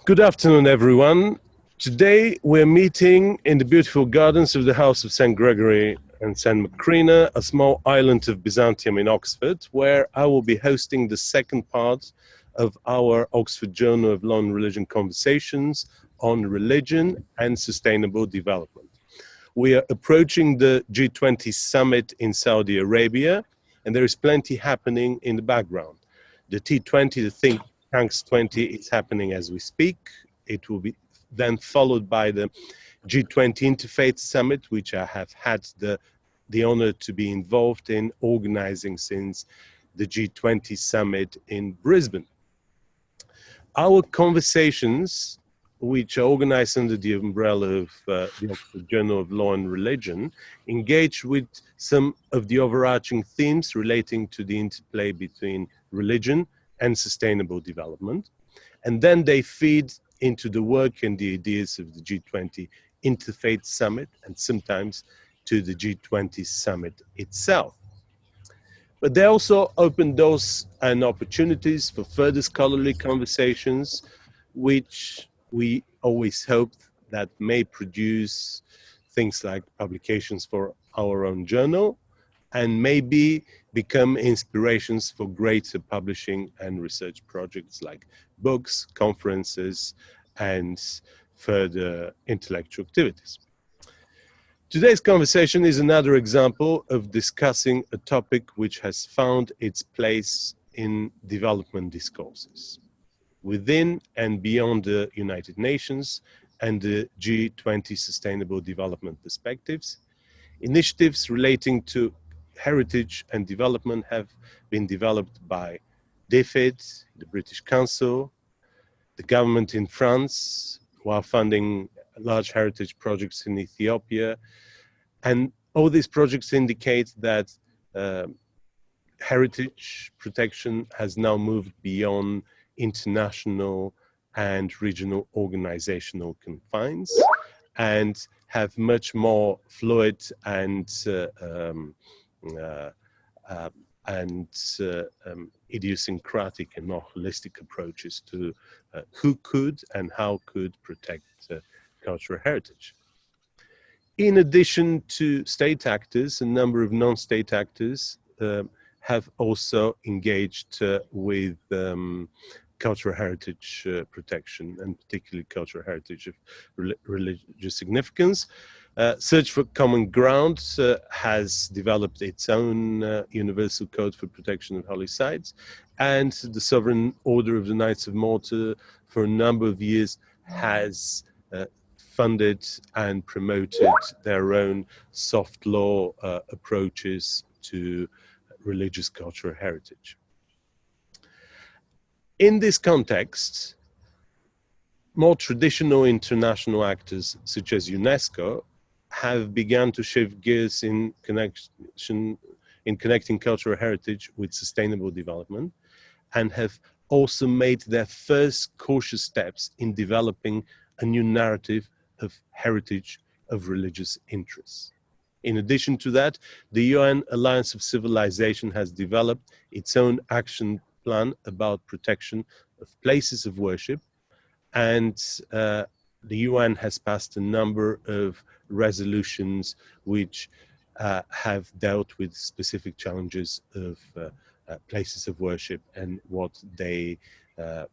Good afternoon, everyone. Today we're meeting in the beautiful gardens of the House of St. Gregory and St. Macrina, a small island of Byzantium in Oxford, where I will be hosting the second part of our Oxford Journal of Law and Religion conversations on religion and sustainable development. We are approaching the G20 summit in Saudi Arabia, and there is plenty happening in the background. The T20, the Think Tanks 20, is happening as we speak. It will be then followed by the G20 Interfaith Summit, which I have had the honor to be involved in organizing since the G20 Summit in Brisbane. Our conversations, which are organized under the umbrella of the Oxford Journal of Law and Religion, engage with some of the overarching themes relating to the interplay between religion and sustainable development. And then they feed into the work and the ideas of the G20 Interfaith Summit and sometimes to the G20 Summit itself. But they also open doors and opportunities for further scholarly conversations, which we always hoped that may produce things like publications for our own journal and maybe become inspirations for greater publishing and research projects like books, conferences, and further intellectual activities. Today's conversation is another example of discussing a topic which has found its place in development discourses within and beyond the United Nations and the G20 Sustainable Development Perspectives. Initiatives relating to heritage and development have been developed by DFID, the British Council, the government in France, while funding large heritage projects in Ethiopia. And all these projects indicate that heritage protection has now moved beyond international and regional organizational confines and have much more fluid and idiosyncratic and more holistic approaches to who could and how could protect cultural heritage. In addition to state actors, a number of non-state actors have also engaged with cultural heritage protection, and particularly cultural heritage of religious significance. Search for Common Ground has developed its own universal code for protection of holy sites, and the Sovereign Order of the Knights of Malta for a number of years has funded and promoted their own soft law approaches to religious cultural heritage. In this context, more traditional international actors such as UNESCO have begun to shift gears in connecting cultural heritage with sustainable development and have also made their first cautious steps in developing a new narrative of heritage of religious interests. In addition to that, the UN Alliance of Civilization has developed its own action plan about protection of places of worship, and the UN has passed a number of resolutions which have dealt with specific challenges of places of worship and what they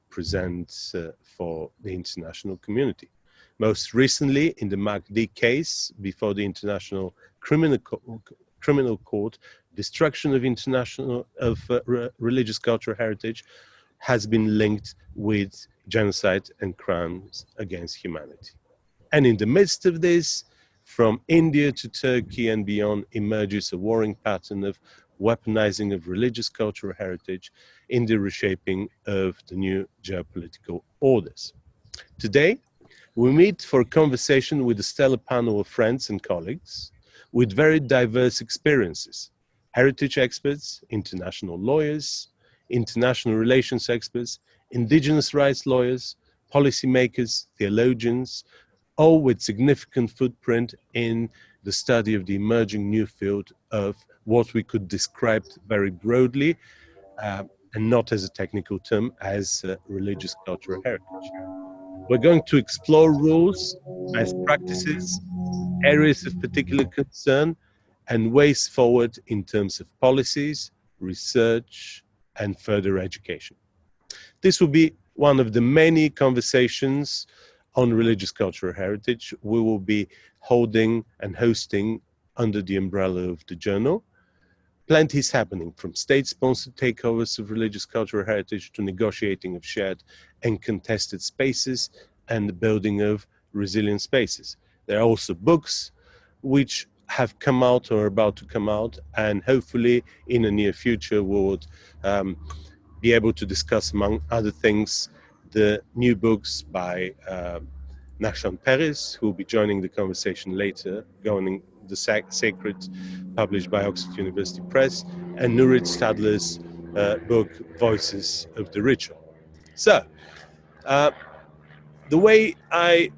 present for the international community. Most recently, in the MACD case before the International Criminal Court, destruction of religious cultural heritage has been linked with genocide and crimes against humanity. And in the midst of this, from India to Turkey and beyond, emerges a worrying pattern of weaponizing of religious cultural heritage in the reshaping of the new geopolitical orders. Today, we meet for a conversation with a stellar panel of friends and colleagues with very diverse experiences: heritage experts, international lawyers, international relations experts, indigenous rights lawyers, policymakers, theologians, all with significant footprint in the study of the emerging new field of what we could describe very broadly, and not as a technical term, as religious cultural heritage. We're going to explore rules, best practices, areas of particular concern, and ways forward in terms of policies, research, and further education. This will be one of the many conversations on religious cultural heritage we will be holding and hosting under the umbrella of the journal. Plenty is happening, from state-sponsored takeovers of religious cultural heritage to negotiating of shared and contested spaces and the building of resilient spaces. There are also books which have come out or are about to come out, and hopefully in the near future we would be able to discuss, among other things, the new books by Nachshon Perez, who will be joining the conversation later, Going the Sacred, published by Oxford University Press, and Nurit Stadler's book, Voices of the Ritual. So, the way I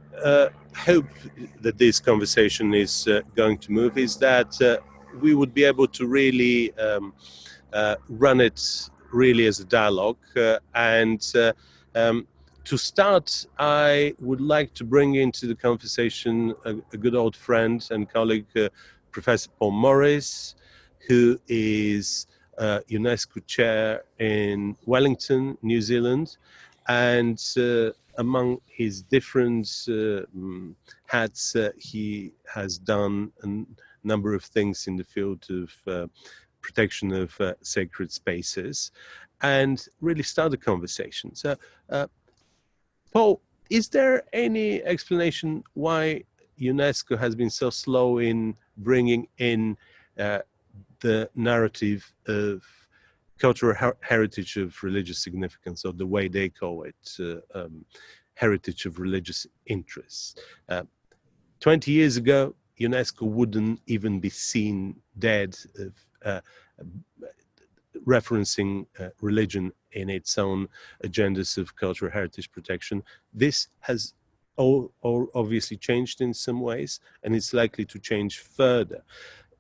hope that this conversation is going to move is that we would be able to really run it really as a dialogue. To start, I would like to bring into the conversation a good old friend and colleague, Professor Paul Morris, who is UNESCO chair in Wellington, New Zealand, and among his different hats, he has done a number of things in the field of protection of sacred spaces, and really start a conversation. So, Paul, is there any explanation why UNESCO has been so slow in bringing in the narrative of cultural heritage of religious significance, or the way they call it, heritage of religious interests? 20 years ago, UNESCO wouldn't even be seen dead of referencing religion in its own agendas of cultural heritage protection. This has all obviously changed in some ways, and it's likely to change further.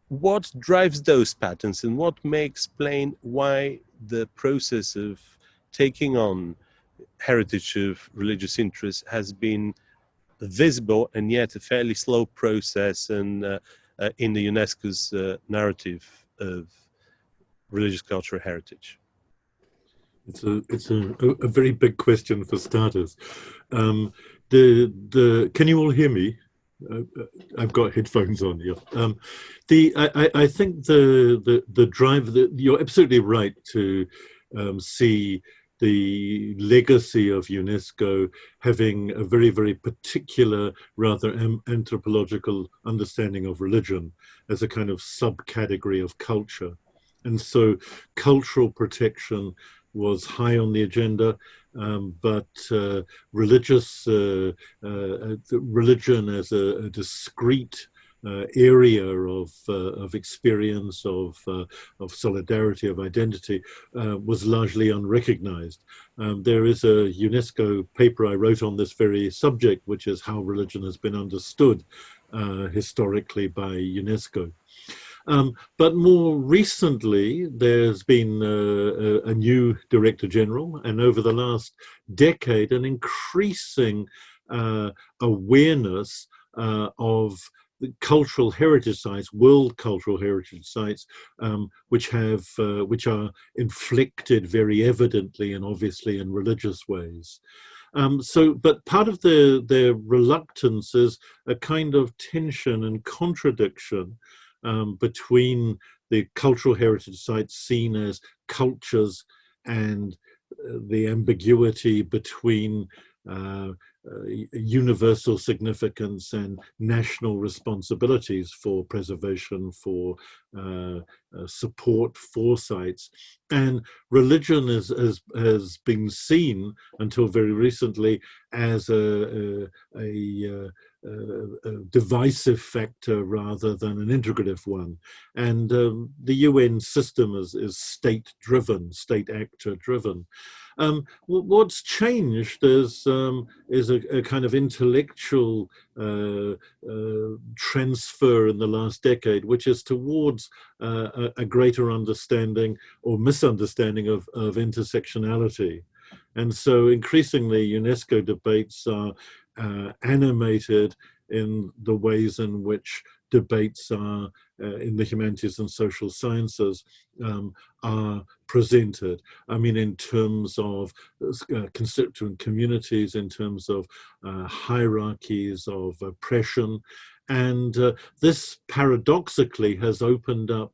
What drives those patterns, and what may explain why the process of taking on heritage of religious interest has been visible and yet a fairly slow process and in the UNESCO's narrative of religious cultural heritage? It's a very big question for starters. Can you all hear me? I've got headphones on here. I think the drive that you're absolutely right to see the legacy of UNESCO having a very, very particular, rather anthropological understanding of religion as a kind of subcategory of culture. And so cultural protection was high on the agenda, but religion as a discrete area of experience, of solidarity, of identity, was largely unrecognized. There is a UNESCO paper I wrote on this very subject, which is how religion has been understood historically by UNESCO. But more recently, there's been a new Director General, and over the last decade, an increasing awareness of the cultural heritage sites, world cultural heritage sites, which are inflected very evidently and obviously in religious ways. But part of their reluctance is a kind of tension and contradiction between the cultural heritage sites seen as cultures and the ambiguity between universal significance and national responsibilities for preservation, for support for sites. And religion has been seen until very recently as a divisive factor rather than an integrative one. And the UN system is state-driven, state actor-driven. What's changed is a kind of intellectual transfer in the last decade, which is towards a greater understanding or misunderstanding of intersectionality. And so increasingly UNESCO debates are animated in the ways in which debates are in the humanities and social sciences are presented. I mean, in terms of constituent communities, in terms of hierarchies of oppression. And this paradoxically has opened up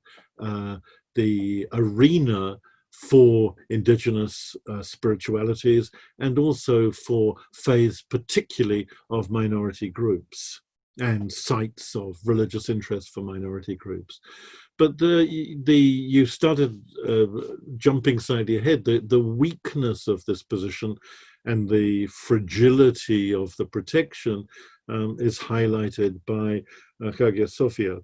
the arena for indigenous spiritualities and also for faiths, particularly of minority groups and sites of religious interest for minority groups. But you started jumping slightly ahead. The weakness of this position and the fragility of the protection is highlighted by Hagia Sophia,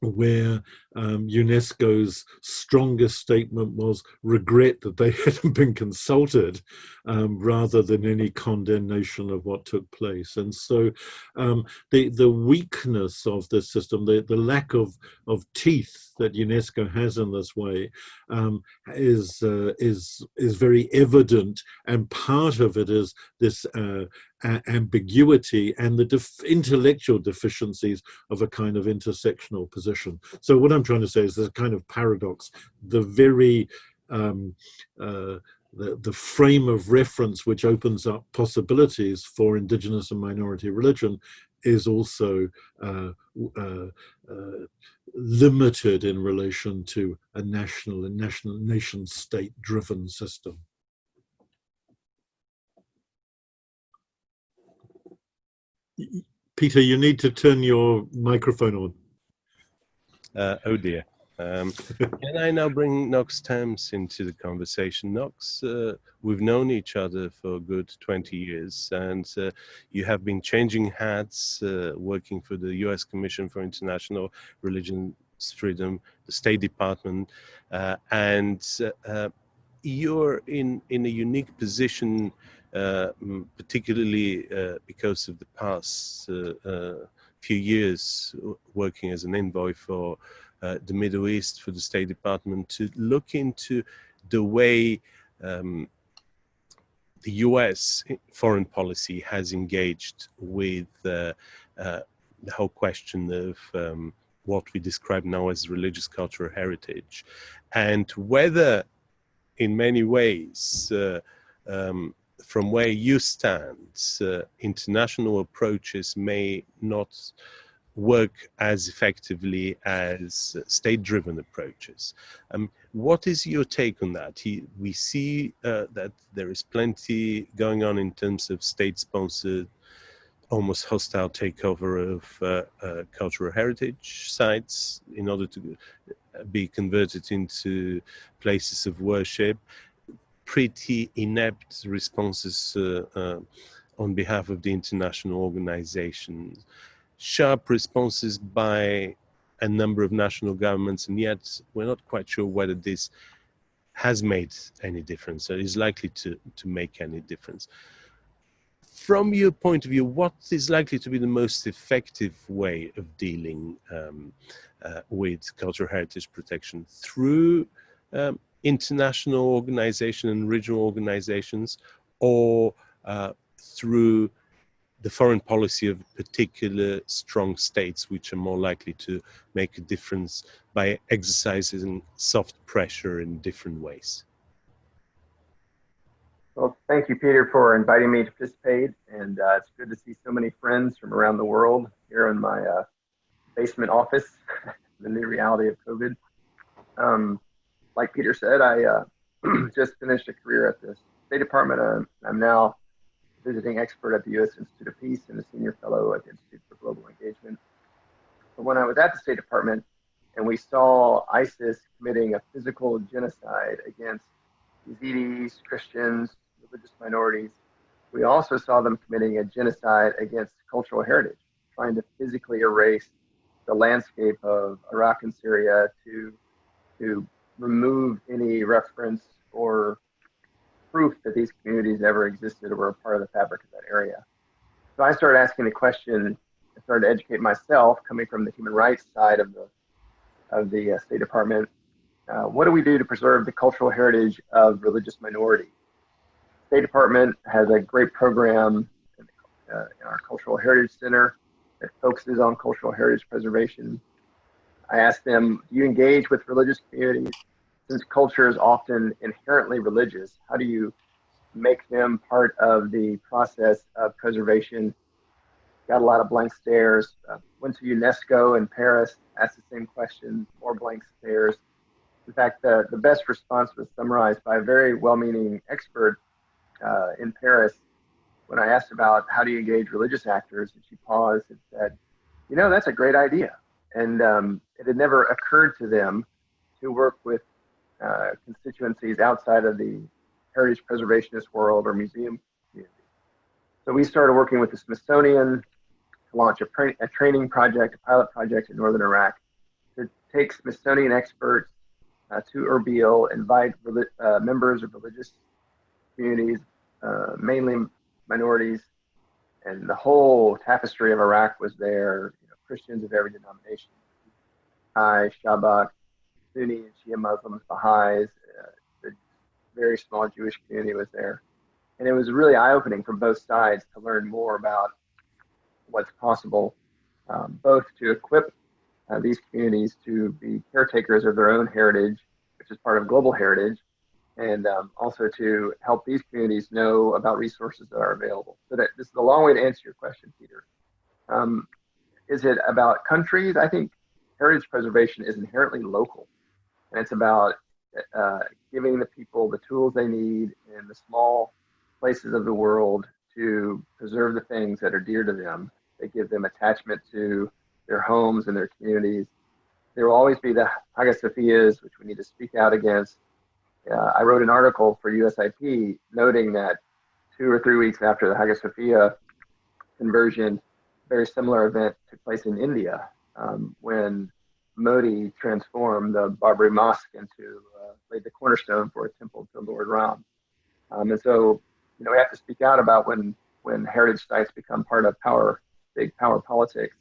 where UNESCO's strongest statement was regret that they hadn't been consulted rather than any condemnation of what took place. And so the weakness of this system, the lack of teeth that UNESCO has in this way is very evident, and part of it is this ambiguity and the intellectual deficiencies of a kind of intersectional position. So what I'm trying to say is there's a kind of paradox. The very the frame of reference which opens up possibilities for indigenous and minority religion is also limited in relation to a nation state driven system. Peter, you need to turn your microphone on. Oh dear. Can I now bring Knox Thames into the conversation? Knox, we've known each other for a good 20 years, and you have been changing hats, working for the US Commission for International Religious Freedom, the State Department, and you're in a unique position, particularly because of the past few years working as an envoy for the Middle East for the State Department, to look into the way the US foreign policy has engaged with the whole question of what we describe now as religious cultural heritage, and whether in many ways from where you stand, international approaches may not work as effectively as state-driven approaches. What is your take on that? We see that there is plenty going on in terms of state-sponsored, almost hostile takeover of cultural heritage sites in order to be converted into places of worship. Pretty inept responses on behalf of the international organizations. Sharp responses by a number of national governments, and yet we're not quite sure whether this has made any difference or is likely to make any difference. From your point of view, what is likely to be the most effective way of dealing with cultural heritage protection? Through international organizations and regional organizations, or through the foreign policy of particular strong states which are more likely to make a difference by exercising soft pressure in different ways? Well, thank you, Peter, for inviting me to participate. And it's good to see so many friends from around the world here in my basement office, the new reality of COVID. Like Peter said, I just finished a career at the State Department. I'm now visiting expert at the U.S. Institute of Peace and a senior fellow at the Institute for Global Engagement. But when I was at the State Department and we saw ISIS committing a physical genocide against Yazidis, Christians, religious minorities, we also saw them committing a genocide against cultural heritage, trying to physically erase the landscape of Iraq and Syria to remove any reference or proof that these communities ever existed or were a part of the fabric of that area. So I started asking the question, I started to educate myself, coming from the human rights side of the State Department. What do we do to preserve the cultural heritage of religious minorities? State Department has a great program in our Cultural Heritage Center that focuses on cultural heritage preservation. I asked them, do you engage with religious communities? Since culture is often inherently religious, how do you make them part of the process of preservation? Got a lot of blank stares. Went to UNESCO in Paris, asked the same question, more blank stares. In fact, the best response was summarized by a very well-meaning expert in Paris when I asked about how do you engage religious actors, and she paused and said, you know, that's a great idea. And it had never occurred to them to work with constituencies outside of the heritage preservationist world or museum community. So we started working with the Smithsonian to launch a training project, a pilot project in northern Iraq to take Smithsonian experts to Erbil, invite members of religious communities, mainly minorities, and the whole tapestry of Iraq was there. You know, Christians of every denomination, Shabak, Sunni and Shia Muslims, Baha'is, the very small Jewish community was there. And it was really eye-opening from both sides to learn more about what's possible, both to equip these communities to be caretakers of their own heritage, which is part of global heritage, and also to help these communities know about resources that are available. So that this is a long way to answer your question, Peter. Is it about countries? I think heritage preservation is inherently local, and it's about giving the people the tools they need in the small places of the world to preserve the things that are dear to them. They give them attachment to their homes and their communities. There will always be the Hagia Sophias, which we need to speak out against. I wrote an article for USIP noting that 2 or 3 weeks after the Hagia Sophia conversion, a very similar event took place in India when Modi transformed the Barbary Mosque into, laid the cornerstone for a temple to Lord Ram. And so, you know, we have to speak out about when heritage sites become part of big power politics.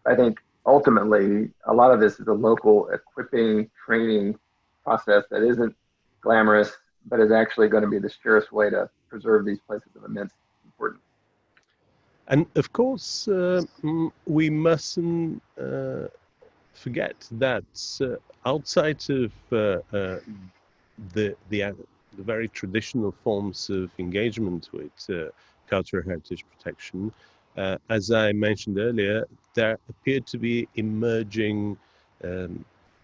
I think ultimately a lot of this is a local equipping, training process that isn't glamorous, but is actually going to be the surest way to preserve these places of immense importance. And of course, we mustn't forget that outside of the very traditional forms of engagement with cultural heritage protection, as I mentioned earlier, there appear to be emerging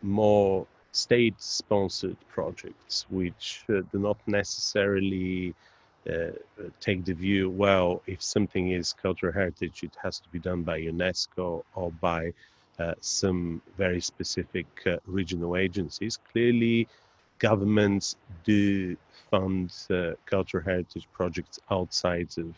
more state-sponsored projects which do not necessarily take the view, well, if something is cultural heritage, it has to be done by UNESCO or by some very specific regional agencies. Clearly, governments do fund cultural heritage projects outside of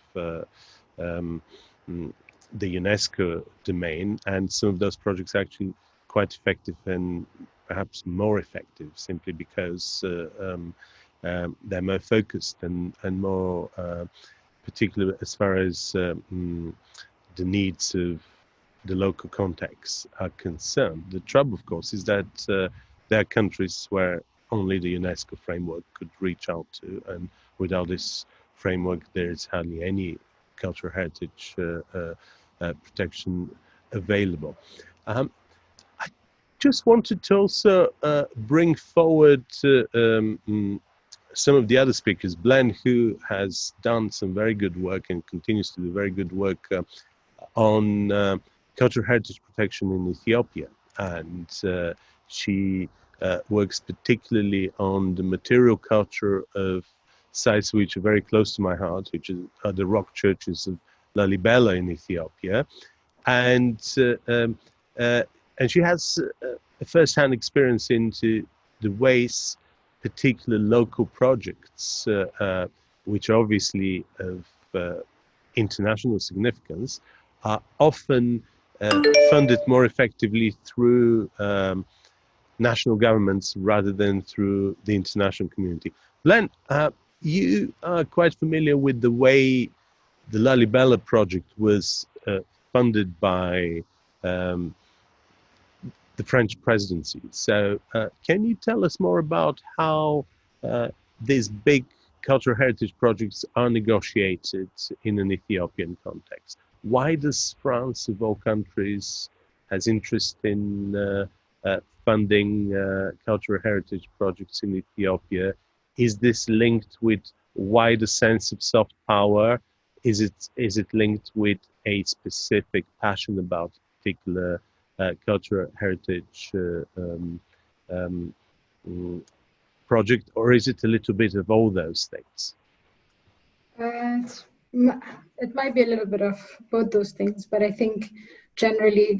the UNESCO domain, and some of those projects are actually quite effective and perhaps more effective simply because they're more focused and more particular as far as the needs of the local context are concerned. The trouble, of course, is that there are countries where only the UNESCO framework could reach out to, and without this framework, there is hardly any cultural heritage protection available. I just wanted to also bring forward some of the other speakers, Glenn, who has done some very good work and continues to do very good work on cultural heritage protection in Ethiopia. And she works particularly on the material culture of sites which are very close to my heart, which are the rock churches of Lalibela in Ethiopia. And she has a first-hand experience into the ways particular local projects, which are obviously of international significance, are often funded more effectively through national governments rather than through the international community. Glenn, you are quite familiar with the way the Lalibela project was funded by the French presidency. So can you tell us more about how this big cultural heritage projects are negotiated in an Ethiopian context. Why does France, of all countries, has interest in funding cultural heritage projects in Ethiopia? Is this linked with wider sense of soft power? Is it linked with a specific passion about particular cultural heritage project, or is it a little bit of all those things? It might be a little bit of both those things, but I think generally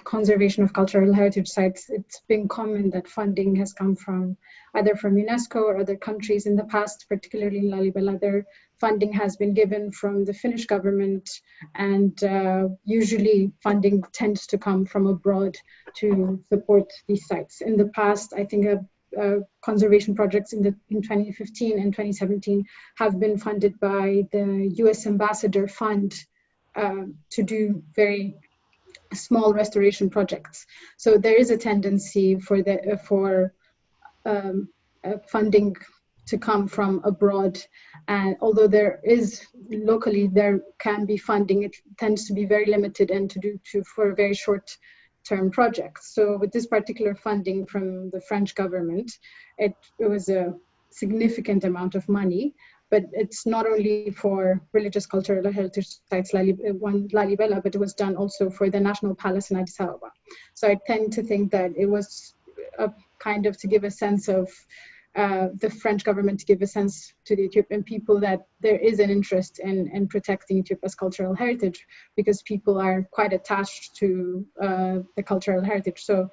conservation of cultural heritage sites, it's been common that funding has come from either from UNESCO or other countries. In the past, particularly in Lalibela, their funding has been given from the Finnish government, and usually funding tends to come from abroad to support these sites. In the past, I think conservation projects in 2015 and 2017 have been funded by the US Ambassador Fund to do very small restoration projects. So there is a tendency for funding to come from abroad, and although there is locally there can be funding, it tends to be very limited and for very short term projects. So with this particular funding from the French government, it was a significant amount of money, but it's not only for religious cultural heritage sites, Lalibela, but it was done also for the National Palace in Addis Ababa. So I tend to think that it was a kind of to give a sense of the French government, to give a sense to the Ethiopian people that there is an interest in protecting Ethiopia's cultural heritage, because people are quite attached to the cultural heritage. So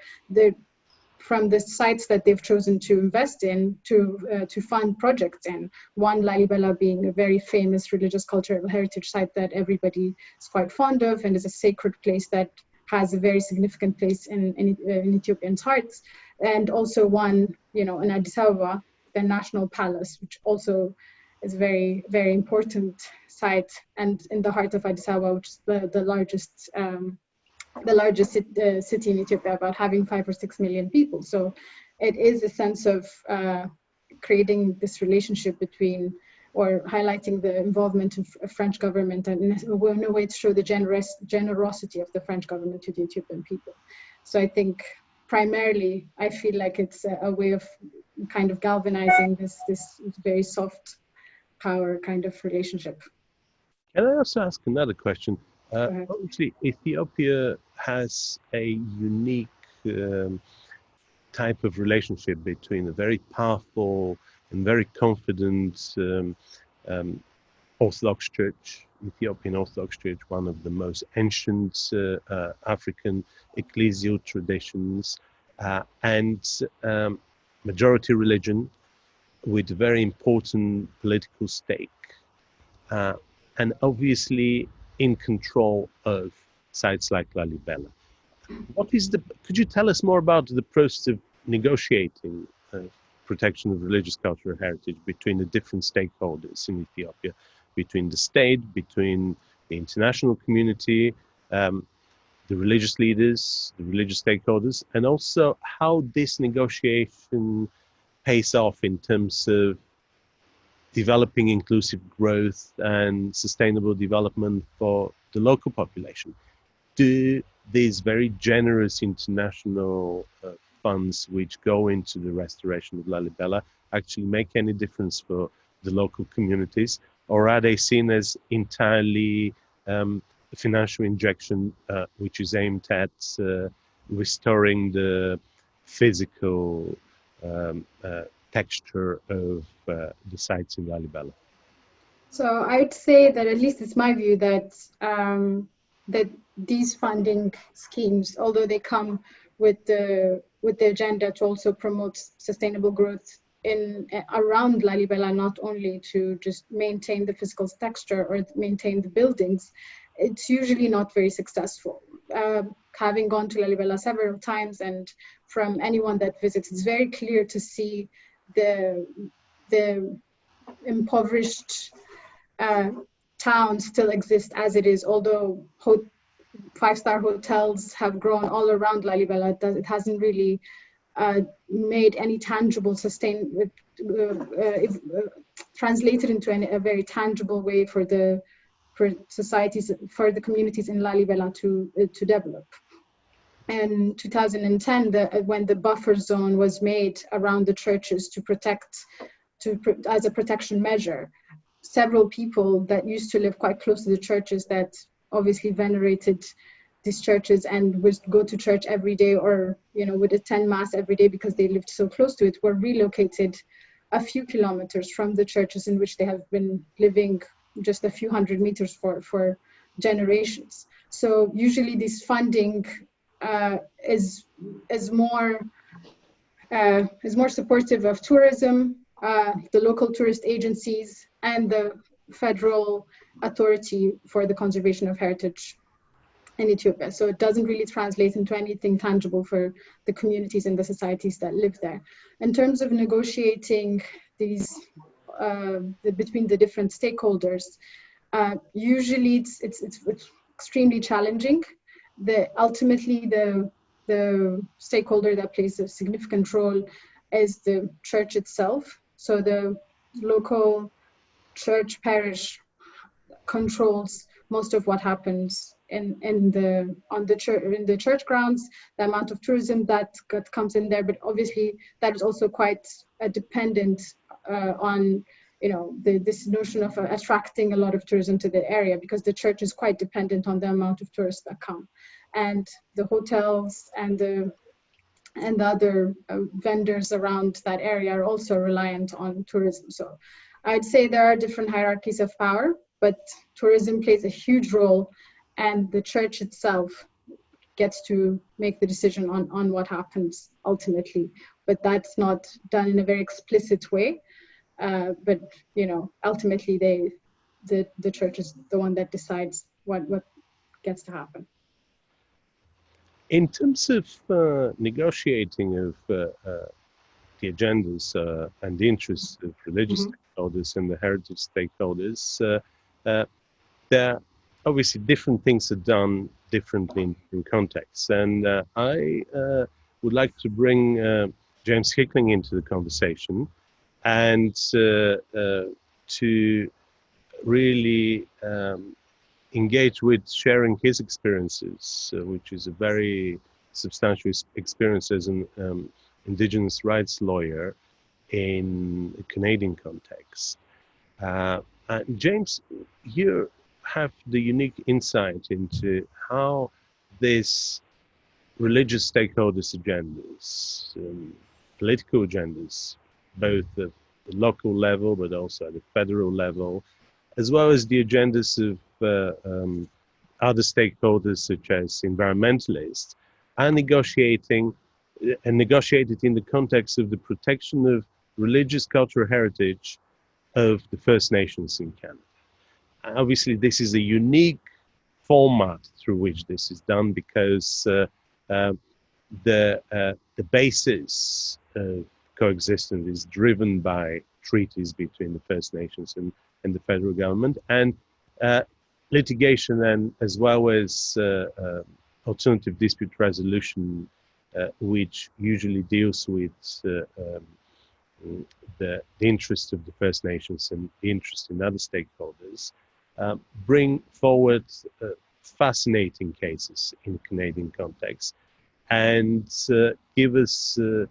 from the sites that they've chosen to invest in, to fund projects in, one, Lalibela being a very famous religious cultural heritage site that everybody is quite fond of and is a sacred place that has a very significant place in Ethiopians' hearts. And also one, in Addis Ababa, the National Palace, which also is a very, very important site, and in the heart of Addis Ababa, which is the largest city in Ethiopia, about having 5 or 6 million people. So it is a sense of creating this relationship between, or highlighting the involvement of French government, and in a way to show the generosity of the French government to the Ethiopian people. So I think primarily, I feel like it's a way of kind of galvanizing this very soft power kind of relationship. Can I also ask another question? Obviously, Ethiopia has a unique type of relationship between a very powerful and very confident Orthodox Church, Ethiopian Orthodox Church, one of the most ancient African ecclesial traditions, and majority religion with a very important political stake, and obviously in control of sites like Lalibela. Could you tell us more about the process of negotiating protection of religious cultural heritage between the different stakeholders in Ethiopia, between the state, between the international community, the religious leaders, the religious stakeholders, and also how this negotiation pays off in terms of developing inclusive growth and sustainable development for the local population? Do these very generous international funds which go into the restoration of Lalibela actually make any difference for the local communities, or are they seen as entirely a financial injection which is aimed at restoring the physical texture of the sites in Lalibela? So I'd say that, at least it's my view, that that these funding schemes, although they come with the agenda to also promote sustainable growth around Lalibela, not only to just maintain the physical texture or maintain the buildings, it's usually not very successful. Having gone to Lalibela several times, and from anyone that visits, it's very clear to see the impoverished town still exists as it is, although 5-star hotels have grown all around Lalibela. It hasn't really made any tangible, translated into a very tangible way for societies, for the communities in Lalibela to develop. In 2010, when the buffer zone was made around the churches as a protection measure, several people that used to live quite close to the churches, that obviously venerated these churches and would go to church every day, or would attend mass every day because they lived so close to it, were relocated a few kilometers from the churches in which they have been living just a few hundred meters for generations. So usually this funding is more supportive of tourism, the local tourist agencies, and the federal authority for the conservation of heritage in Ethiopia. So it doesn't really translate into anything tangible for the communities and the societies that live there. In terms of negotiating these between the different stakeholders, usually it's extremely challenging. Ultimately the stakeholder that plays a significant role is the church itself. So the local church parish controls most of what happens in the church grounds, the amount of tourism that comes in there. But obviously that is also quite dependent on this notion of attracting a lot of tourism to the area, because the church is quite dependent on the amount of tourists that come, and the hotels and the other vendors around that area are also reliant on tourism. So I'd say there are different hierarchies of power, but tourism plays a huge role, and the church itself gets to make the decision on what happens ultimately. But that's not done in a very explicit way. But ultimately the church is the one that decides what gets to happen. In terms of negotiating of the agendas and the interests of religious stakeholders and the heritage stakeholders, there are obviously different things are done differently in contexts. And I would like to bring James Hickling into the conversation and to really engage with sharing his experiences, which is a very substantial experience as an Indigenous rights lawyer in a Canadian context. James, you have the unique insight into how this religious stakeholders' agendas, political agendas, both at the local level but also at the federal level, as well as the agendas of other stakeholders such as environmentalists, are negotiated in the context of the protection of religious cultural heritage of the First Nations in Canada. Obviously, this is a unique format through which this is done, because the basis of coexistence is driven by treaties between the First Nations and the federal government, and litigation, and as well as alternative dispute resolution, which usually deals with the interests of the First Nations and the interest in other stakeholders, bring forward fascinating cases in the Canadian context, and give us a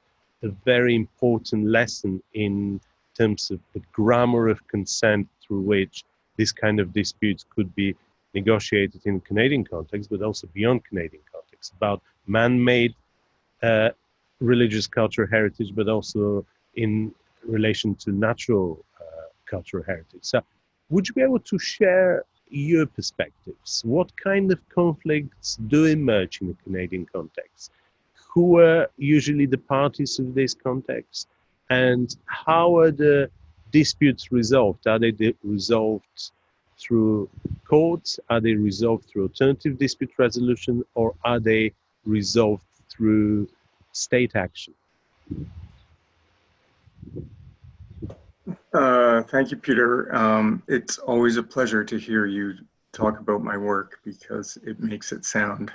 very important lesson in terms of the grammar of consent through which this kind of disputes could be negotiated in Canadian context, but also beyond Canadian context, about man-made religious cultural heritage, but also in relation to natural cultural heritage. So would you be able to share your perspectives? What kind of conflicts do emerge in the Canadian context? Who are usually the parties of this context? And how are the disputes resolved? Are they resolved through courts? Are they resolved through alternative dispute resolution? Or are they resolved through state action? Thank you, Peter. It's always a pleasure to hear you talk about my work, because it makes it sound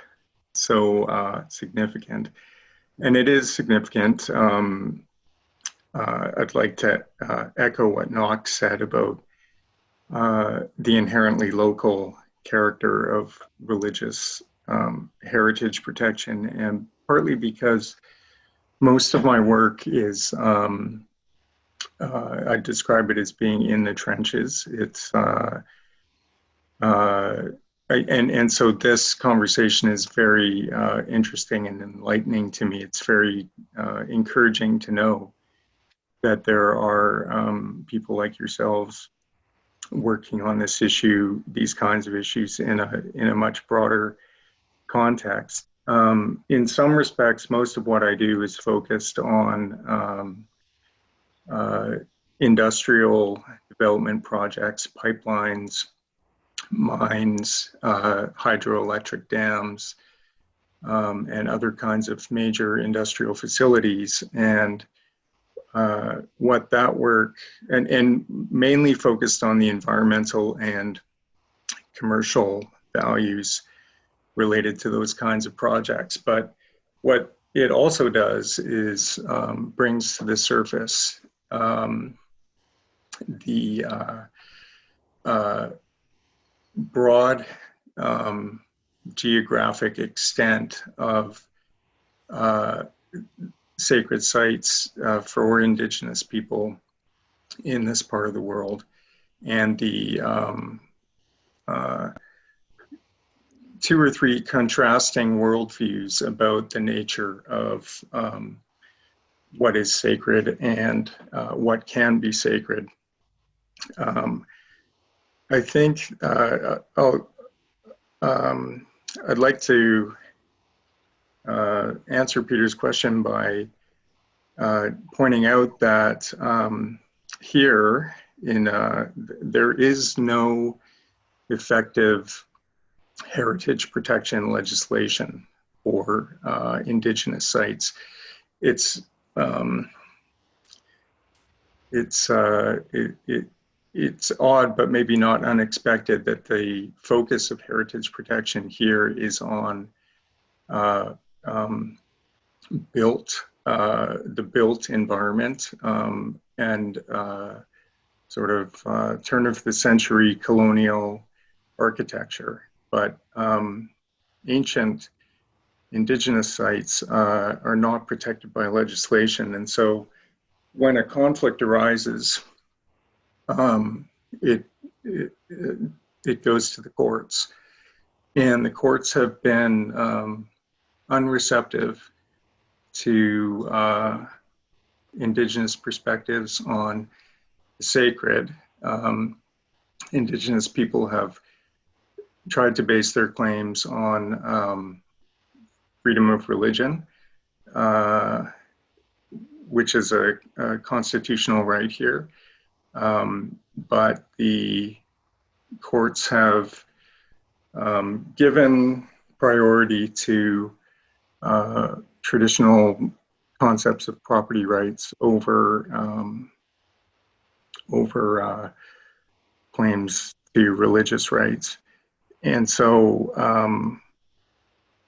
so significant. And it is significant. I'd like to echo what Knox said about the inherently local character of religious heritage protection, and partly because most of my work is, I describe it as being in the trenches. It's and so this conversation is very interesting and enlightening to me. It's very encouraging to know that there are people like yourselves working on this issue, these kinds of issues in a much broader context. In some respects, most of what I do is focused on industrial development projects, pipelines, mines, hydroelectric dams, and other kinds of major industrial facilities. And what that work, and mainly focused on the environmental and commercial values related to those kinds of projects. But what it also does is brings to the surface the broad geographic extent of sacred sites for Indigenous people in this part of the world, and the two or three contrasting worldviews about the nature of what is sacred and what can be sacred. I think I'd like to answer Peter's question by pointing out that here there is no effective heritage protection legislation for Indigenous sites. It's odd, but maybe not unexpected, that the focus of heritage protection here is on the built environment and sort of turn of the century colonial architecture. But ancient Indigenous sites are not protected by legislation. And so when a conflict arises, it goes to the courts. And the courts have been unreceptive to Indigenous perspectives on the sacred. Indigenous people have tried to base their claims on freedom of religion, which is a constitutional right here. But the courts have given priority to traditional concepts of property rights over claims to religious rights. And so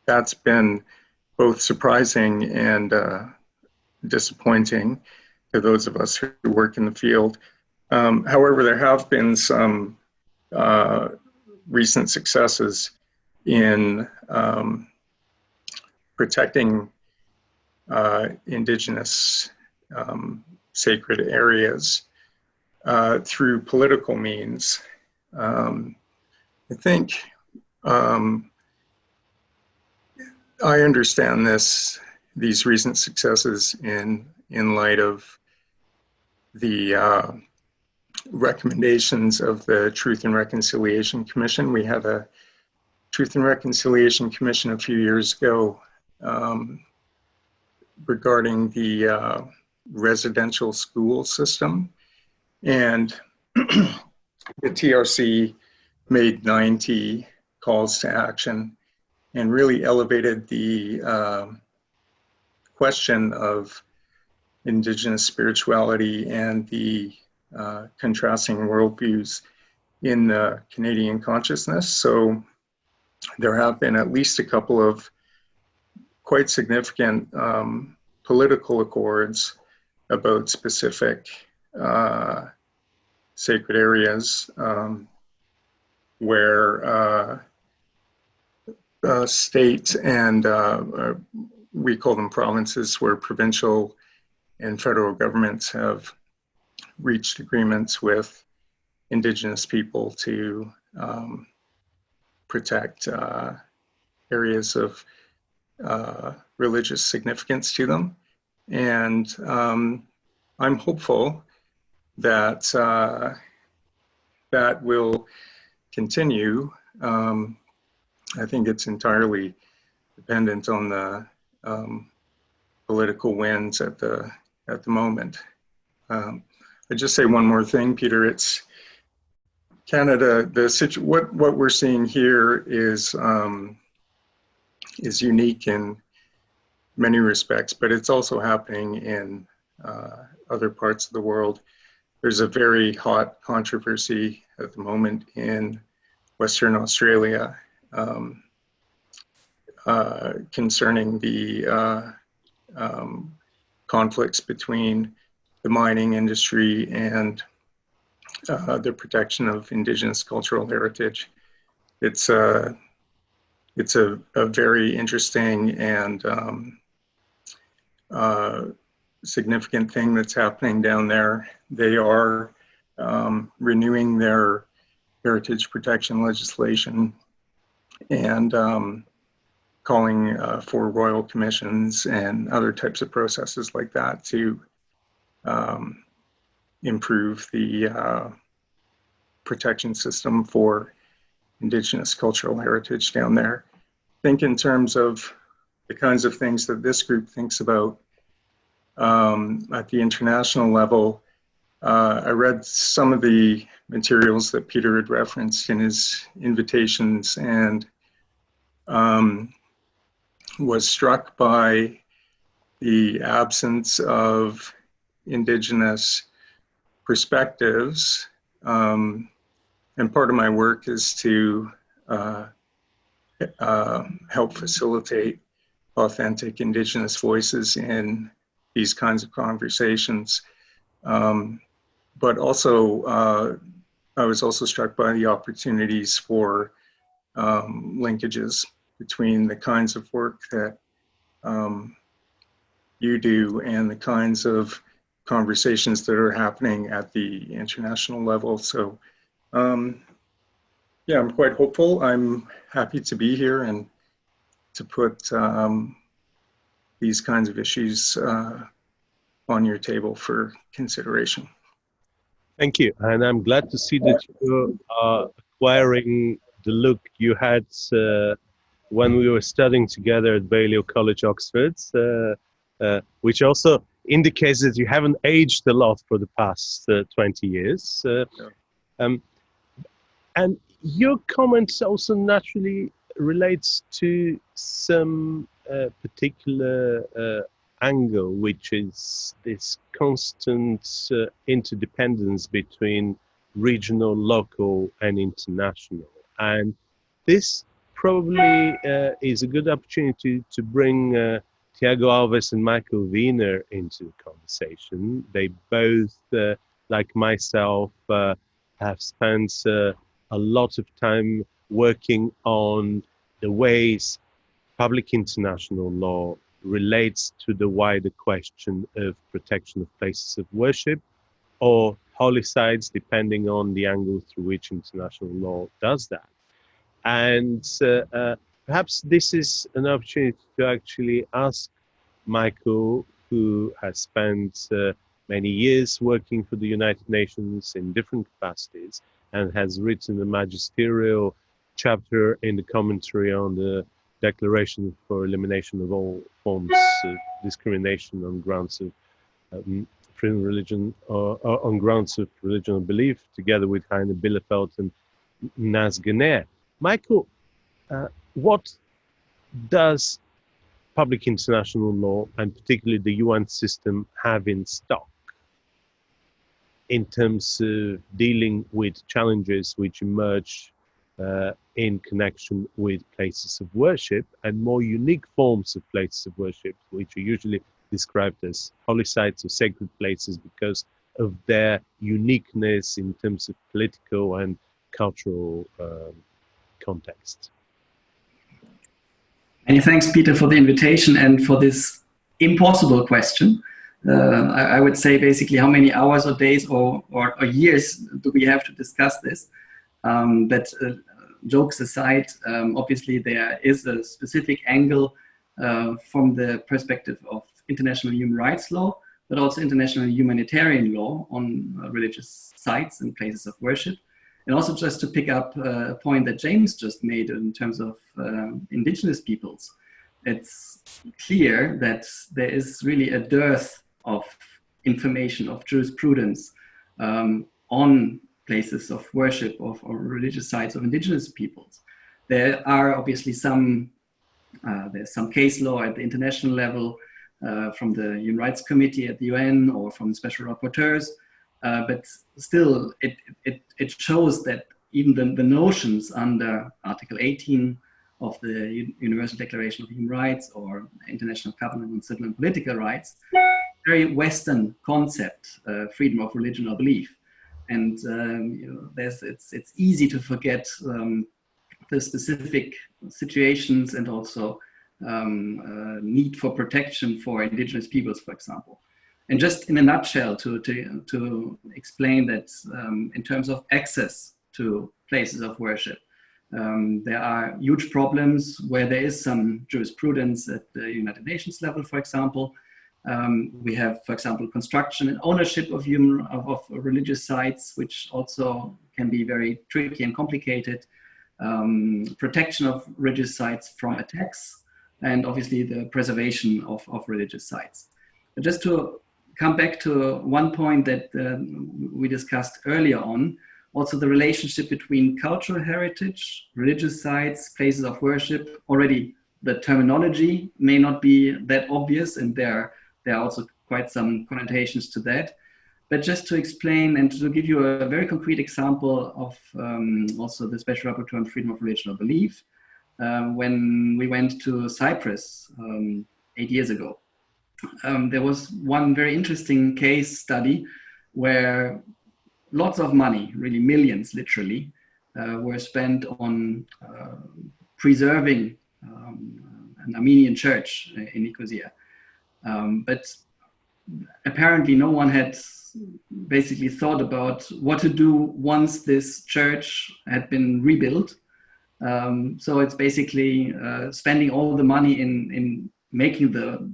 that's been both surprising and disappointing to those of us who work in the field. However, there have been some recent successes in protecting Indigenous sacred areas through political means. I think I understand these recent successes in light of the recommendations of the Truth and Reconciliation Commission. We had a Truth and Reconciliation Commission a few years ago regarding the residential school system, and the TRC made 90 calls to action and really elevated the question of Indigenous spirituality and the contrasting worldviews in the Canadian consciousness. So there have been at least a couple of quite significant political accords about specific sacred areas where state and we call them provinces, where provincial and federal governments have reached agreements with Indigenous people to protect areas of religious significance to them. And I'm hopeful that that will continue. I think it's entirely dependent on the political winds at the moment. I just say one more thing, Peter. It's Canada. What we're seeing here is unique in many respects, but it's also happening in other parts of the world. There's a very hot controversy at the moment in Western Australia concerning the conflicts between the mining industry and the protection of Indigenous cultural heritage. It's a very interesting and significant thing that's happening down there. They are renewing their heritage protection legislation and calling for royal commissions and other types of processes like that to improve the protection system for Indigenous cultural heritage down there. Think in terms of the kinds of things that this group thinks about at the international level. I read some of the materials that Peter had referenced in his invitations and was struck by the absence of Indigenous perspectives. And part of my work is to help facilitate authentic Indigenous voices in these kinds of conversations. But also, I was also struck by the opportunities for linkages between the kinds of work that you do and the kinds of conversations that are happening at the international level. So yeah, I'm quite hopeful. I'm happy to be here and to put these kinds of issues on your table for consideration. Thank you. And I'm glad to see that you are acquiring the look you had when we were studying together at Balliol College, Oxford, which also indicates that you haven't aged a lot for the past 20 years. And your comments also naturally relates to some particular angle, which is this constant interdependence between regional, local, and international. And this probably is a good opportunity to bring Tiago Alves and Michael Wiener into the conversation. They both, like myself, have spent a lot of time working on the ways public international law relates to the wider question of protection of places of worship or holy sites, depending on the angle through which international law does that. And perhaps this is an opportunity to actually ask Michael, who has spent many years working for the United Nations in different capacities and has written a magisterial chapter in the commentary on the Declaration for Elimination of All Forms of Discrimination on grounds of freedom of religion or on grounds of religion and belief, together with Heine Bielefeld and Naz Gener. Michael, what does public international law, and particularly the UN system, have in stock in terms of dealing with challenges which emerge in connection with places of worship and more unique forms of places of worship, which are usually described as holy sites or sacred places because of their uniqueness in terms of political and cultural context. Many thanks, Peter, for the invitation and for this impossible question. I would say basically how many hours or days or years do we have to discuss this? But jokes aside, obviously there is a specific angle from the perspective of international human rights law, but also international humanitarian law on religious sites and places of worship. And also just to pick up a point that James just made in terms of indigenous peoples, it's clear that there is really a dearth of information, of jurisprudence on places of worship or religious sites of indigenous peoples. There are obviously there's some case law at the international level from the Human Rights Committee at the UN or from special rapporteurs, but still it shows that even the notions under Article 18 of the Universal Declaration of Human Rights or International Covenant on Civil and Political Rights, very Western concept, freedom of religion or belief. And it's easy to forget the specific situations and also need for protection for indigenous peoples, for example. And just in a nutshell, to explain that in terms of access to places of worship, there are huge problems where there is some jurisprudence at the United Nations level, for example. We have, for example, construction and ownership of religious sites, which also can be very tricky and complicated. Protection of religious sites from attacks, and obviously the preservation of religious sites. But just to come back to one point that we discussed earlier on, also the relationship between cultural heritage, religious sites, places of worship. Already the terminology may not be that obvious, and there are also quite some connotations to that. But just to explain and to give you a very concrete example of also the Special Rapporteur on Freedom of Religion or Belief, when we went to Cyprus 8 years ago, there was one very interesting case study where lots of money, really millions literally, were spent on preserving an Armenian church in Nicosia. But apparently no one had basically thought about what to do once this church had been rebuilt. So it's basically spending all the money in making the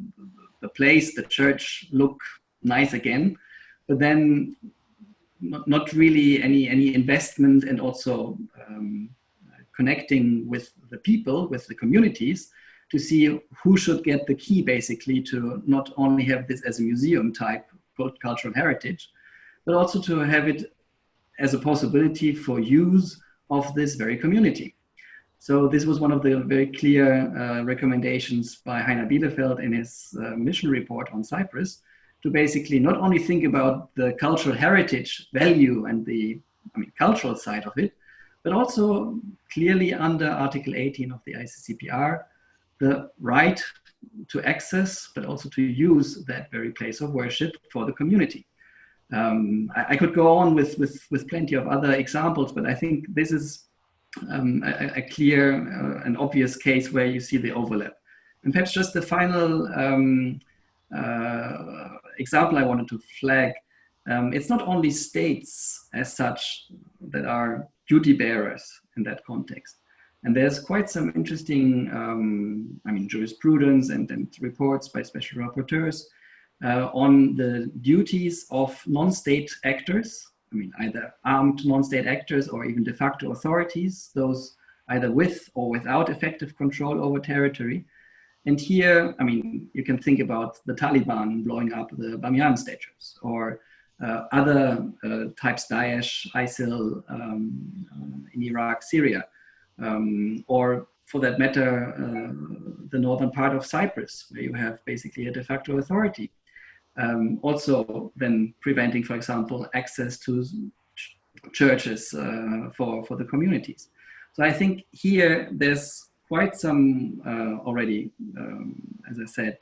place, the church, look nice again, but then not really any investment, and also connecting with the people, with the communities, to see who should get the key basically to not only have this as a museum type cultural heritage, but also to have it as a possibility for use of this very community. So this was one of the very clear recommendations by Heiner Bielefeld in his mission report on Cyprus, to basically not only think about the cultural heritage value and the cultural side of it, but also clearly under Article 18 of the ICCPR, the right to access, but also to use that very place of worship for the community. I could go on with plenty of other examples, but I think this is a clear and obvious case where you see the overlap. And perhaps just the final example I wanted to flag, it's not only states as such that are duty bearers in that context. And there's quite some interesting, jurisprudence and reports by special rapporteurs on the duties of non-state actors, either armed non-state actors or even de facto authorities, those either with or without effective control over territory. And here, you can think about the Taliban blowing up the Bamiyan statues, or other types, Daesh, ISIL in Iraq, Syria, or for that matter, the northern part of Cyprus, where you have basically a de facto authority. Also then preventing, for example, access to churches for the communities. So I think here there's quite some already, as I said,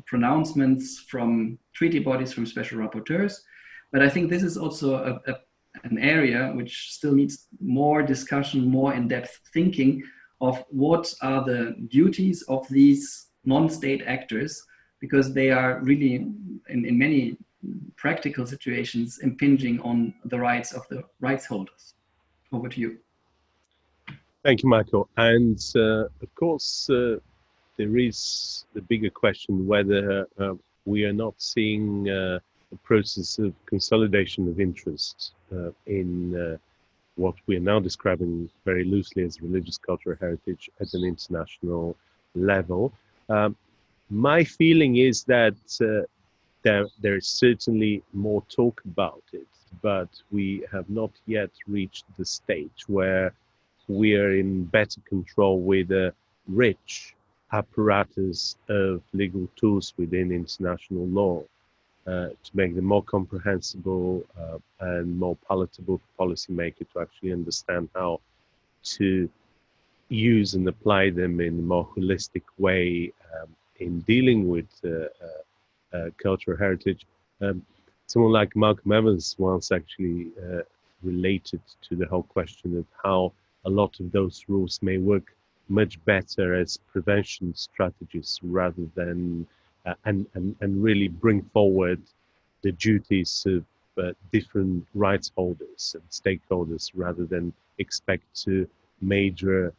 pronouncements from treaty bodies, from special rapporteurs. But I think this is also an area which still needs more discussion, more in-depth thinking of what are the duties of these non-state actors, because they are really, in many practical situations, impinging on the rights of the rights holders. Over to you. Thank you, Michael. And of course, there is the bigger question whether we are not seeing a process of consolidation of interest in what we are now describing very loosely as religious cultural heritage at an international level. My feeling is that there is certainly more talk about it, but we have not yet reached the stage where we are in better control with a rich apparatus of legal tools within international law to make them more comprehensible and more palatable for policymakers to actually understand how to use and apply them in a more holistic way in dealing with cultural heritage. Someone like Malcolm Evans once actually related to the whole question of how a lot of those rules may work much better as prevention strategies rather than and really bring forward the duties of different rights holders and stakeholders rather than expect to major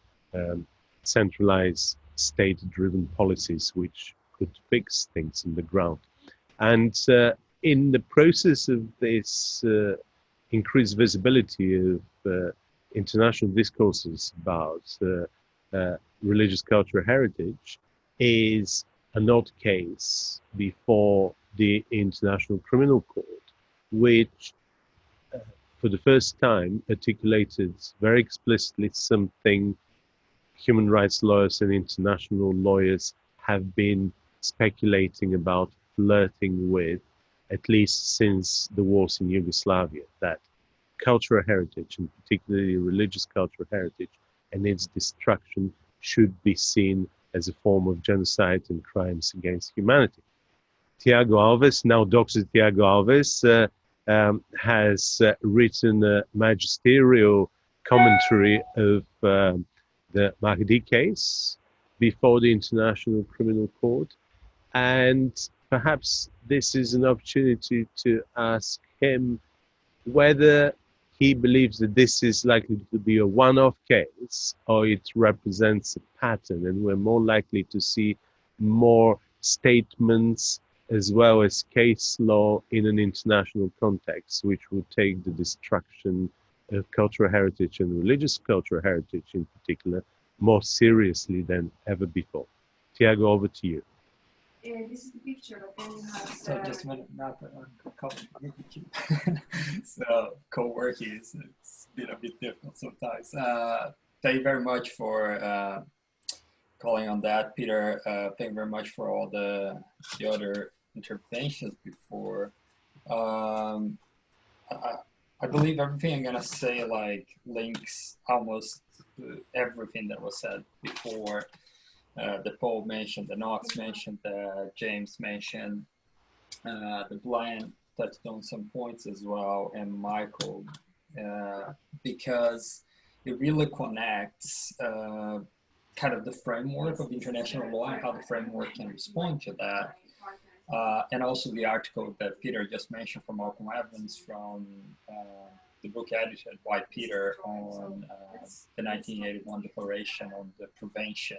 centralized state-driven policies which could fix things on the ground. And in the process of this increased visibility of international discourses about religious cultural heritage is an odd case before the International Criminal Court, which for the first time articulated very explicitly something human rights lawyers and international lawyers have been speculating about, flirting with, at least since the wars in Yugoslavia, that cultural heritage, and particularly religious cultural heritage, and its destruction should be seen as a form of genocide and crimes against humanity. Tiago Alves, now Dr. Tiago Alves, has written a magisterial commentary of the Mahdi case before the International Criminal Court. And perhaps this is an opportunity to ask him whether he believes that this is likely to be a one-off case or it represents a pattern, and we're more likely to see more statements as well as case law in an international context, which would take the destruction of cultural heritage and religious cultural heritage in particular more seriously than ever before. Tiago, over to you. This is the picture, but then you have... So just a minute, so co-working is it's been a bit difficult sometimes. Thank you very much for calling on that, Peter. Thank you very much for all the other interventions before. I believe everything I'm gonna say like links almost to everything that was said before. The Paul mentioned, the Knox mentioned, James mentioned, the Brian touched on some points as well, and Michael, because it really connects kind of the framework of international law and how the framework can respond to that. And also the article that Peter just mentioned from Malcolm Evans from the book edited by Peter on the 1981 Declaration on the Prevention.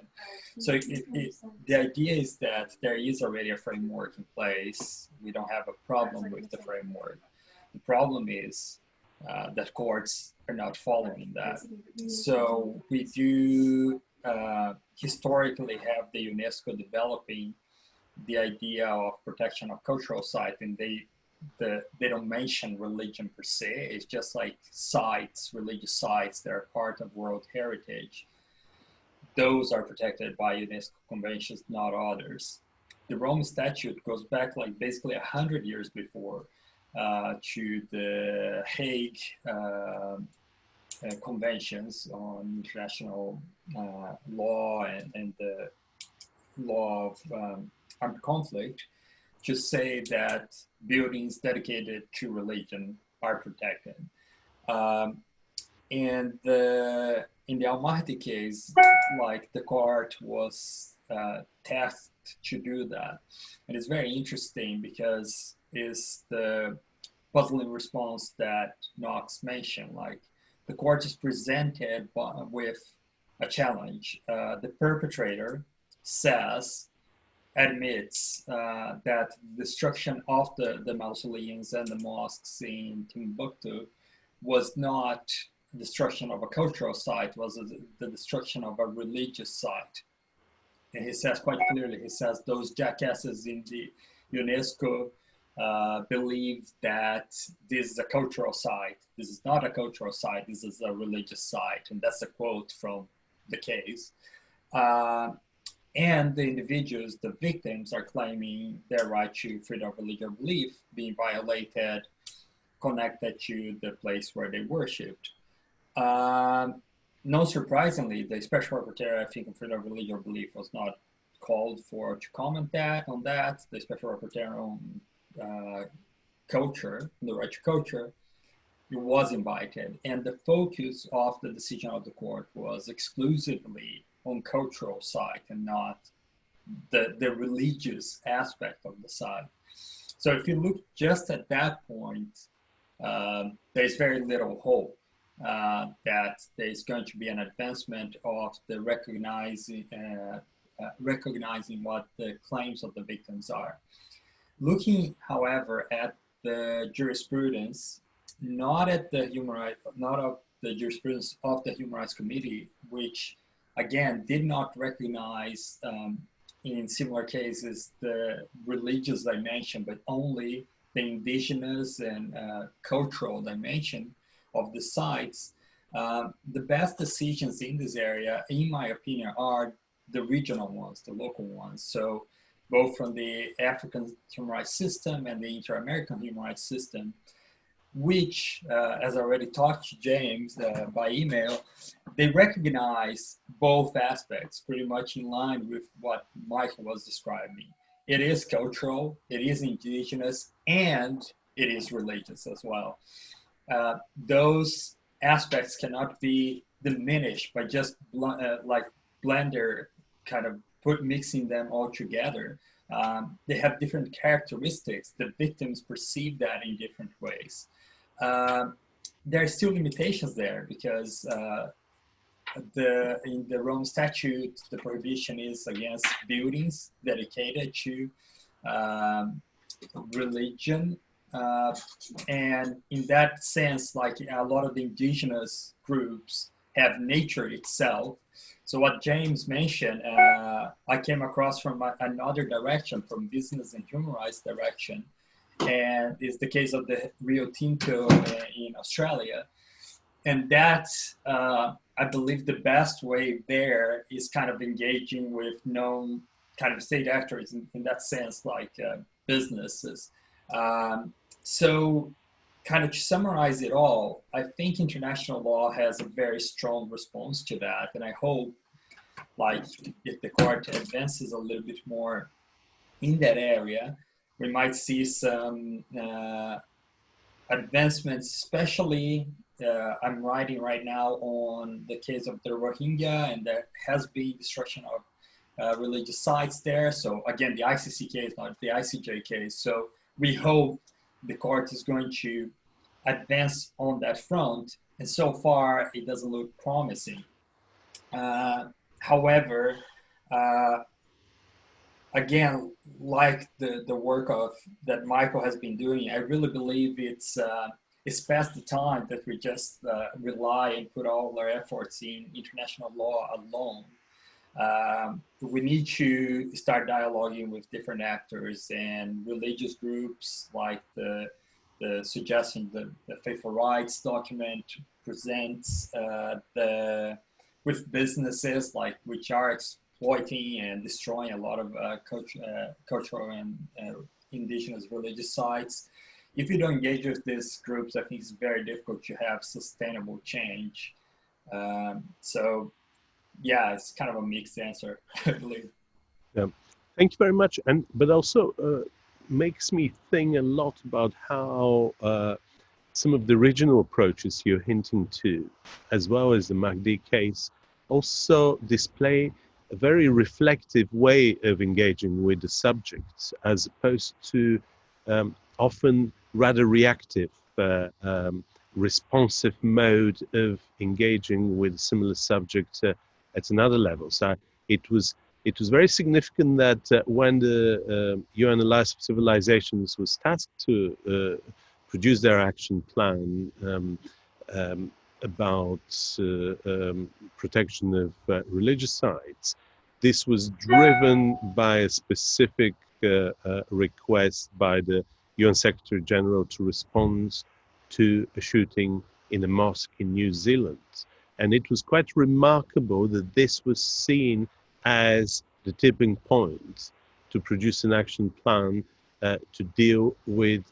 So the idea is that there is already a framework in place. We don't have a problem with the framework. The problem is that courts are not following that. So we do historically have the UNESCO developing the idea of protection of cultural sites, and they don't mention religion per se. It's just like sites, religious sites that are part of World Heritage. Those are protected by UNESCO conventions, not others. The Rome Statute goes back like basically 100 years before to the Hague conventions on international law and the law of armed conflict to say that buildings dedicated to religion are protected. And in the Al Mahdi case, like the court was tasked to do that. And it's very interesting because it's the puzzling response that Knox mentioned. Like the court is presented with a challenge. The perpetrator admits that the destruction of the mausoleums and the mosques in Timbuktu was not destruction of a cultural site, was the destruction of a religious site. And he says quite clearly, he says those jackasses in the UNESCO believe that this is a cultural site. This is not a cultural site, this is a religious site. And that's a quote from the case. And the individuals, the victims, are claiming their right to freedom of religious belief being violated, connected to the place where they worshipped. Not surprisingly, the Special Rapporteur, I think, on freedom of religious belief was not called for to comment on that. The Special Rapporteur on culture, the right to culture, it was invited. And the focus of the decision of the court was exclusively on cultural site and not the religious aspect of the site. So if you look just at that point, there's very little hope that there's going to be an advancement of the recognizing what the claims of the victims are. Looking, however, at the jurisprudence, not of the jurisprudence of the Human Rights Committee, which again did not recognize in similar cases the religious dimension, but only the indigenous and cultural dimension of the sites. The best decisions in this area, in my opinion, are the regional ones, the local ones. So both from the African human rights system and the inter-American human rights system, which, as I already talked to James by email, they recognize both aspects pretty much in line with what Michael was describing. It is cultural, it is indigenous, and it is religious as well. Those aspects cannot be diminished by just like Blender kind of mixing them all together. They have different characteristics. The victims perceive that in different ways. There are still limitations there because in the Rome Statute, the prohibition is against buildings dedicated to religion. And in that sense, like a lot of the indigenous groups have nature itself. So what James mentioned, I came across from another direction, from business and human rights direction. And it's the case of the Rio Tinto in Australia. And that's, I believe the best way there is kind of engaging with known kind of state actors in that sense, like businesses. So kind of to summarize it all, I think international law has a very strong response to that. And I hope, like, if the court advances a little bit more in that area, we might see some advancements, especially I'm writing right now on the case of the Rohingya, and there has been destruction of religious sites there. So again, the ICC case, not the ICJ case. So we hope the court is going to advance on that front. And so far, it doesn't look promising. However, again, like the work that Michael has been doing, I really believe it's past the time that we just rely and put all our efforts in international law alone. We need to start dialoguing with different actors and religious groups, like the suggestion the Faithful Rights document presents, with businesses like which are exploiting and destroying a lot of cultural and indigenous religious sites. if you don't engage with these groups, I think it's very difficult to have sustainable change. So yeah, it's kind of a mixed answer, I believe. Yeah. Thank you very much. And but also makes me think a lot about how some of the original approaches you're hinting to, as well as the MACD case, also display a very reflective way of engaging with the subjects, as opposed to often rather reactive, responsive mode of engaging with a similar subject at another level. So it was very significant that when the UN Alliance of Civilizations was tasked to produce their action plan about protection of religious sites, this was driven by a specific request by the UN Secretary General to respond to a shooting in a mosque in New Zealand. And it was quite remarkable that this was seen as the tipping point to produce an action plan to deal with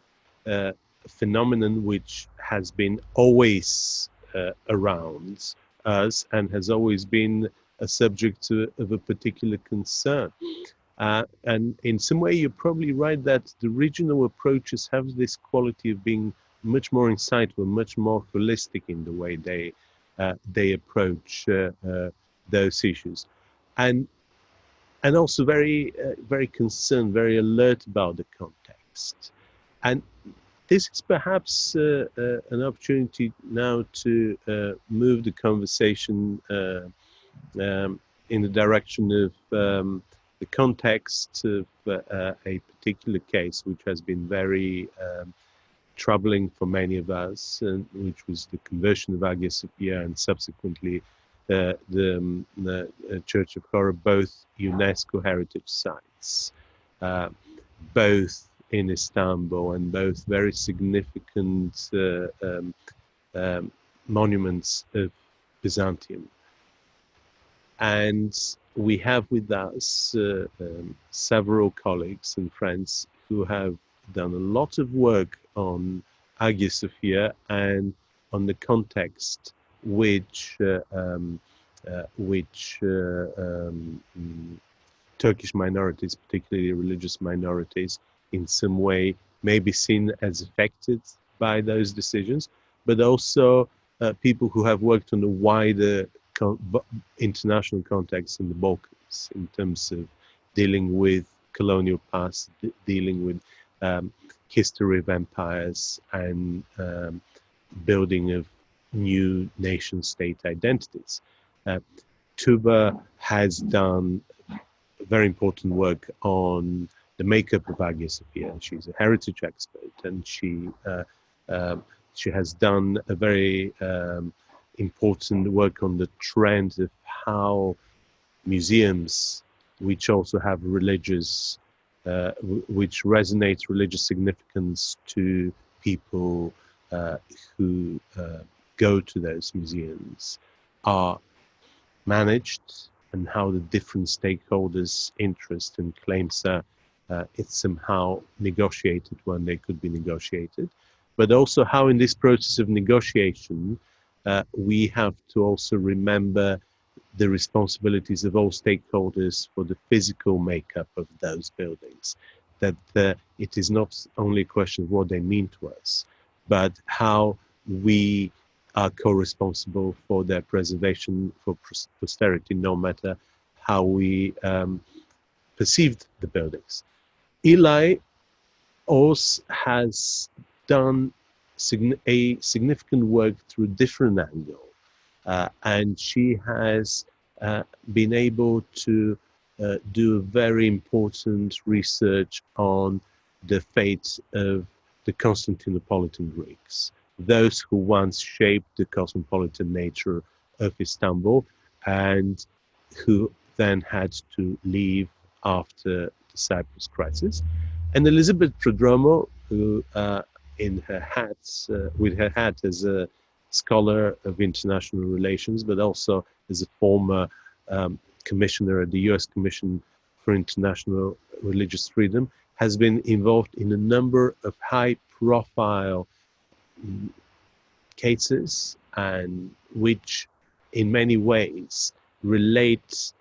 a phenomenon which has been always around us and has always been a subject of a particular concern. And in some way, you're probably right that the regional approaches have this quality of being much more insightful, much more holistic in the way they approach those issues, and also very very concerned, very alert about the context. And this is perhaps an opportunity now to move the conversation in the direction of the context of a particular case which has been very troubling for many of us, and which was the conversion of Hagia Sophia and subsequently the Church of Horror, both UNESCO heritage sites, both in Istanbul, and both very significant monuments of Byzantium. And we have with us several colleagues and friends who have done a lot of work on Hagia Sophia and on the context which Turkish minorities, particularly religious minorities, in some way may be seen as affected by those decisions, but also people who have worked on a wider international context in the Balkans in terms of dealing with colonial past, dealing with history of empires and building of new nation-state identities. Tuba has done very important work on the makeup of Hagia Sophia. She's a heritage expert, and she has done a very important work on the trend of how museums, which also have religious, which resonate religious significance to people who go to those museums, are managed, and how the different stakeholders' interests and claims are it's somehow negotiated when they could be negotiated, but also how in this process of negotiation we have to also remember the responsibilities of all stakeholders for the physical makeup of those buildings, that it is not only a question of what they mean to us, but how we are co-responsible for their preservation for posterity, no matter how we perceived the buildings. Eli also has done a significant work through different angle, and she has been able to do very important research on the fate of the Constantinopolitan Greeks, those who once shaped the cosmopolitan nature of Istanbul and who then had to leave after the Cyprus crisis. And Elizabeth Prodromo, who in her hats, with her hat as a scholar of international relations, but also as a former commissioner at the US Commission for International Religious Freedom, has been involved in a number of high profile cases, and which in many ways relates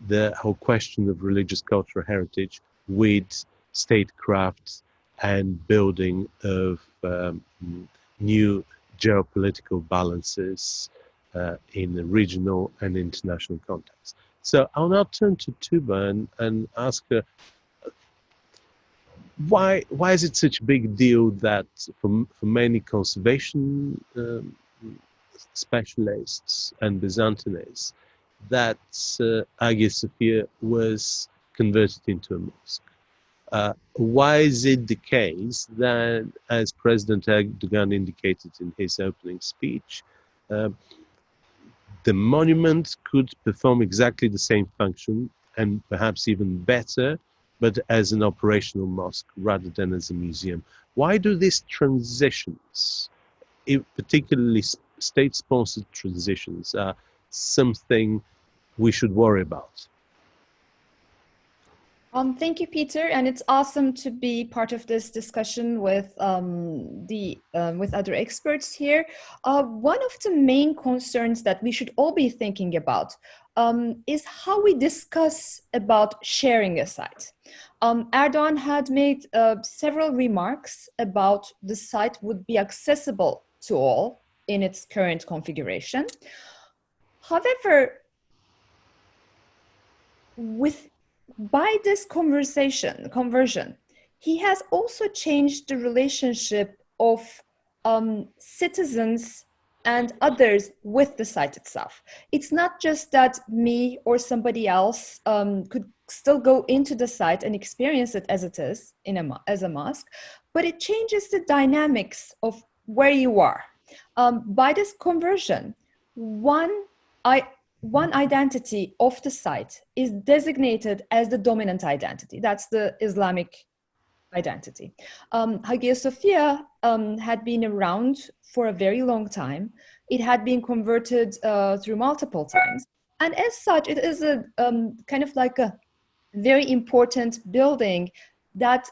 the whole question of religious cultural heritage with statecraft and building of new geopolitical balances in the regional and international context. So I'll now turn to Tuba and ask her, why is it such a big deal that for many conservation specialists and Byzantinists that Hagia Sophia was converted into a mosque? Why is it the case that, as President Erdogan indicated in his opening speech, the monument could perform exactly the same function and perhaps even better, but as an operational mosque rather than as a museum? Why do these transitions, particularly state-sponsored transitions, are something we should worry about? Thank you, Peter, and it's awesome to be part of this discussion with with other experts here. One of the main concerns that we should all be thinking about is how we discuss about sharing a site. Erdogan had made several remarks about the site would be accessible to all in its current configuration. However, by this conversion, he has also changed the relationship of citizens and others with the site itself. It's not just that me or somebody else could still go into the site and experience it as it is as a mosque, but it changes the dynamics of where you are. By this conversion, one identity of the site is designated as the dominant identity. That's the Islamic identity. Hagia Sophia had been around for a very long time. It had been converted through multiple times. And as such, it is a kind of like a very important building that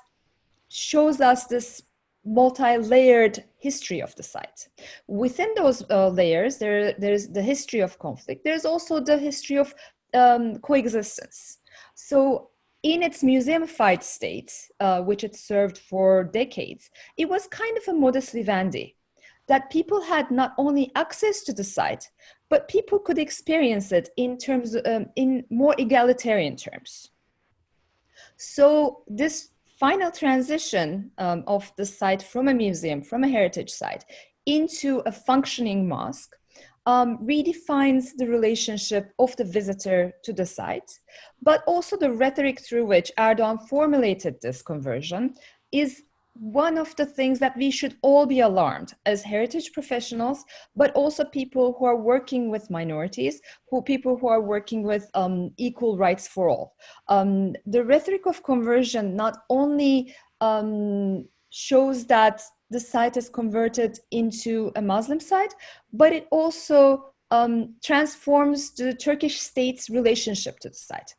shows us this multi-layered history of the site. Within those layers, there's the history of conflict. There's also the history of coexistence. So in its museumified state, which it served for decades, it was kind of a modus vivendi, that people had not only access to the site, but people could experience it in terms in more egalitarian terms. So this final transition of the site from a museum, from a heritage site, into a functioning mosque redefines the relationship of the visitor to the site, but also the rhetoric through which Erdogan formulated this conversion is one of the things that we should all be alarmed as heritage professionals, but also people who are working with minorities, people who are working with equal rights for all. The rhetoric of conversion not only shows that the site is converted into a Muslim site, but it also transforms the Turkish state's relationship to the site.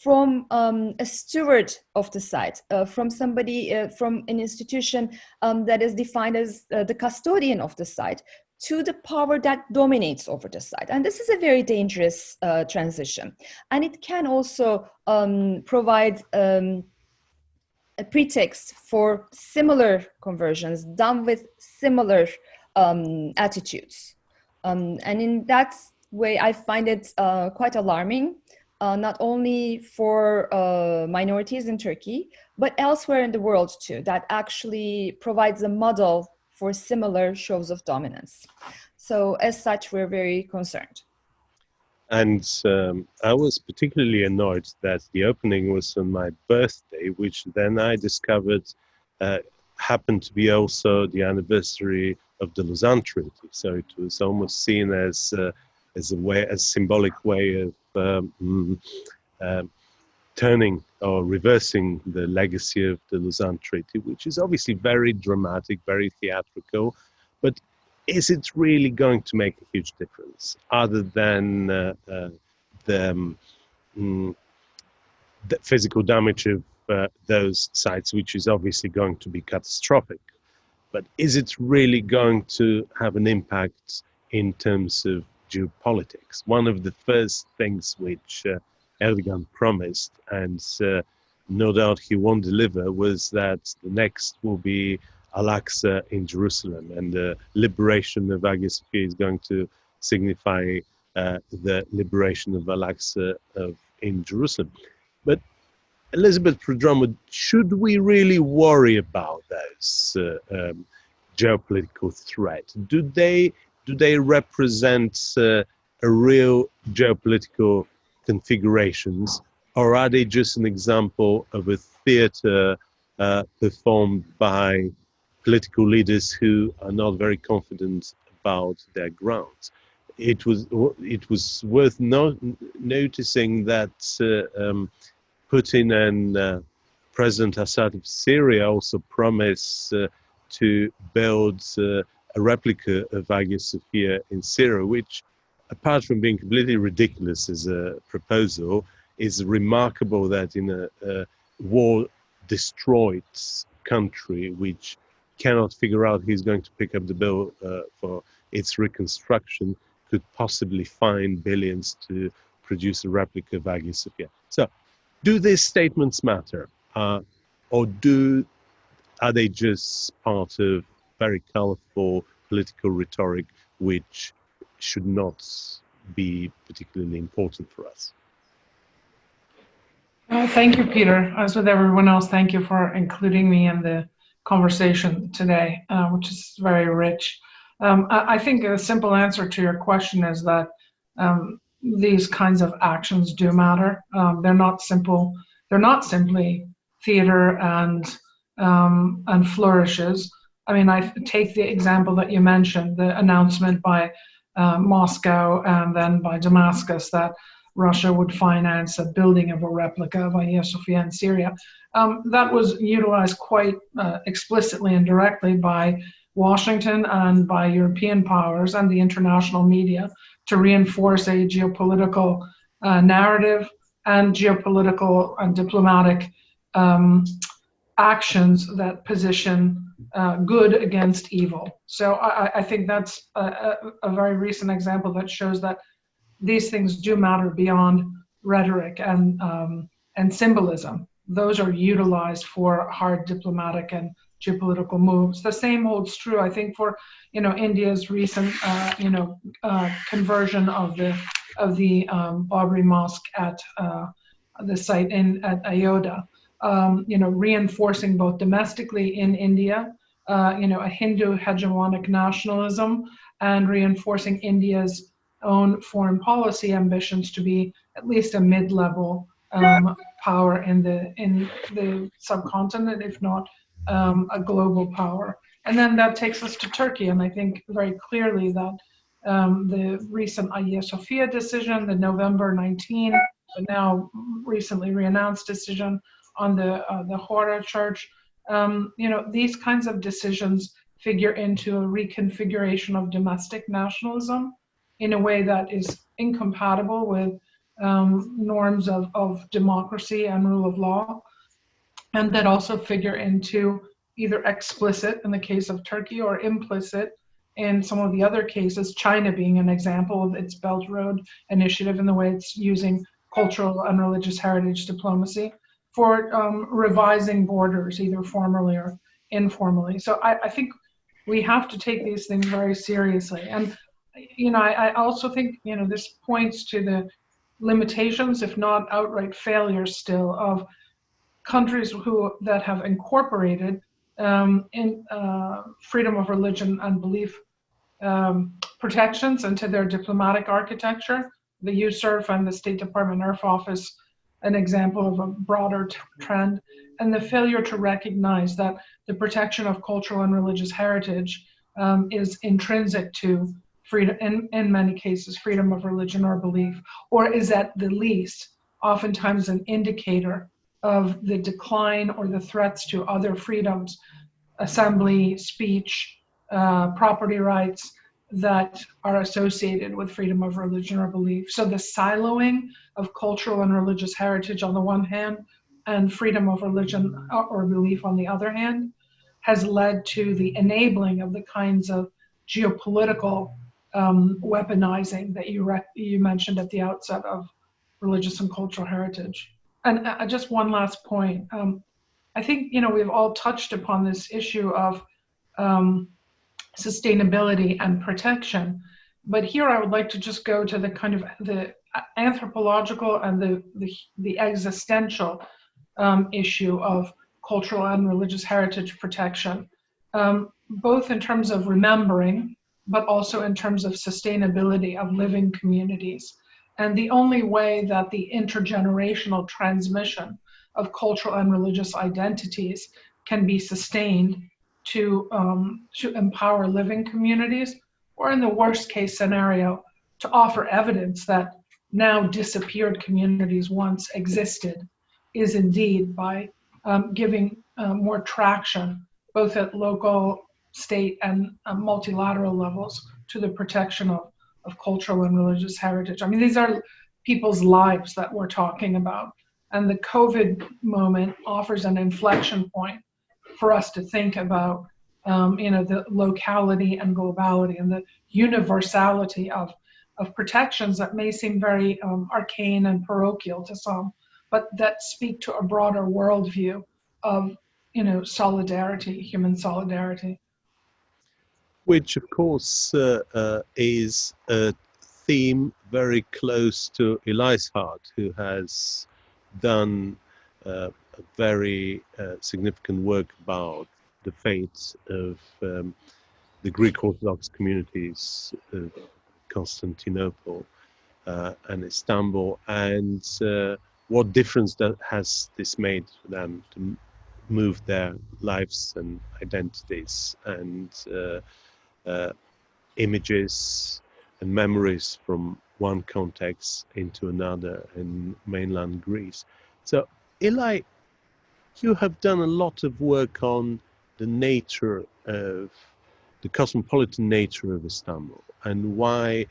From a steward of the site, from somebody, from an institution that is defined as the custodian of the site, to the power that dominates over the site. And this is a very dangerous transition. And it can also provide a pretext for similar conversions done with similar attitudes. And in that way, I find it quite alarming. Not only for minorities in Turkey, but elsewhere in the world too, that actually provides a model for similar shows of dominance. So as such, we're very concerned. And I was particularly annoyed that the opening was on my birthday, which then I discovered happened to be also the anniversary of the Lausanne Treaty. So it was almost seen as a symbolic way of turning or reversing the legacy of the Lausanne Treaty, which is obviously very dramatic, very theatrical, but is it really going to make a huge difference other than the physical damage of those sites, which is obviously going to be catastrophic? but is it really going to have an impact in terms of geopolitics? One of the first things which Erdogan promised, and no doubt he won't deliver, was that the next will be Al-Aqsa in Jerusalem, and the liberation of Hagia Sophia is going to signify the liberation of Al-Aqsa in Jerusalem. But Elizabeth Prodromou, should we really worry about those geopolitical threats? Do they represent a real geopolitical configurations, or are they just an example of a theater performed by political leaders who are not very confident about their grounds? It was worth noticing that Putin and President Assad of Syria also promised to build a replica of Hagia Sophia in Syria, which, apart from being completely ridiculous as a proposal, is remarkable that in a war-destroyed country which cannot figure out who's going to pick up the bill for its reconstruction, could possibly find billions to produce a replica of Hagia Sophia. So, do these statements matter, or are they just part of very colorful political rhetoric which should not be particularly important for us? Thank you, Peter. As with everyone else, thank you for including me in the conversation today, which is very rich. I think a simple answer to your question is that these kinds of actions do matter. They're not simply theater and flourishes. I mean, I take the example that you mentioned, the announcement by Moscow and then by Damascus that Russia would finance a building of a replica of Hagia Sophia in Syria. That was utilized quite explicitly and directly by Washington and by European powers and the international media to reinforce a geopolitical narrative and geopolitical and diplomatic actions that position good against evil. So I think that's a very recent example that shows that these things do matter beyond rhetoric and symbolism. Those are utilized for hard diplomatic and geopolitical moves. The same holds true, I think, for India's recent conversion of the Babri Mosque at the site at Ayodhya. Reinforcing both domestically in India, a Hindu hegemonic nationalism, and reinforcing India's own foreign policy ambitions to be at least a mid-level power in the subcontinent, if not a global power. And then that takes us to Turkey, and I think very clearly that the recent Hagia Sophia decision, the November 19, but now recently reannounced decision on the Ojlr church, these kinds of decisions figure into a reconfiguration of domestic nationalism in a way that is incompatible with norms of democracy and rule of law, and that also figure into either explicit in the case of Turkey or implicit in some of the other cases, China being an example of its Belt Road initiative in the way it's using cultural and religious heritage diplomacy for revising borders, either formally or informally. So I think we have to take these things very seriously. And I also think this points to the limitations, if not outright failures still, of countries that have incorporated in freedom of religion and belief protections into their diplomatic architecture. The USERF and the State Department IRF office, an example of a broader trend, and the failure to recognize that the protection of cultural and religious heritage is intrinsic to freedom, in many cases, freedom of religion or belief, or is at the least oftentimes an indicator of the decline or the threats to other freedoms, assembly, speech, property rights that are associated with freedom of religion or belief. So the siloing of cultural and religious heritage on the one hand and freedom of religion or belief on the other hand has led to the enabling of the kinds of geopolitical weaponizing that you mentioned at the outset of religious and cultural heritage. And just one last point. I think, we've all touched upon this issue of sustainability and protection. But here I would like to just go to the kind of the anthropological and the existential issue of cultural and religious heritage protection, both in terms of remembering, but also in terms of sustainability of living communities. And the only way that the intergenerational transmission of cultural and religious identities can be sustained to empower living communities, or in the worst case scenario, to offer evidence that now disappeared communities once existed, is indeed by giving more traction, both at local, state, and multilateral levels, to the protection of cultural and religious heritage. I mean, these are people's lives that we're talking about. And the COVID moment offers an inflection point for us to think about, the locality and globality and the universality of protections that may seem very arcane and parochial to some, but that speak to a broader worldview of, solidarity, human solidarity. Which, of course, is a theme very close to Eli's heart, who has done a very significant work about the fate of the Greek Orthodox communities of Constantinople and Istanbul, and what difference that has this made for them to move their lives and identities and images and memories from one context into another in mainland Greece. So, Eli, you have done a lot of work on the nature of the cosmopolitan nature of Istanbul and why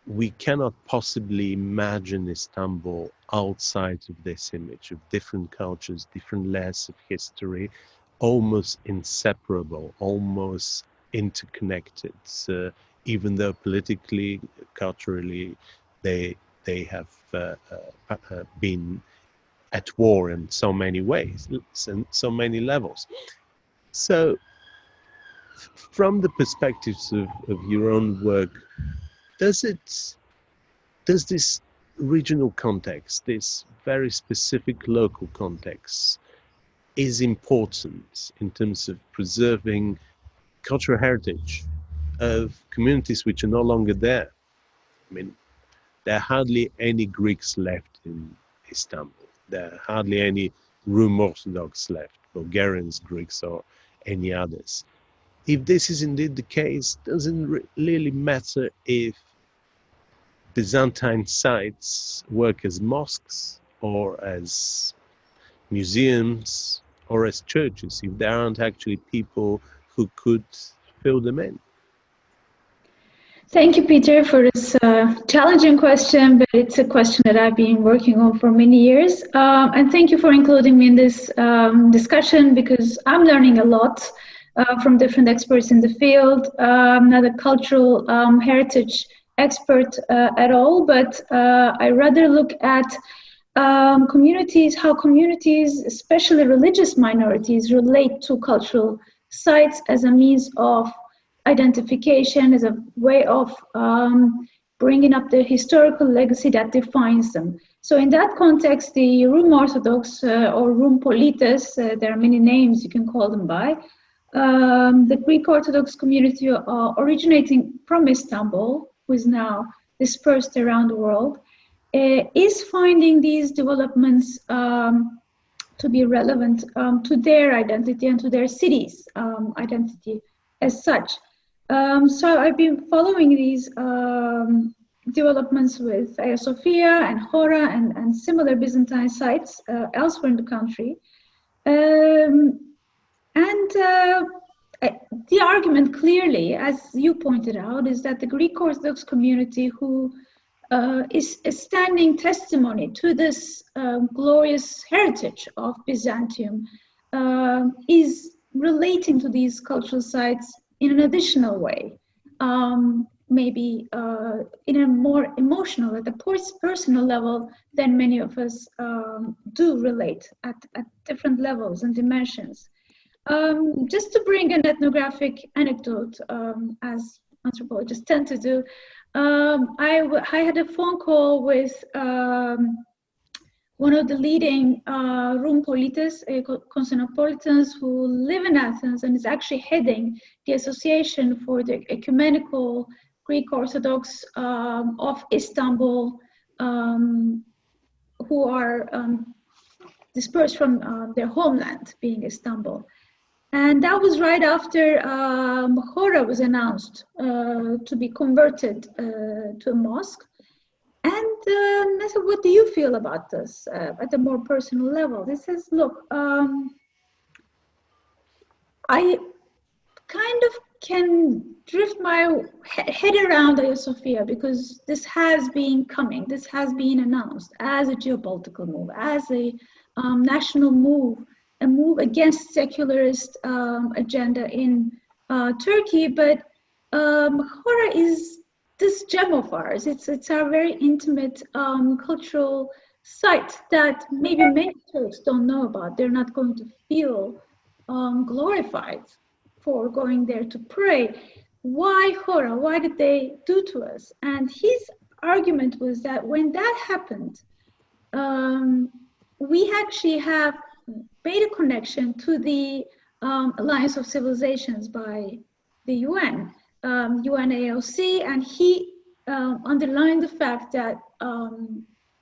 we cannot possibly imagine Istanbul outside of this image of different cultures, different layers of history, almost inseparable, almost interconnected, even though politically, culturally, they have been at war in so many ways and so many levels. So, from the perspectives of your own work, does this regional context, this very specific local context, is important in terms of preserving cultural heritage of communities which are no longer there? I mean, there are hardly any Greeks left in Istanbul. There are hardly any Rum Orthodox left, Bulgarians, Greeks, or any others. If this is indeed the case, doesn't really matter if Byzantine sites work as mosques or as museums or as churches, if there aren't actually people who could fill them in. Thank you, Peter, for this challenging question, but it's a question that I've been working on for many years. And thank you for including me in this discussion, because I'm learning a lot from different experts in the field. I'm not a cultural heritage expert at all, but I rather look at communities, how communities, especially religious minorities, relate to cultural sites as a means of identification, as a way of bringing up the historical legacy that defines them. So in that context, the Rum Orthodox or Rum Polites, there are many names you can call them by, the Greek Orthodox community originating from Istanbul, who is now dispersed around the world, is finding these developments to be relevant to their identity and to their city's identity as such. So I've been following these developments with Hagia Sophia and Hora and similar Byzantine sites elsewhere in the country. The argument clearly, as you pointed out, is that the Greek Orthodox community, who is a standing testimony to this glorious heritage of Byzantium, is relating to these cultural sites in an additional way, maybe in a more emotional, at a personal level than many of us do relate at different levels and dimensions. Just to bring an ethnographic anecdote, as anthropologists tend to do, I had a phone call with one of the leading Rum Polites, Constantinopolitans who live in Athens and is actually heading the Association for the Ecumenical Greek Orthodox of Istanbul, who are dispersed from their homeland, being Istanbul. And that was right after Ojlr was announced to be converted to a mosque. And I said, what do you feel about this at a more personal level? He says, look, I kind of can drift my head around Hagia Sophia because this has been coming, this has been announced as a geopolitical move, as a national move, a move against secularist agenda in Turkey. But Ojlr is this gem of ours. It's our very intimate cultural site that maybe many Turks don't know about. They're not going to feel glorified for going there to pray. Why Ojlr? Why did they do to us? And his argument was that when that happened, we actually have made a connection to the Alliance of Civilizations by the UN, UNAOC, and he underlined the fact that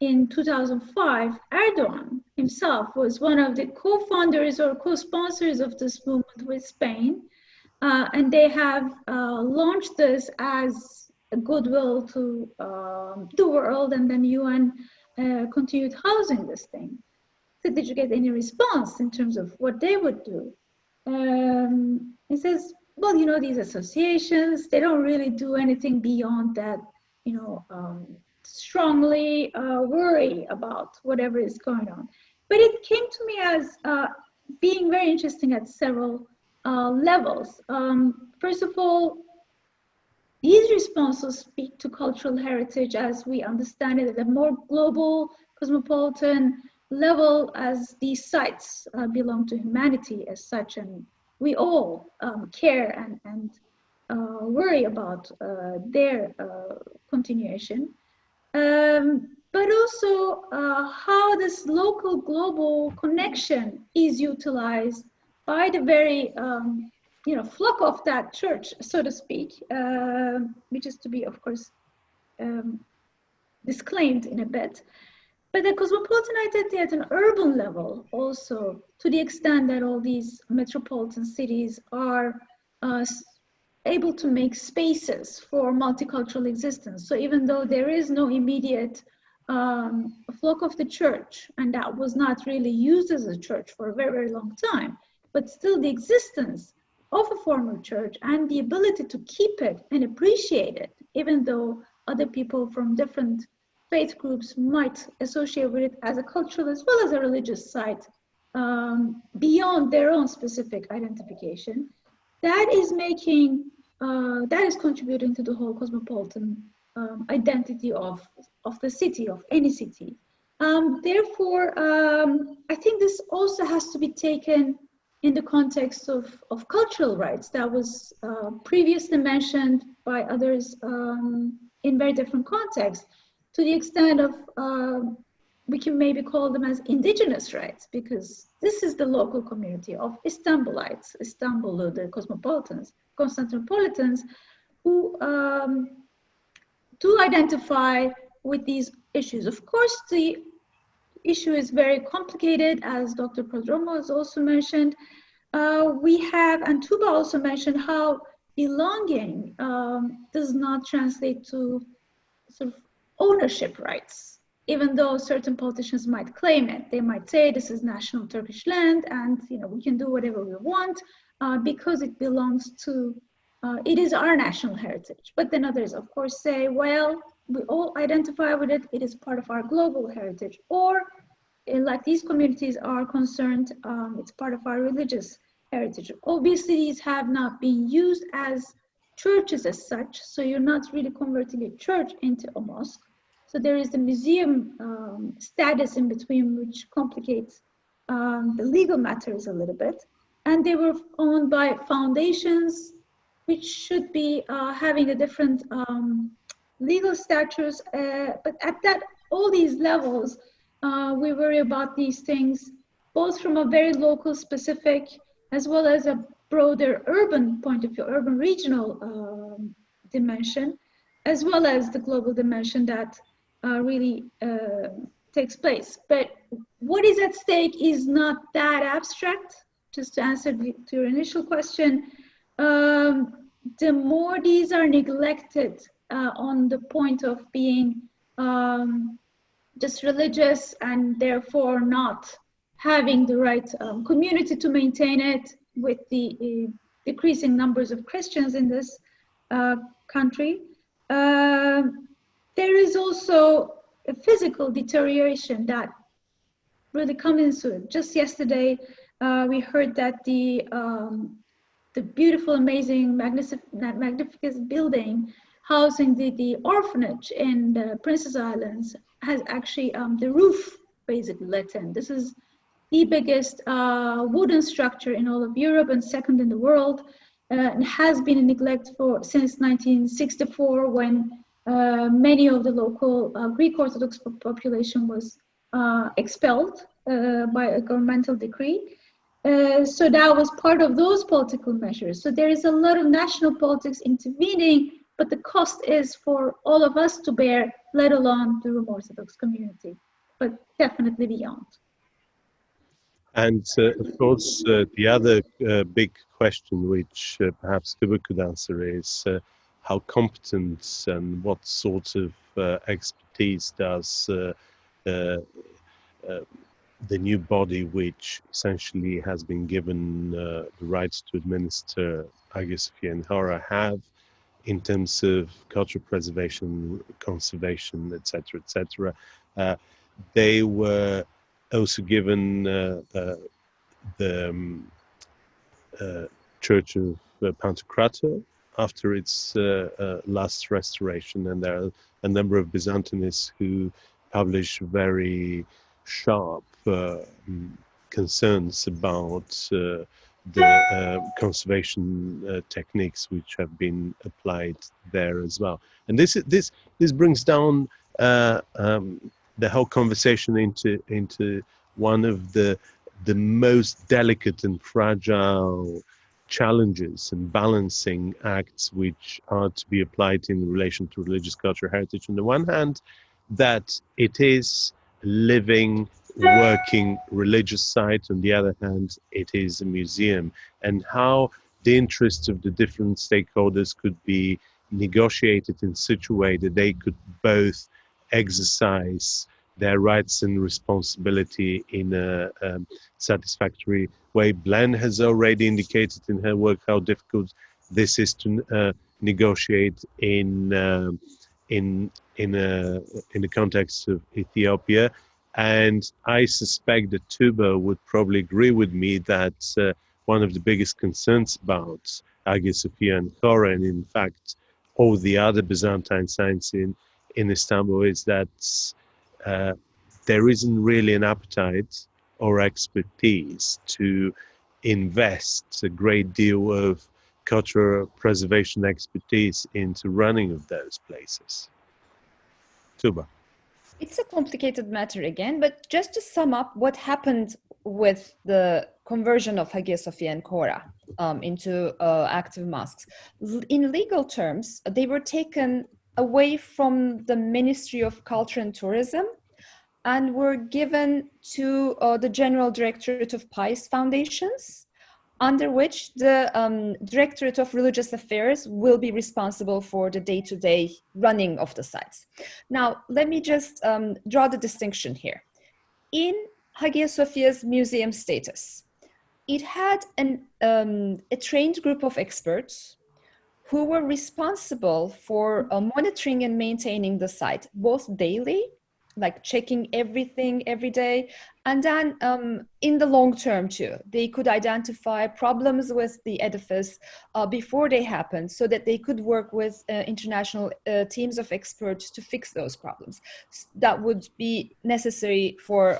in 2005, Erdogan himself was one of the co-founders or co-sponsors of this movement with Spain, and they have launched this as a goodwill to the world, and then UN continued housing this thing. So did you get any response in terms of what they would do? He says, well, you know, these associations, they don't really do anything beyond that, you know, strongly worry about whatever is going on. But it came to me as being very interesting at several levels. First of all, these responses speak to cultural heritage as we understand it at a more global, cosmopolitan level, as these sites belong to humanity as such, and we all care and worry about their continuation. But also how this local global connection is utilized by the very you know, flock of that church, so to speak, which is to be, of course, disclaimed in a bit. But the cosmopolitan identity at an urban level also, to the extent that all these metropolitan cities are able to make spaces for multicultural existence. So even though there is no immediate flock of the church, and that was not really used as a church for a very, very long time, but still the existence of a former church and the ability to keep it and appreciate it, even though other people from different faith groups might associate with it as a cultural as well as a religious site beyond their own specific identification, that is making, that is contributing to the whole cosmopolitan identity of the city, of any city. Therefore, I think this also has to be taken in the context of cultural rights that was previously mentioned by others in very different contexts, to the extent of, we can maybe call them as indigenous rights, because this is the local community of Istanbulites, Istanbul, the cosmopolitans, Constantinopolitans, who do identify with these issues. Of course, the issue is very complicated, as Dr. Prodromou has also mentioned. We have, and Tuba also mentioned, how belonging does not translate to sort of ownership rights, even though certain politicians might claim it. They might say this is national Turkish land and, you know, we can do whatever we want because it belongs to, it is our national heritage. But then others, of course, say, well, we all identify with it, it is part of our global heritage. Or like these communities are concerned, it's part of our religious heritage. Obviously, these have not been used as churches as such, so you're not really converting a church into a mosque. So there is the museum status in between, which complicates the legal matters a little bit. And they were owned by foundations, which should be having a different legal status. But at all these levels, we worry about these things, both from a very local specific, as well as a broader urban point of view, urban regional dimension, as well as the global dimension that really takes place. But what is at stake is not that abstract. Just to answer to your initial question, the more these are neglected on the point of being just religious and therefore not having the right community to maintain it, with the decreasing numbers of Christians in this country, there is also a physical deterioration that really comes into it. Just yesterday, we heard that the beautiful, amazing, magnificent building housing the orphanage in the Princess Islands has actually the roof basically let in. This is the biggest wooden structure in all of Europe and second in the world. And has been in neglect since 1964, when many of the local Greek Orthodox population was expelled by a governmental decree. So that was part of those political measures. So there is a lot of national politics intervening, but the cost is for all of us to bear, let alone the Roman Orthodox community, but definitely beyond. And of course, the other big question, which perhaps Kuba could answer, is how competent and what sort of expertise does the new body, which essentially has been given the rights to administer Hagia Sophia and Hora, have in terms of cultural preservation, conservation, etc., etc. They were also given the Church of Pantocrator after its last restoration, and there are a number of Byzantinists who publish very sharp concerns about the conservation techniques which have been applied there as well. And this brings down the whole conversation into one of the most delicate and fragile challenges and balancing acts which are to be applied in relation to religious cultural heritage. On the one hand, that it is living, working religious site. On the other hand, it is a museum, and how the interests of the different stakeholders could be negotiated in such a way that they could both exercise their rights and responsibility in a satisfactory way. Blen has already indicated in her work how difficult this is to negotiate in the context of Ethiopia. And I suspect that Tuba would probably agree with me that one of the biggest concerns about Hagia Sophia and Hora, and in fact all the other Byzantine sites in Istanbul, is that there isn't really an appetite or expertise to invest a great deal of cultural preservation expertise into running of those places. Tuba. It's a complicated matter again, but just to sum up what happened with the conversion of Hagia Sophia and Hora into active mosques. In legal terms, they were taken away from the Ministry of Culture and Tourism and were given to the General Directorate of Pious Foundations, under which the Directorate of Religious Affairs will be responsible for the day-to-day running of the sites. Now, let me just draw the distinction here. In Hagia Sophia's museum status, it had a trained group of experts who were responsible for monitoring and maintaining the site, both daily, like checking everything every day. And then in the long term too, they could identify problems with the edifice before they happen, so that they could work with international teams of experts to fix those problems. That would be necessary for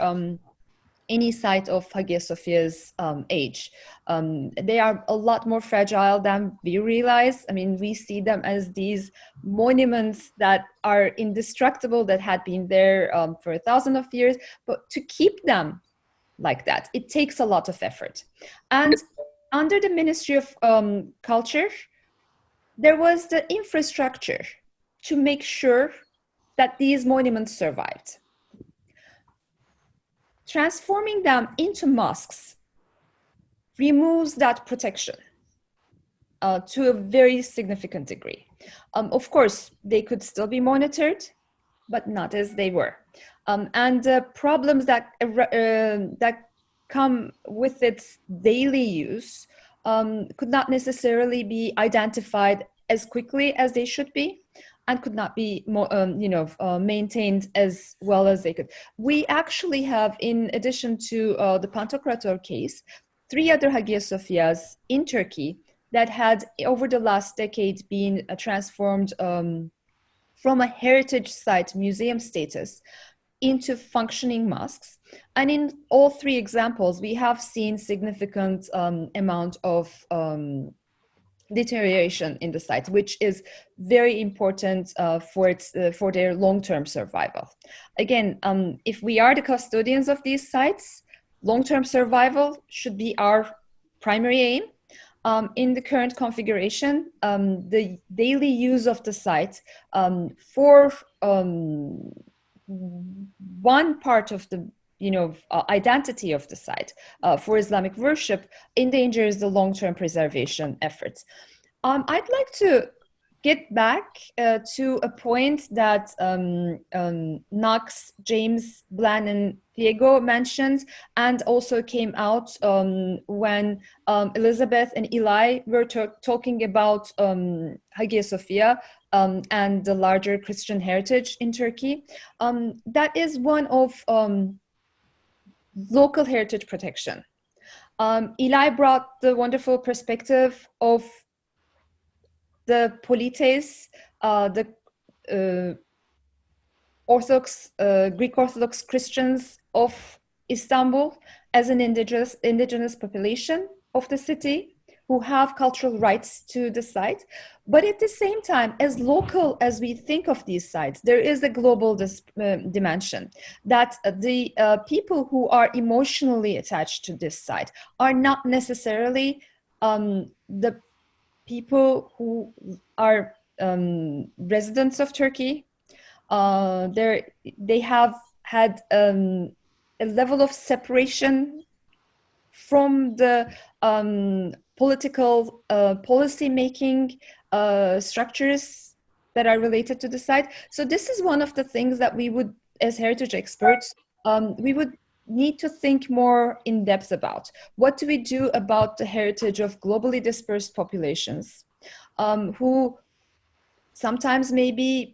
any site of Hagia Sophia's age. They are a lot more fragile than we realize. I mean, we see them as these monuments that are indestructible, that had been there for 1,000 of years, but to keep them like that, it takes a lot of effort. And under the Ministry of Culture, there was the infrastructure to make sure that these monuments survived. Transforming them into mosques removes that protection to a very significant degree. Of course, they could still be monitored, but not as they were. And the problems that come with its daily use could not necessarily be identified as quickly as they should be, and could not be maintained as well as they could. We actually have, in addition to the Pantokrator case, 3 other Hagia Sophias in Turkey that had, over the last decade, been transformed from a heritage site museum status into functioning mosques. And in all 3 examples, we have seen significant amount of deterioration in the site, which is very important for their long-term survival. Again, if we are the custodians of these sites, long-term survival should be our primary aim. In the current configuration, the daily use of the site for one part of the identity of the site for Islamic worship endangers the long-term preservation efforts. I'd like to get back to a point that Knox, James, Blan, and Diego mentioned, and also came out when Elizabeth and Eli were talking about Hagia Sophia and the larger Christian heritage in Turkey. That is one of local heritage protection. Eli brought the wonderful perspective of the polites, the Greek Orthodox Christians of Istanbul as an indigenous population of the city who have cultural rights to the site. But at the same time, as local as we think of these sites, there is a global dimension that the people who are emotionally attached to this site are not necessarily the people who are residents of Turkey. They have had a level of separation from the political policy-making structures that are related to the site. So this is one of the things that we would, as heritage experts, we would need to think more in depth about. What do we do about the heritage of globally dispersed populations who sometimes may be,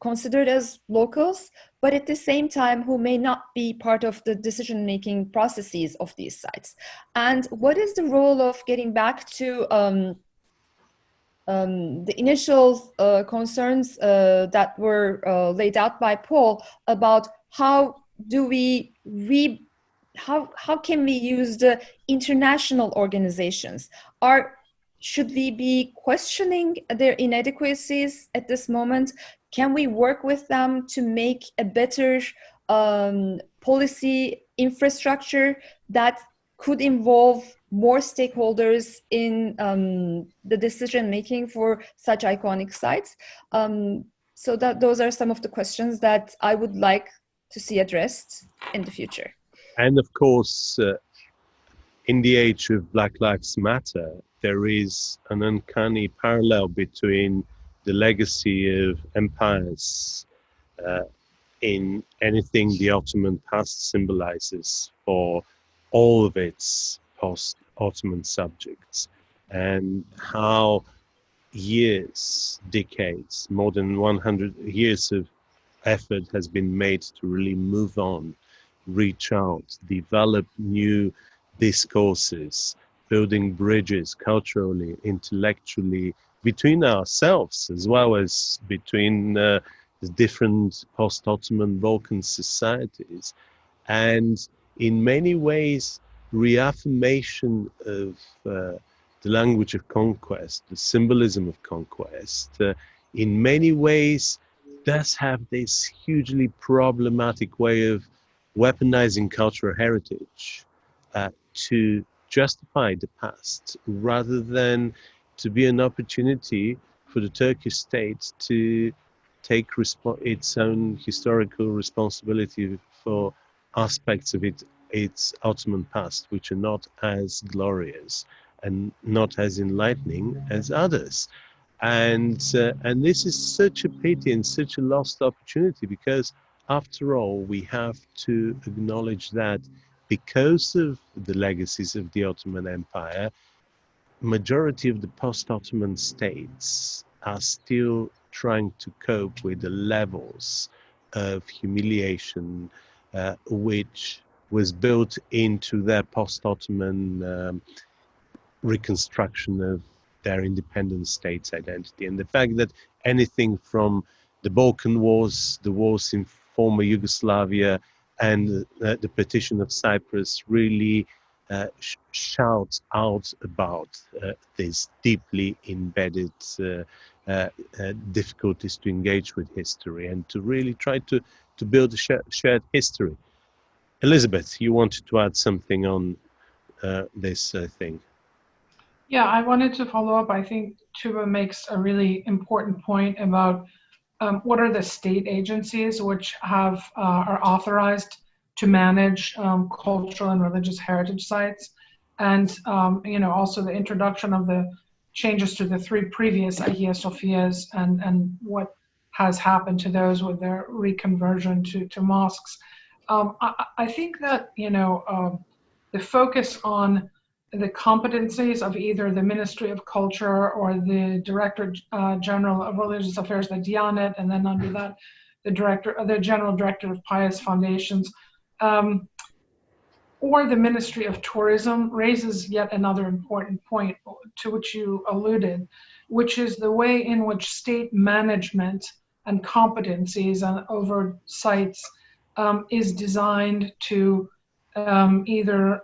considered as locals, but at the same time who may not be part of the decision-making processes of these sites? And what is the role of getting back to the initial concerns that were laid out by Paul about how do we how can we use the international organizations? Should we be questioning their inadequacies at this moment? Can we work with them to make a better policy infrastructure that could involve more stakeholders in the decision making for such iconic sites? So those are some of the questions that I would like to see addressed in the future. And of course, in the age of Black Lives Matter, there is an uncanny parallel between the legacy of empires in anything the Ottoman past symbolizes for all of its post-Ottoman subjects, and how years, decades, more than 100 years of effort has been made to really move on, reach out, develop new discourses, building bridges culturally, intellectually, between ourselves as well as between the different post-Ottoman Balkan societies. And in many ways, reaffirmation of the language of conquest, the symbolism of conquest, in many ways does have this hugely problematic way of weaponizing cultural heritage to justify the past, rather than to be an opportunity for the Turkish state to take its own historical responsibility for aspects of its Ottoman past, which are not as glorious and not as enlightening as others. And this is such a pity and such a lost opportunity, because after all, we have to acknowledge that because of the legacies of the Ottoman Empire, majority of the post-Ottoman states are still trying to cope with the levels of humiliation which was built into their post-Ottoman reconstruction of their independent states' identity. And the fact that anything from the Balkan Wars, the wars in former Yugoslavia, and the partition of Cyprus really shouts out about these deeply embedded difficulties to engage with history and to really try to build a shared history. Elizabeth, you wanted to add something on this thing. Yeah, I wanted to follow up. I think Tuba makes a really important point about what are the state agencies which have are authorized to manage cultural and religious heritage sites, and also the introduction of the changes to the 3 previous Hagia Sophias and what has happened to those with their reconversion to mosques. I think that the focus on the competencies of either the Ministry of Culture or the Director General of Religious Affairs, the Diyanet, and then under that, the General Director of Pious Foundations, or the Ministry of Tourism, raises yet another important point to which you alluded, which is the way in which state management and competencies over sites is designed to either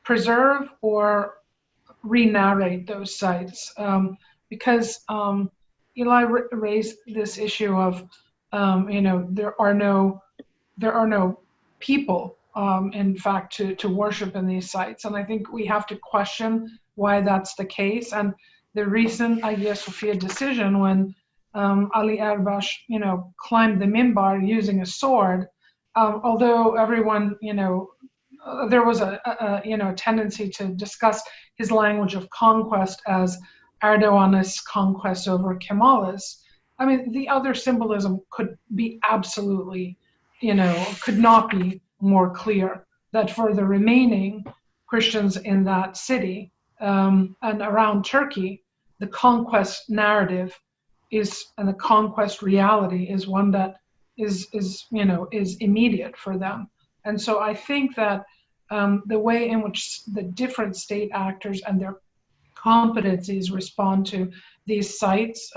preserve or re-narrate those sites, because Eli raised this issue of there are no people in fact to worship in these sites, and I think we have to question why that's the case. And the recent Hagia Sophia decision, when Ali Erbash climbed the minbar using a sword, although everyone there was a tendency to discuss his language of conquest as Erdogan's conquest over Kemal's. I mean, the other symbolism could be absolutely, could not be more clear, that for the remaining Christians in that city and around Turkey, the conquest narrative and the conquest reality is one that is immediate for them. And so I think that the way in which the different state actors and their competencies respond to these sites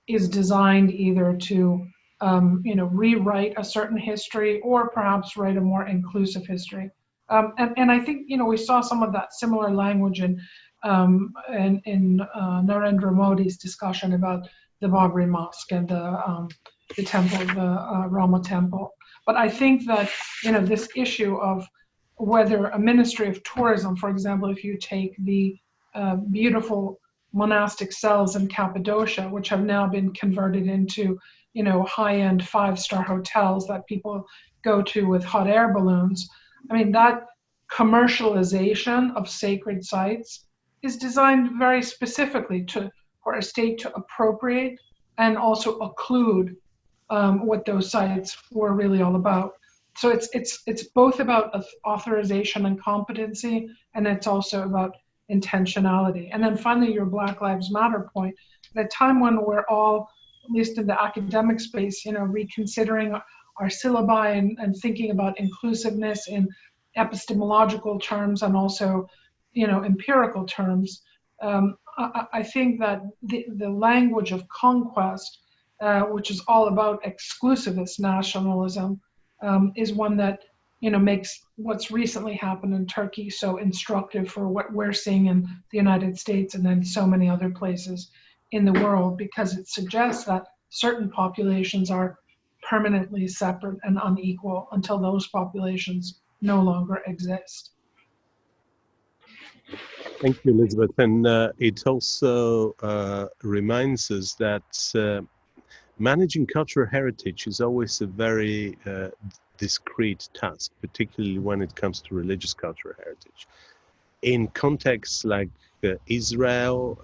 is designed either to rewrite a certain history or perhaps write a more inclusive history. And I think we saw some of that similar language in Narendra Modi's discussion about the Babri Mosque and the temple, the Rama temple. But I think that this issue of whether a Ministry of Tourism, for example, if you take the beautiful monastic cells in Cappadocia, which have now been converted into high-end 5-star hotels that people go to with hot air balloons. I mean, that commercialization of sacred sites is designed very specifically for a state to appropriate and also occlude what those sites were really all about. So it's both about authorization and competency, and it's also about intentionality. And then finally, your Black Lives Matter point. At a time when we're all at least in the academic space, reconsidering our syllabi and thinking about inclusiveness in epistemological terms and also, empirical terms. I think that the language of conquest, which is all about exclusivist nationalism, is one that makes what's recently happened in Turkey so instructive for what we're seeing in the United States and then so many other places in the world, because it suggests that certain populations are permanently separate and unequal until those populations no longer exist. Thank you, Elizabeth. And it also reminds us that managing cultural heritage is always a very discrete task, particularly when it comes to religious cultural heritage. In contexts like Israel,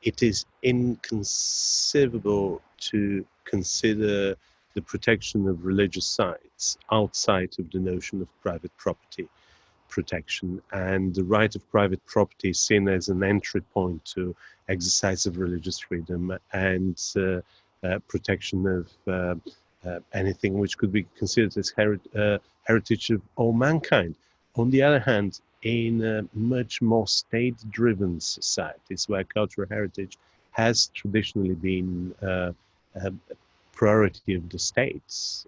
it is inconceivable to consider the protection of religious sites outside of the notion of private property protection, and the right of private property is seen as an entry point to exercise of religious freedom and protection of anything which could be considered as heritage of all mankind. On the other hand, in much more state-driven societies where cultural heritage has traditionally been a priority of the states,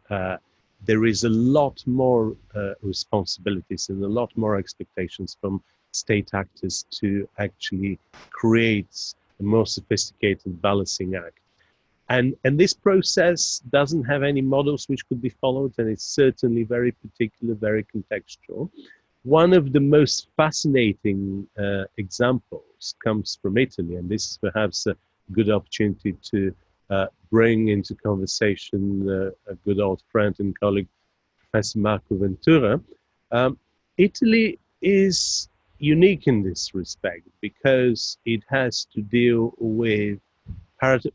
there is a lot more responsibilities and a lot more expectations from state actors to actually create a more sophisticated balancing act. And this process doesn't have any models which could be followed, and it's certainly very particular, very contextual. One of the most fascinating examples comes from Italy, and this is perhaps a good opportunity to bring into conversation a good old friend and colleague, Professor Marco Ventura. Italy is unique in this respect because it has to deal with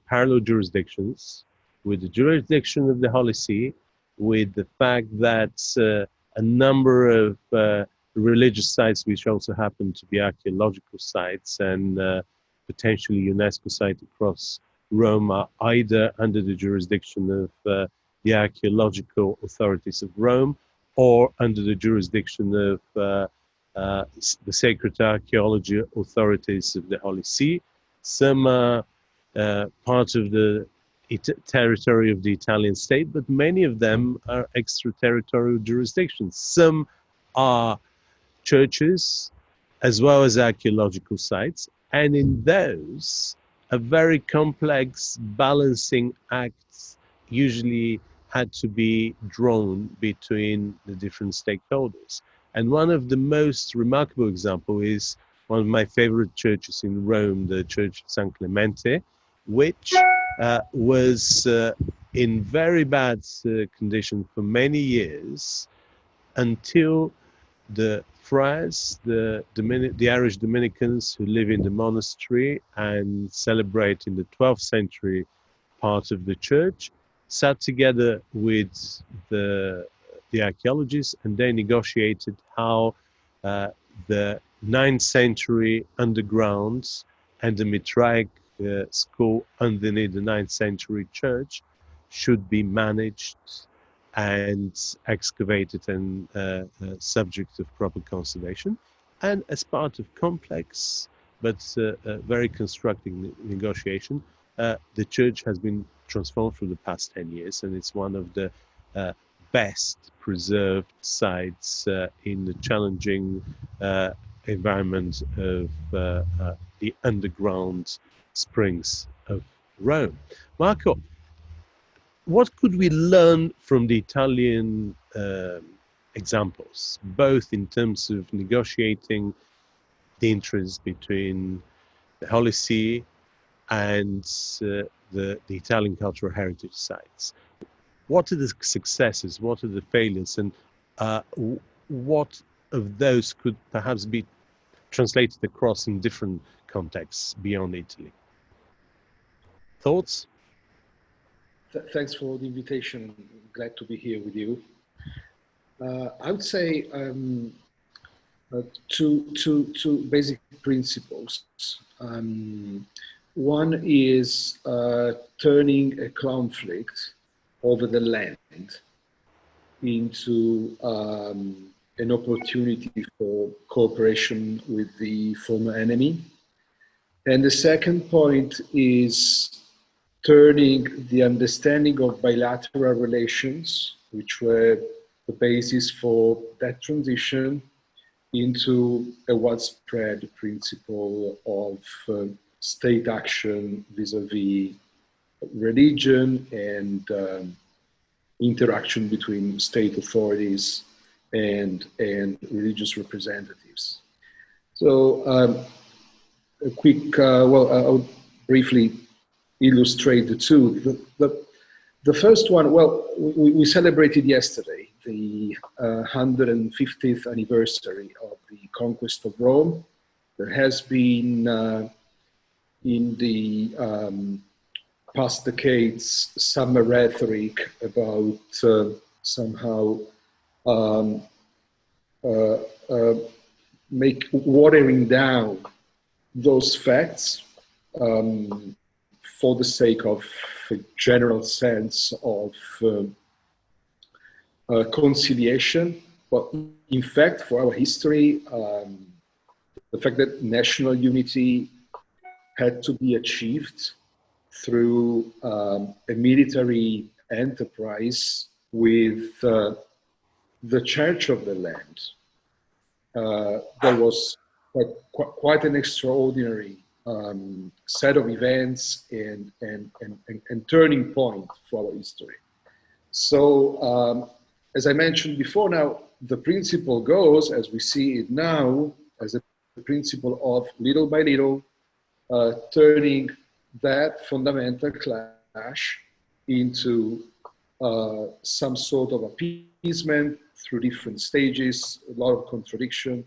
parallel jurisdictions, with the jurisdiction of the Holy See, with the fact that a number of religious sites, which also happen to be archaeological sites and potentially UNESCO sites across Rome, are either under the jurisdiction of the archaeological authorities of Rome or under the jurisdiction of the sacred archaeology authorities of the Holy See. Some are part of the territory of the Italian state, but many of them are extraterritorial jurisdictions. Some are churches as well as archaeological sites, and in those, a very complex balancing act usually had to be drawn between the different stakeholders. And one of the most remarkable examples is one of my favorite churches in Rome, the Church of San Clemente, which was in very bad condition for many years until the friars, the Irish Dominicans who live in the monastery and celebrate in the 12th century part of the church, sat together with the archaeologists, and they negotiated how the 9th century underground and the Mitraic school underneath the 9th century church should be managed and excavated and subject of proper conservation. And as part of complex but very constructive negotiation, the church has been transformed for the past 10 years, and it's one of the best preserved sites in the challenging environment of the underground springs of Rome. Marco, what could we learn from the Italian examples, both in terms of negotiating the interests between the Holy See and the Italian cultural heritage sites? What are the successes? What are the failures? And what of those could perhaps be translated across in different contexts beyond Italy? Thoughts? Thanks for the invitation. Glad to be here with you. I would say two basic principles. One is turning a conflict over the land into an opportunity for cooperation with the former enemy. And the second point is turning the understanding of bilateral relations, which were the basis for that transition, into a widespread principle of state action vis-a-vis religion and interaction between state authorities and religious representatives. So a quick, I'll briefly illustrate the two. The first one, well, we celebrated yesterday the 150th anniversary of the conquest of Rome. There has been in the past decades some rhetoric about somehow watering down those facts for the sake of a general sense of conciliation. But in fact, for our history, the fact that national unity had to be achieved through a military enterprise with the Church of the land. There was quite an extraordinary set of events and turning point for our history. So, as I mentioned before, now the principle goes, as we see it now, as a principle of little by little turning that fundamental clash into some sort of appeasement through different stages, a lot of contradiction.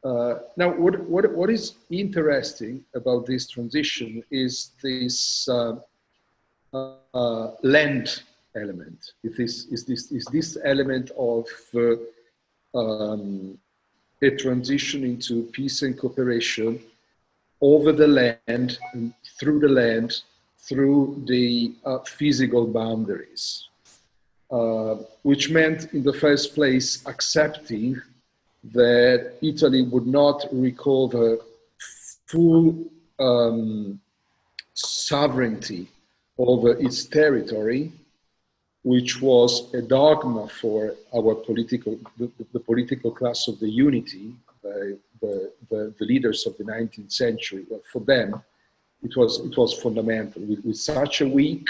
Now, what is interesting about this transition is this land element. Is this element of a transition into peace and cooperation over the land, and through the physical boundaries, which meant in the first place accepting that Italy would not recover full sovereignty over its territory, which was a dogma for our the political class of the unity, the leaders of the 19th century. But for them, it was fundamental. With such a weak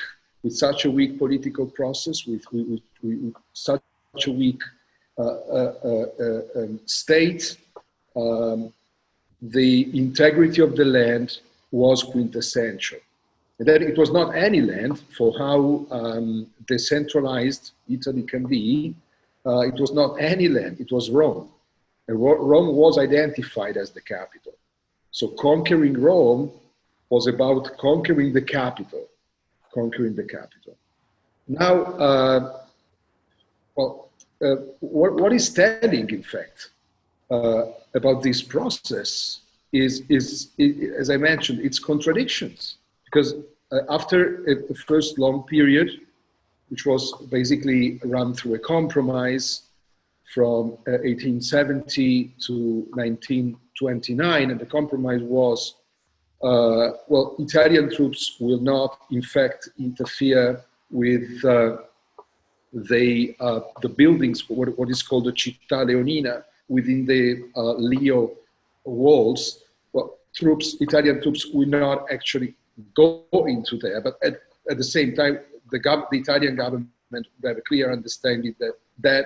political process, with such a weak state, the integrity of the land was quintessential. And that it was not any land. For how decentralized Italy can be, it was not any land, it was Rome. And Rome was identified as the capital. So conquering Rome was about conquering the capital. Now, what is telling, in fact, about this process is, as I mentioned, its contradictions. Because after a first long period, which was basically run through a compromise from 1870 to 1929, and the compromise was, Italian troops will not, in fact, interfere with the buildings, what is called the Città Leonina, within the Leo walls. Well, Italian troops will not actually go into there, but at the same time, the Italian government would have a clear understanding that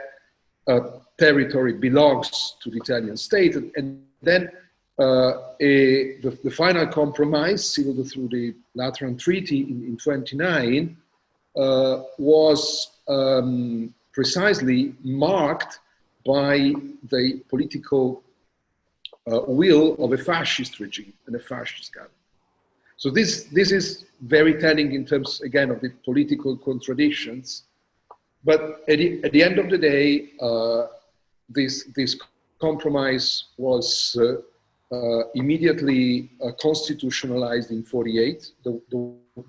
territory belongs to the Italian state, and then the final compromise, sealed through the Lateran Treaty in 29, was precisely marked by the political will of a fascist regime and a fascist government. So this is very telling in terms, again, of the political contradictions. But at the end of the day, this compromise was immediately constitutionalized in 48. There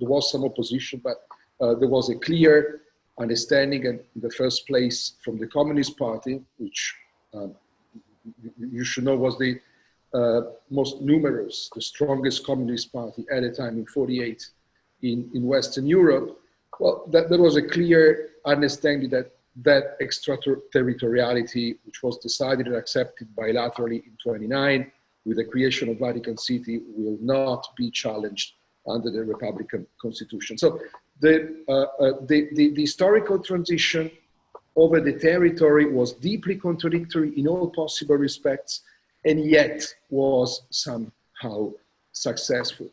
was some opposition, but there was a clear understanding, and in the first place from the Communist Party, which you should know was the most numerous, the strongest communist party at a time in 48 in Western Europe. Well, there was a clear understanding that extraterritoriality, which was decided and accepted bilaterally in 29, with the creation of Vatican City, will not be challenged under the Republican Constitution. So the historical transition over the territory was deeply contradictory in all possible respects, and yet was somehow successful.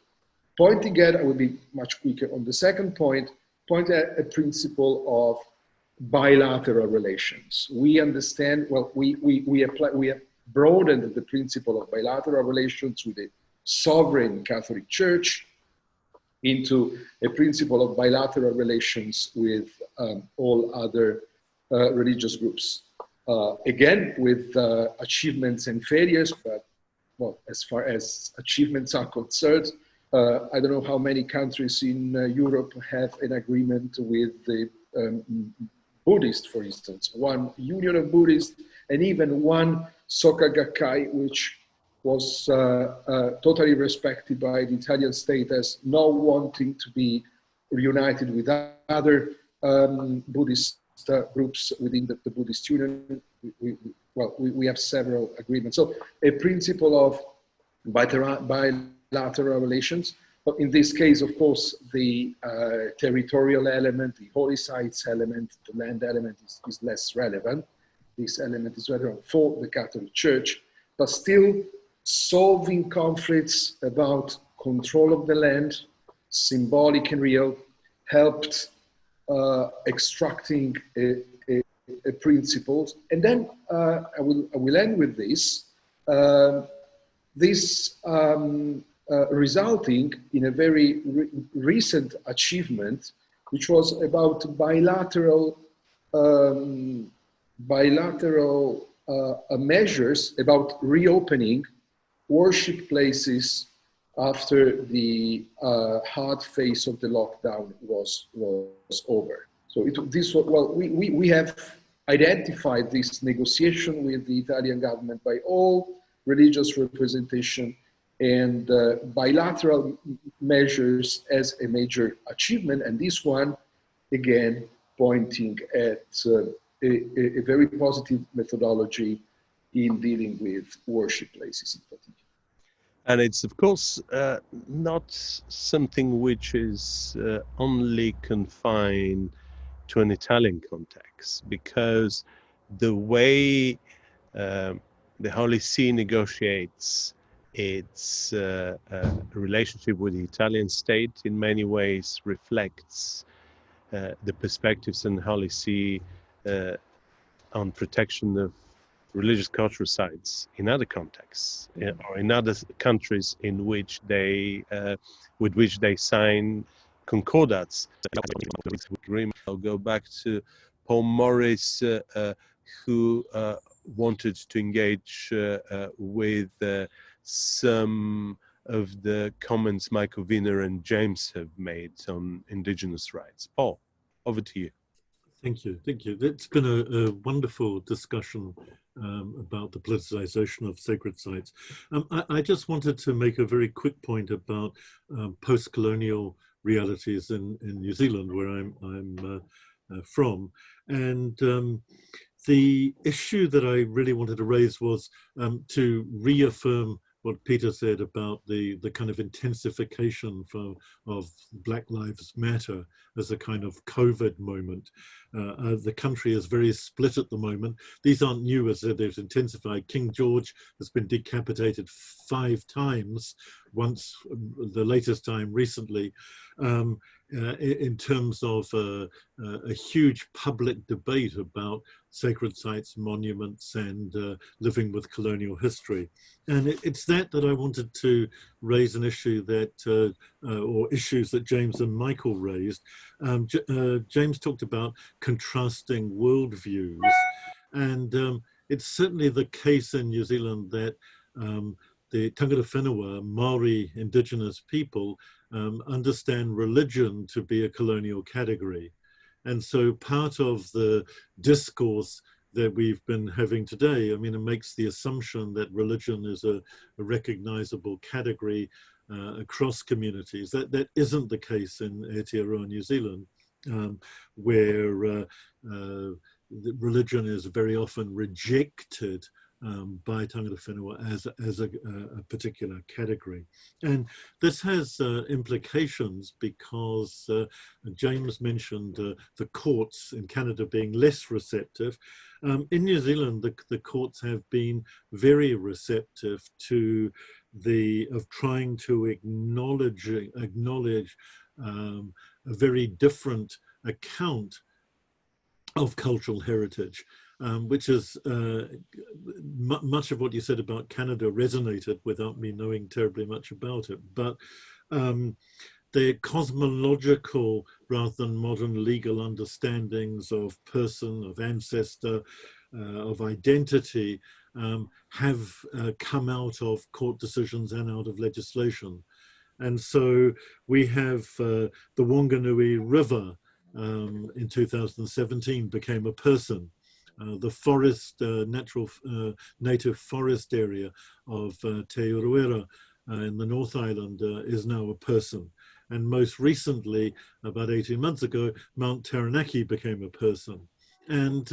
Pointing at, I will be much quicker on the second point, point at a principle of bilateral relations. We understand, well, we have broadened the principle of bilateral relations with the sovereign Catholic Church into a principle of bilateral relations with all other religious groups. Again, with achievements and failures, but well, as far as achievements are concerned, I don't know how many countries in Europe have an agreement with the Buddhists, for instance, one Union of Buddhists, and even one Soka Gakkai, which was totally respected by the Italian state as not wanting to be reunited with other Buddhist groups within the Buddhist Union. We have several agreements. So a principle of bilateral relations. But in this case, of course, the territorial element, the holy sites element, the land element is less relevant. This element is relevant for the Catholic Church, but still solving conflicts about control of the land, symbolic and real, helped extracting a principles. And then I will end with this. Resulting in a very recent achievement, which was about bilateral measures about reopening worship places after the hard phase of the lockdown was over. So we have identified this negotiation with the Italian government by all religious representation and bilateral measures as a major achievement. And this one, again, pointing at a very positive methodology in dealing with worship places in particular. And it's, of course, not something which is only confined to an Italian context, because the way the Holy See negotiates its relationship with the Italian state in many ways reflects the perspectives in the Holy See on protection of religious cultural sites in other contexts or in other countries in which they with which they sign concordats. I'll go back to Paul Morris, who wanted to engage with some of the comments Michael Wiener and James have made on indigenous rights. Paul, over to you. Thank you. Thank you. It's been a wonderful discussion about the politicization of sacred sites. I just wanted to make a very quick point about post-colonial realities in New Zealand, where I'm from. And the issue that I really wanted to raise was to reaffirm what Peter said about the kind of intensification of Black Lives Matter as a kind of COVID moment. The country is very split at the moment. These aren't new, as they've intensified. King George has been decapitated 5 times, once the latest time recently, in terms of a huge public debate about sacred sites, monuments, and living with colonial history. And it's that I wanted to raise an issue that, or issues that James and Michael raised. James talked about contrasting worldviews, and it's certainly the case in New Zealand that the Tangata Whenua, Maori indigenous people, understand religion to be a colonial category. And so part of the discourse that we've been having today, I mean, it makes the assumption that religion is a recognizable category across communities. That isn't the case in Aotearoa, New Zealand, where religion is very often rejected by Tangata Whenua as a particular category. And this has implications because James mentioned the courts in Canada being less receptive. In New Zealand, the courts have been very receptive to trying to acknowledge a very different account of cultural heritage, which is much of what you said about Canada resonated without me knowing terribly much about it. But the cosmological rather than modern legal understandings of person, of ancestor, of identity have come out of court decisions and out of legislation. And so we have the Wanganui River in 2017 became a person. The forest, native forest area of Te Uruera in the North Island is now a person. And most recently, about 18 months ago, Mount Taranaki became a person. And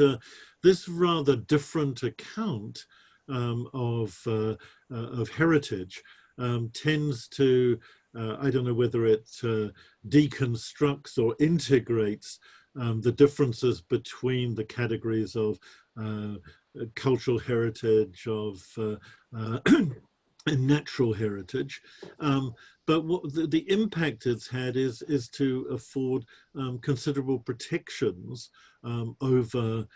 this rather different account of heritage tends to, I don't know whether it deconstructs or integrates the differences between the categories of cultural heritage, of and natural heritage. But what the impact it's had is to afford considerable protections over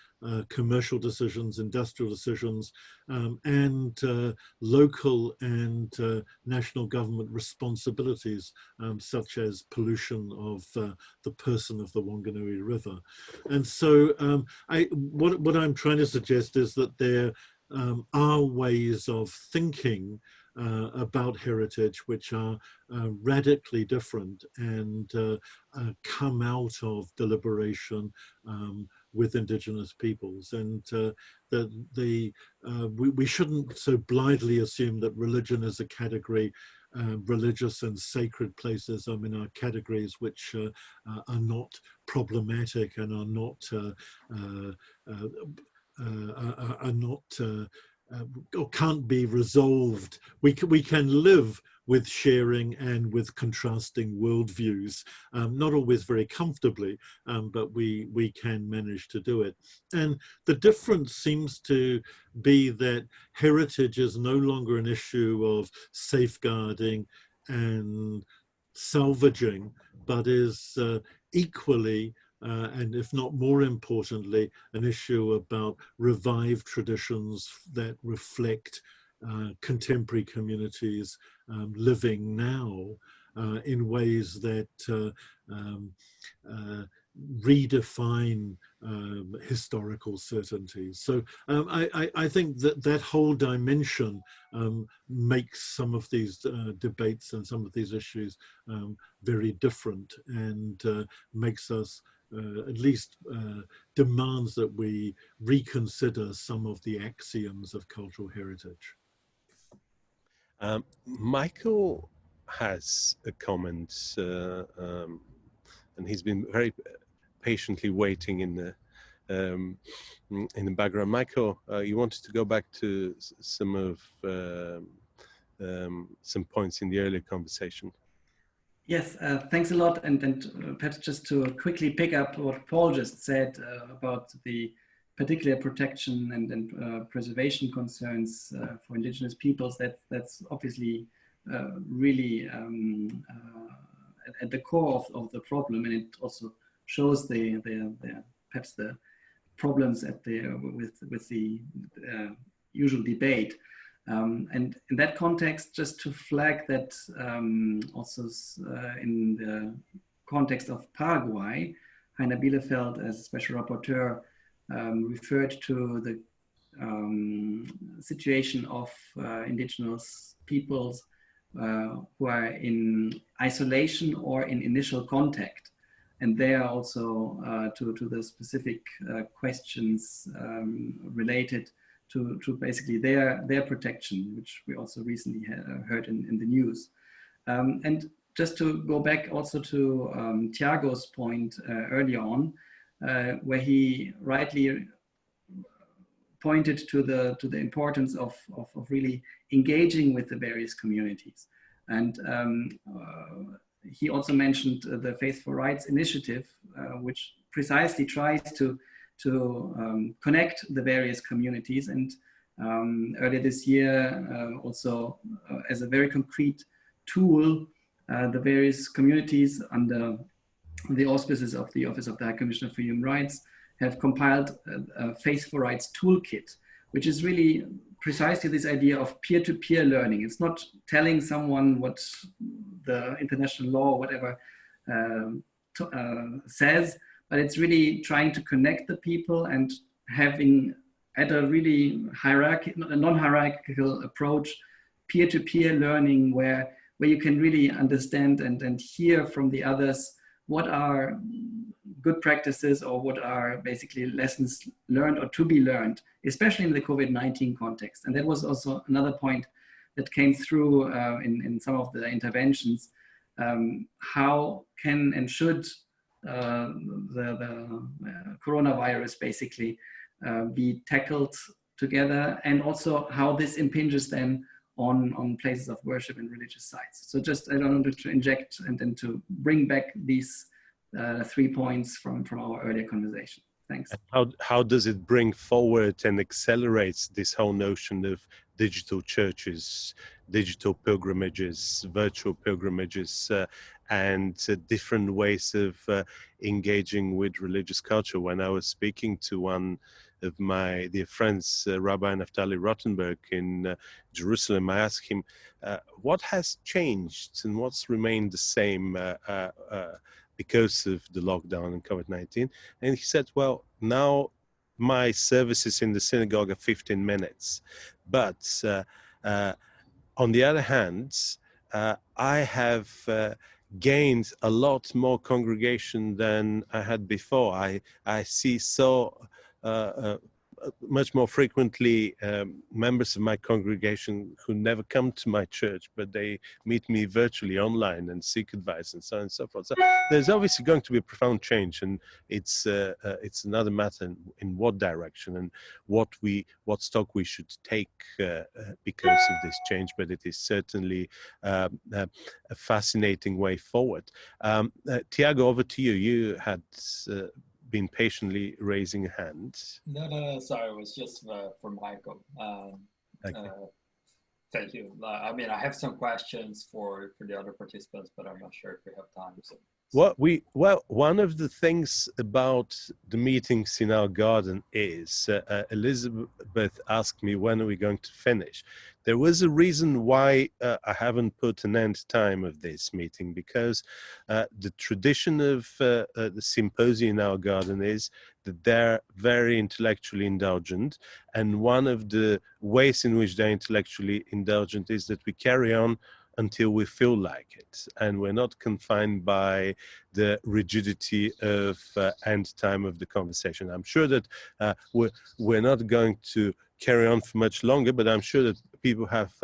commercial decisions, industrial decisions, and local and national government responsibilities, such as pollution of the person of the Wanganui River. And so what I'm trying to suggest is that there are ways of thinking about heritage which are radically different and come out of deliberation with Indigenous peoples, and we shouldn't so blithely assume that religion is a category. Religious and sacred places, I mean, are categories which are not problematic and are not or can't be resolved. We can live with sharing and with contrasting worldviews, not always very comfortably, but we can manage to do it. And the difference seems to be that heritage is no longer an issue of safeguarding and salvaging, but is equally and if not more importantly, an issue about revived traditions that reflect contemporary communities living now in ways that redefine historical certainties. So I think that whole dimension makes some of these debates and some of these issues very different, and makes us at least demands that we reconsider some of the axioms of cultural heritage. Michael has a comment, and he's been very patiently waiting in the background. Michael, you wanted to go back to some points in the earlier conversation. Yes, thanks a lot. And perhaps just to quickly pick up what Paul just said about the particular protection and preservation concerns for indigenous peoples, that's obviously really at the core of the problem, and it also shows perhaps the problems with the usual debate. And in that context, just to flag that also in the context of Paraguay, Heiner Bielefeld, as special rapporteur, referred to the situation of indigenous peoples who are in isolation or in initial contact. And they are also to the specific questions related to basically their protection, which we also recently heard in the news. And just to go back also to Tiago's point earlier on, where he rightly pointed to the importance of really engaging with the various communities. And he also mentioned the Faith for Rights initiative, which precisely tries to connect the various communities. And earlier this year, also as a very concrete tool, the various communities under the auspices of the Office of the High Commissioner for Human Rights have compiled a Faith for Rights toolkit, which is really precisely this idea of peer-to-peer learning. It's not telling someone what the international law or whatever says, but it's really trying to connect the people and having at a really non-hierarchical approach, peer-to-peer learning where you can really understand and hear from the others what are good practices or what are basically lessons learned or to be learned, especially in the COVID-19 context. And that was also another point that came through in some of the interventions. How can and should the coronavirus basically be tackled together, and also how this impinges then on places of worship and religious sites. So just, I don't want to inject and then to bring back these 3 points from our earlier conversation. Thanks. How does it bring forward and accelerates this whole notion of digital churches, digital pilgrimages, virtual pilgrimages, and different ways of engaging with religious culture? When I was speaking to one of my dear friends, Rabbi Naftali Rottenberg in Jerusalem, I asked him, what has changed and what's remained the same because of the lockdown and COVID-19? And he said, well, now my services in the synagogue are 15 minutes. But on the other hand, I have gained a lot more congregation than I had before. I see much more frequently members of my congregation who never come to my church, but they meet me virtually online and seek advice and so on and so forth. So there's obviously going to be a profound change, and it's another matter in what direction and what stock we should take because of this change. But it is certainly a fascinating way forward. Tiago, over to you. You had been patiently raising a hand. No, sorry, it was just for Michael. Thank you. I mean, I have some questions for the other participants, but I'm not sure if we have time. So. Well, one of the things about the meetings in our garden is, Elizabeth asked me, when are we going to finish? There was a reason why I haven't put an end time of this meeting, because the tradition of the symposium in our garden is that they're very intellectually indulgent. And one of the ways in which they're intellectually indulgent is that we carry on until we feel like it, and we're not confined by the rigidity of end time of the conversation. I'm sure that we're not going to carry on for much longer, but I'm sure that people have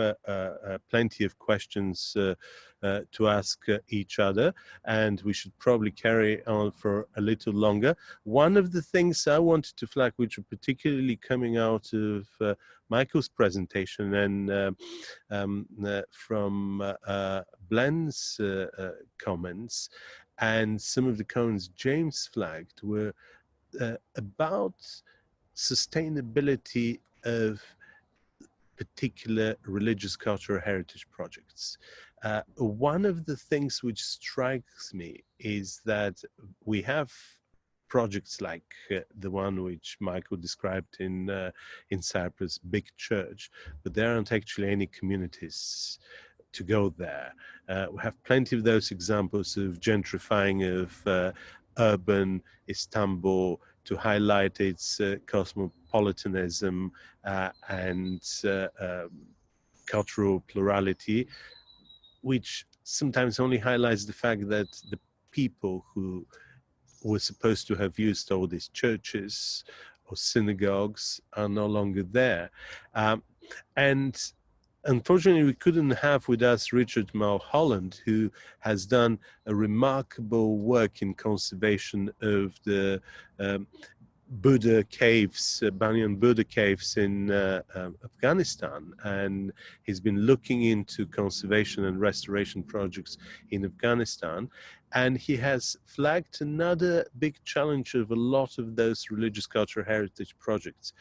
plenty of questions to ask each other, and we should probably carry on for a little longer. One of the things I wanted to flag, which are particularly coming out of Michael's presentation and from Blenn's comments, and some of the comments James flagged, were about sustainability of particular religious cultural heritage projects. One of the things which strikes me is that we have projects like the one which Michael described in Cyprus, Big Church, but there aren't actually any communities to go there. We have plenty of those examples of gentrifying of urban Istanbul to highlight its cosmopolitanism and cultural plurality, which sometimes only highlights the fact that the people who were supposed to have used all these churches or synagogues are no longer there. And unfortunately, we couldn't have with us Richard Mulholland, who has done a remarkable work in conservation of the Buddha caves, Banyan Buddha caves in Afghanistan, and he's been looking into conservation and restoration projects in Afghanistan, and he has flagged another big challenge of a lot of those religious cultural heritage projects,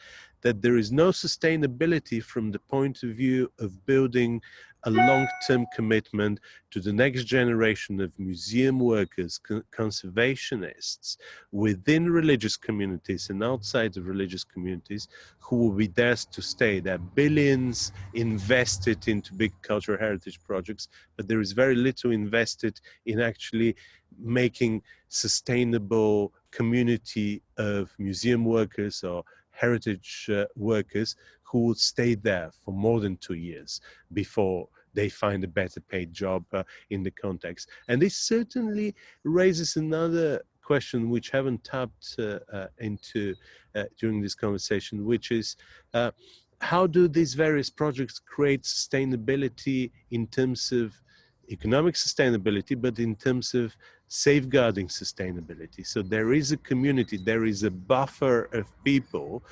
that there is no sustainability from the point of view of building a long-term commitment to the next generation of museum workers, conservationists within religious communities and outside of religious communities who will be there to stay. There are billions invested into big cultural heritage projects, but there is very little invested in actually making sustainable community of museum workers or heritage workers who would stay there for more than 2 years before they find a better paid job in the context. And this certainly raises another question which I haven't tapped into during this conversation, which is how do these various projects create sustainability in terms of economic sustainability, but in terms of safeguarding sustainability? So there is a community, there is a buffer of people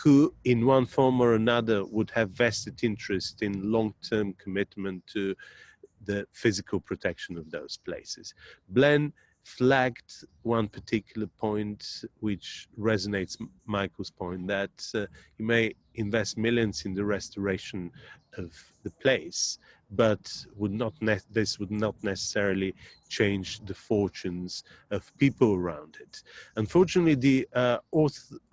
who in one form or another would have vested interest in long-term commitment to the physical protection of those places. Glenn flagged one particular point which resonates Michael's point, that you may invest millions in the restoration of the place, but this would not necessarily change the fortunes of people around it. Unfortunately, the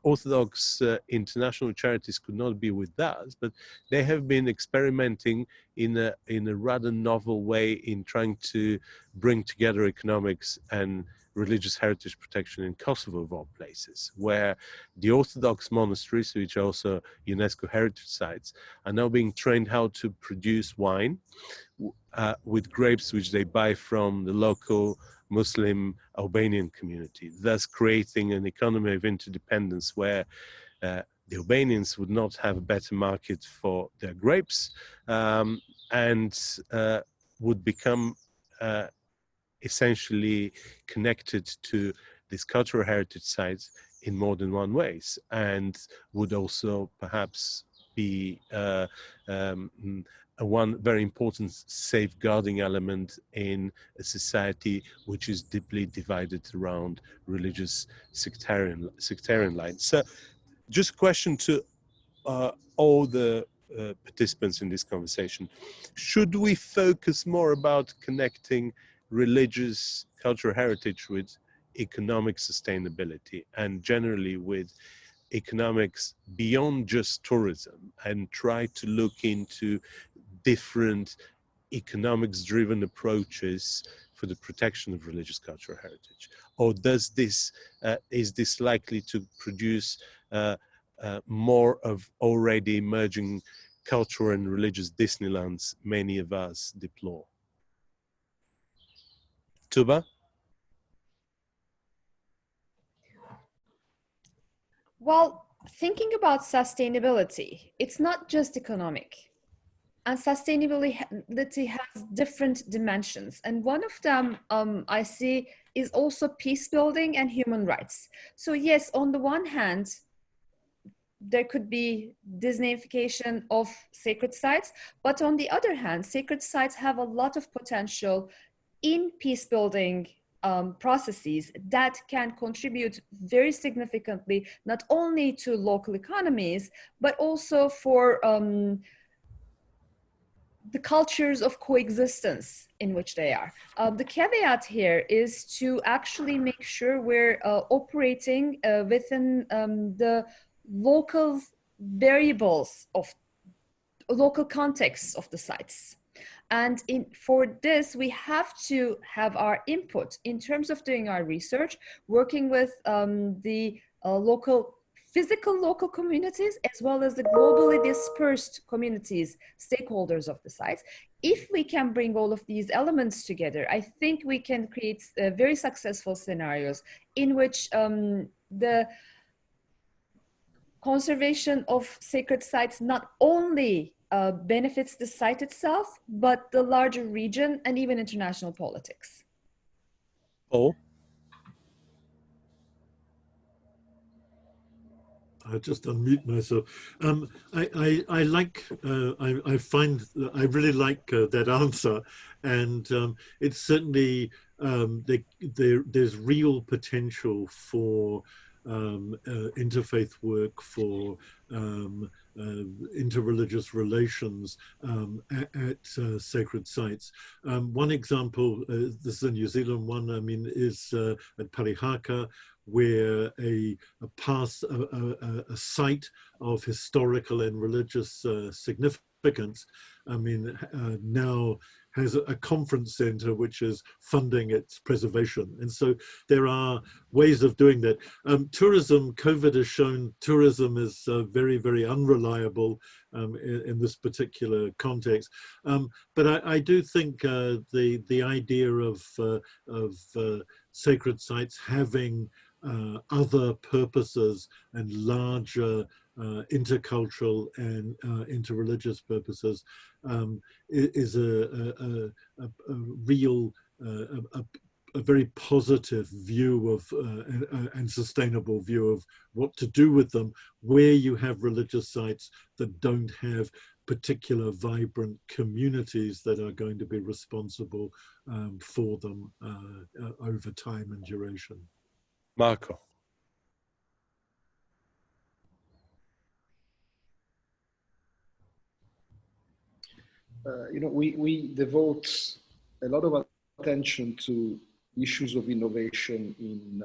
Orthodox international charities could not be with us, but they have been experimenting in a rather novel way in trying to bring together economics and religious heritage protection in Kosovo, of all places, where the Orthodox monasteries, which are also UNESCO heritage sites, are now being trained how to produce wine with grapes which they buy from the local Muslim Albanian community, thus creating an economy of interdependence where the Albanians would not have a better market for their grapes and would become essentially connected to these cultural heritage sites in more than one ways, and would also perhaps be one very important safeguarding element in a society which is deeply divided around religious sectarian lines. So just a question to all the participants in this conversation. Should we focus more about connecting religious cultural heritage with economic sustainability and generally with economics beyond just tourism, and try to look into different economics driven approaches for the protection of religious cultural heritage? Or does this is this likely to produce more of already emerging cultural and religious Disneylands many of us deplore? Tuba? Well, thinking about sustainability, it's not just economic. And sustainability has different dimensions. And one of them I see is also peace building and human rights. So yes, on the one hand, there could be Disneyification of sacred sites, but on the other hand, sacred sites have a lot of potential in peace building processes that can contribute very significantly, not only to local economies, but also for the cultures of coexistence in which they are. The caveat here is to actually make sure we're operating within the local variables of local contexts of the sites. And for this, we have to have our input in terms of doing our research, working with the local physical local communities as well as the globally dispersed communities, stakeholders of the sites. If we can bring all of these elements together, I think we can create very successful scenarios in which the conservation of sacred sites not only benefits the site itself, but the larger region and even international politics. Paul? I'll just unmute myself. I like, I find, I really like that answer, and it's certainly, there's real potential for interfaith work, for interreligious relations at sacred sites. One example, this is a New Zealand one, I mean, is at Parihaka, where a site of historical and religious significance, I mean, now has a conference center which is funding its preservation. And so there are ways of doing that. Tourism, COVID has shown tourism is very, very unreliable in this particular context. But I do think the idea of sacred sites having other purposes and larger intercultural and interreligious purposes is a real, a very positive view of and sustainable view of what to do with them, where you have religious sites that don't have particular vibrant communities that are going to be responsible for them over time and duration. Marco. You know, we devote a lot of attention to issues of innovation in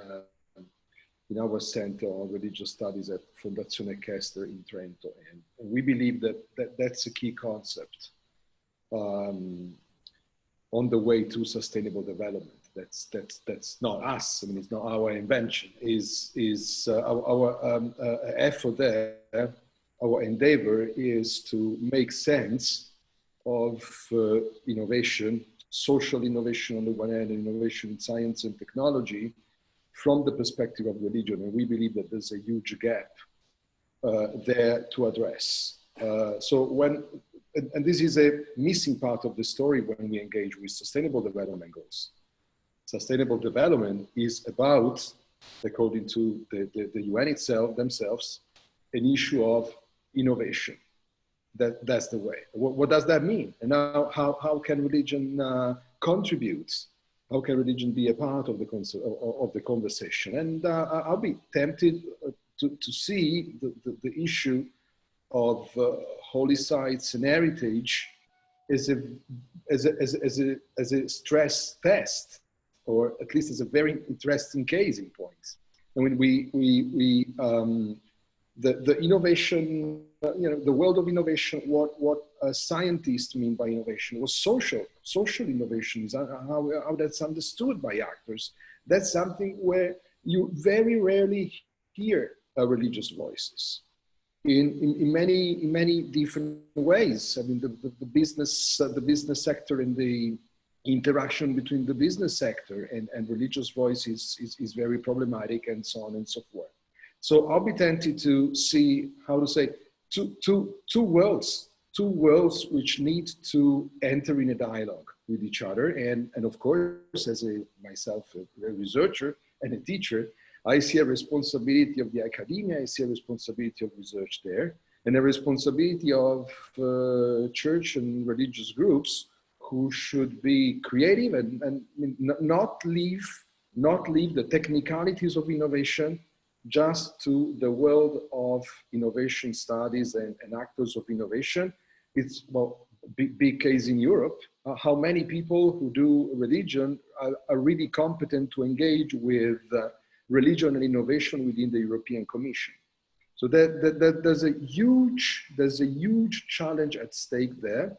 our Center of Religious Studies at Fondazione Kester in Trento, and we believe that that's a key concept on the way to sustainable development. That's not us. I mean, it's not our invention. Is our effort there? Our endeavor is to make sense of innovation, social innovation on the one hand, and innovation in science and technology from the perspective of religion. And we believe that there's a huge gap there to address. And this is a missing part of the story when we engage with sustainable development goals. Sustainable development is about, according to the UN themselves, an issue of innovation. That's the way. What does that mean? And now, how can religion contribute? How can religion be a part of the conversation? And I'll be tempted to see the issue of holy sites and heritage as a stress test, or at least as a very interesting case in point. I mean, the innovation, the world of innovation, what scientists mean by innovation was social innovation, is how that's understood by actors. That's something where you very rarely hear religious voices in many different ways. I mean, the business sector and the interaction between the business sector and religious voice is very problematic, and so on and so forth. So I'll be tempted to see, how to say, two worlds which need to enter in a dialogue with each other. And of course, as myself a researcher and a teacher, I see a responsibility of the academia, I see a responsibility of research there, and a responsibility of church and religious groups who should be creative and not leave the technicalities of innovation just to the world of innovation studies and actors of innovation. It's, well, big case in Europe. How many people who do religion are really competent to engage with religion and innovation within the European Commission? So there's a huge challenge at stake there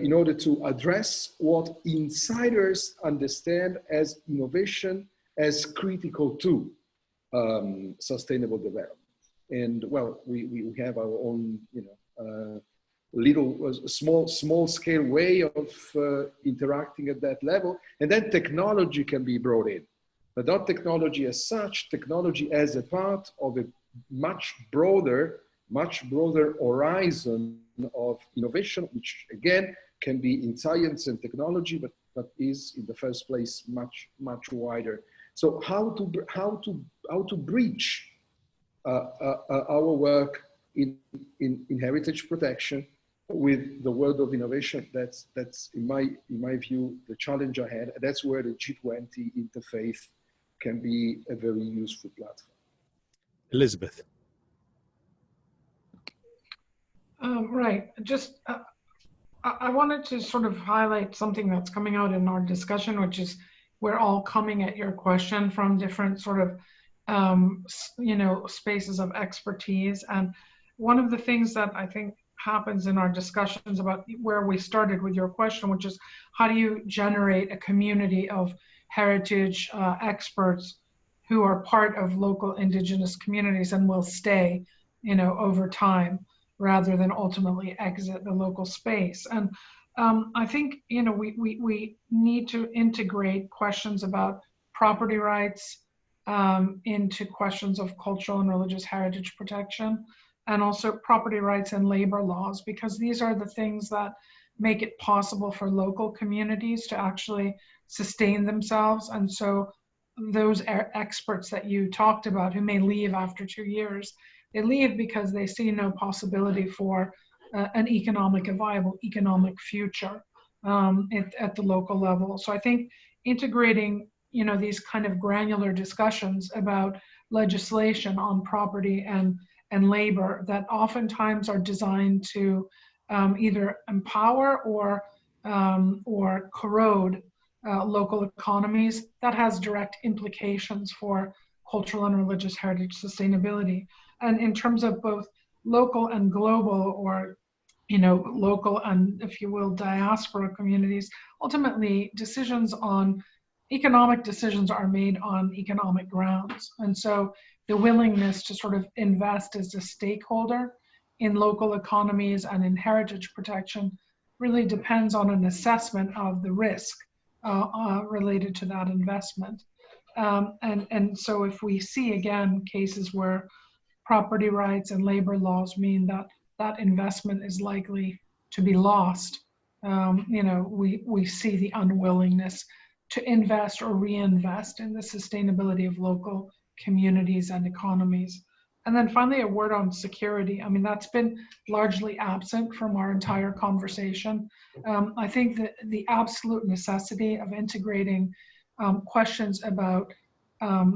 in order to address what insiders understand as innovation as critical to sustainable development. And well, we have our own, little small scale way of interacting at that level, and then technology can be brought in, but not technology as such, technology as a part of a much broader horizon of innovation, which again can be in science and technology, but is in the first place much wider. So how to bridge our work in heritage protection with the world of innovation? That's in my view the challenge ahead. That's where the G20 interfaith can be a very useful platform. Elizabeth. Right. Just I wanted to sort of highlight something that's coming out in our discussion, which is we're all coming at your question from different sort of spaces of expertise. And one of the things that I think happens in our discussions about where we started with your question, which is how do you generate a community of heritage experts who are part of local indigenous communities and will stay, over time, rather than ultimately exit the local space. And I think, we need to integrate questions about property rights into questions of cultural and religious heritage protection, and also property rights and labor laws, because these are the things that make it possible for local communities to actually sustain themselves. And so those experts that you talked about who may leave after 2 years, they leave because they see no possibility for a viable economic future at the local level. So I think integrating, these kind of granular discussions about legislation on property and labor that oftentimes are designed to either empower or corrode local economies, that has direct implications for cultural and religious heritage sustainability. And in terms of both local and global, or local and, if you will, diaspora communities, ultimately economic decisions are made on economic grounds. And so the willingness to sort of invest as a stakeholder in local economies and in heritage protection really depends on an assessment of the risk related to that investment. And so if we see, again, cases where property rights and labor laws mean that that investment is likely to be lost, we see the unwillingness to invest or reinvest in the sustainability of local communities and economies. And then finally, a word on security. I mean, that's been largely absent from our entire conversation. I think that the absolute necessity of integrating questions about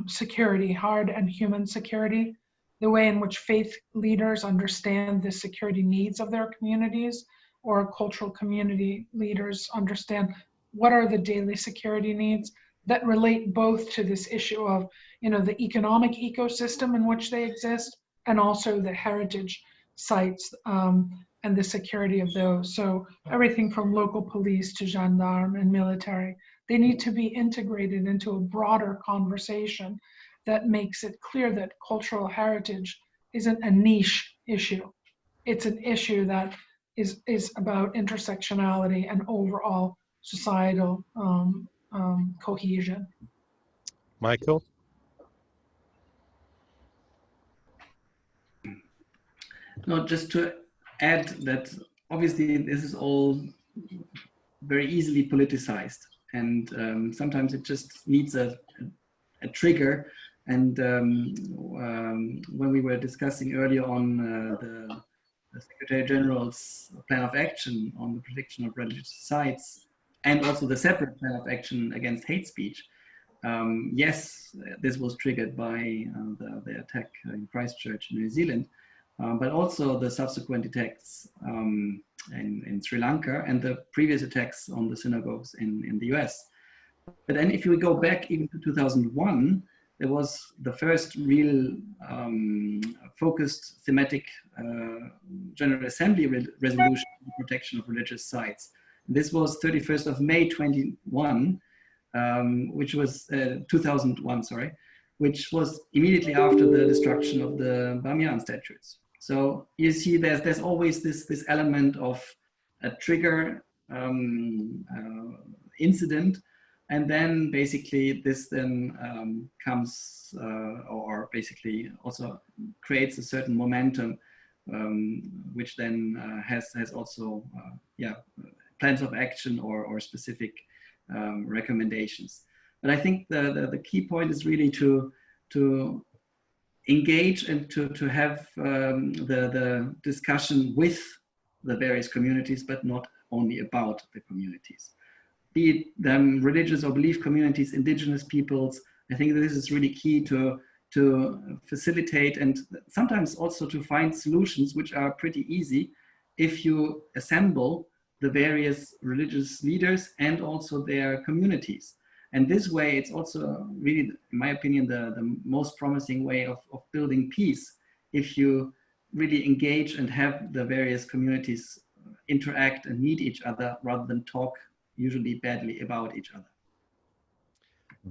security, hard and human security, the way in which faith leaders understand the security needs of their communities, or cultural community leaders understand what are the daily security needs that relate both to this issue of, the economic ecosystem in which they exist, and also the heritage sites and the security of those. So everything from local police to gendarme and military, they need to be integrated into a broader conversation that makes it clear that cultural heritage isn't a niche issue. It's an issue that is about intersectionality and overall societal cohesion. Michael? No, just to add that obviously this is all very easily politicized, and sometimes it just needs a trigger. And when we were discussing earlier on the Secretary General's plan of action on the protection of religious sites, and also the separate plan of action against hate speech, yes, this was triggered by the attack in Christchurch, New Zealand, but also the subsequent attacks in Sri Lanka and the previous attacks on the synagogues in the US. But then if you go back even to 2001, there was the first real focused thematic General Assembly resolution on the protection of religious sites. This was 31st of May 2001, which was 2001, sorry, which was immediately after the destruction of the Bamiyan statues. So you see there's always this element of a trigger incident, and then basically this then comes or basically also creates a certain momentum, which then has also plans of action or specific recommendations. But I think the key point is really to engage and to have the discussion with the various communities, but not only about the communities. Be it them religious or belief communities, indigenous peoples. I think this is really key to facilitate and sometimes also to find solutions which are pretty easy if you assemble the various religious leaders and also their communities. And this way, it's also really, in my opinion, the most promising way of building peace, if you really engage and have the various communities interact and meet each other rather than talk usually badly about each other.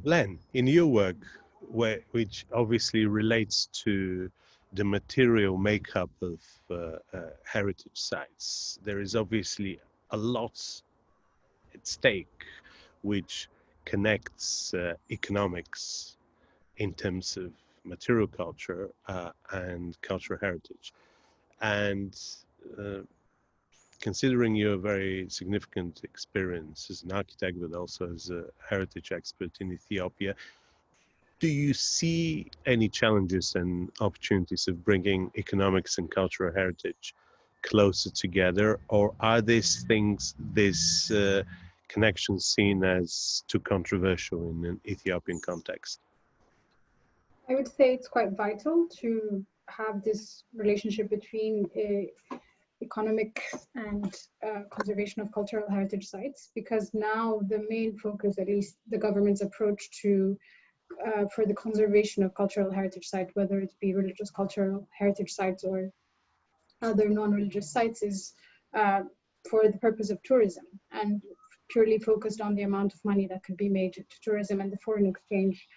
Glenn, in your work, which obviously relates to the material makeup of heritage sites, there is obviously a lot at stake which connects economics in terms of material culture and cultural heritage. And considering your very significant experience as an architect, but also as a heritage expert in Ethiopia, do you see any challenges and opportunities of bringing economics and cultural heritage closer together, or are these things, this connection seen as too controversial in an Ethiopian context? I would say it's quite vital to have this relationship between economics and conservation of cultural heritage sites, because now the main focus, at least the government's approach to for the conservation of cultural heritage sites, whether it be religious cultural heritage sites or other non-religious sites, is for the purpose of tourism and purely focused on the amount of money that could be made to tourism and the foreign exchange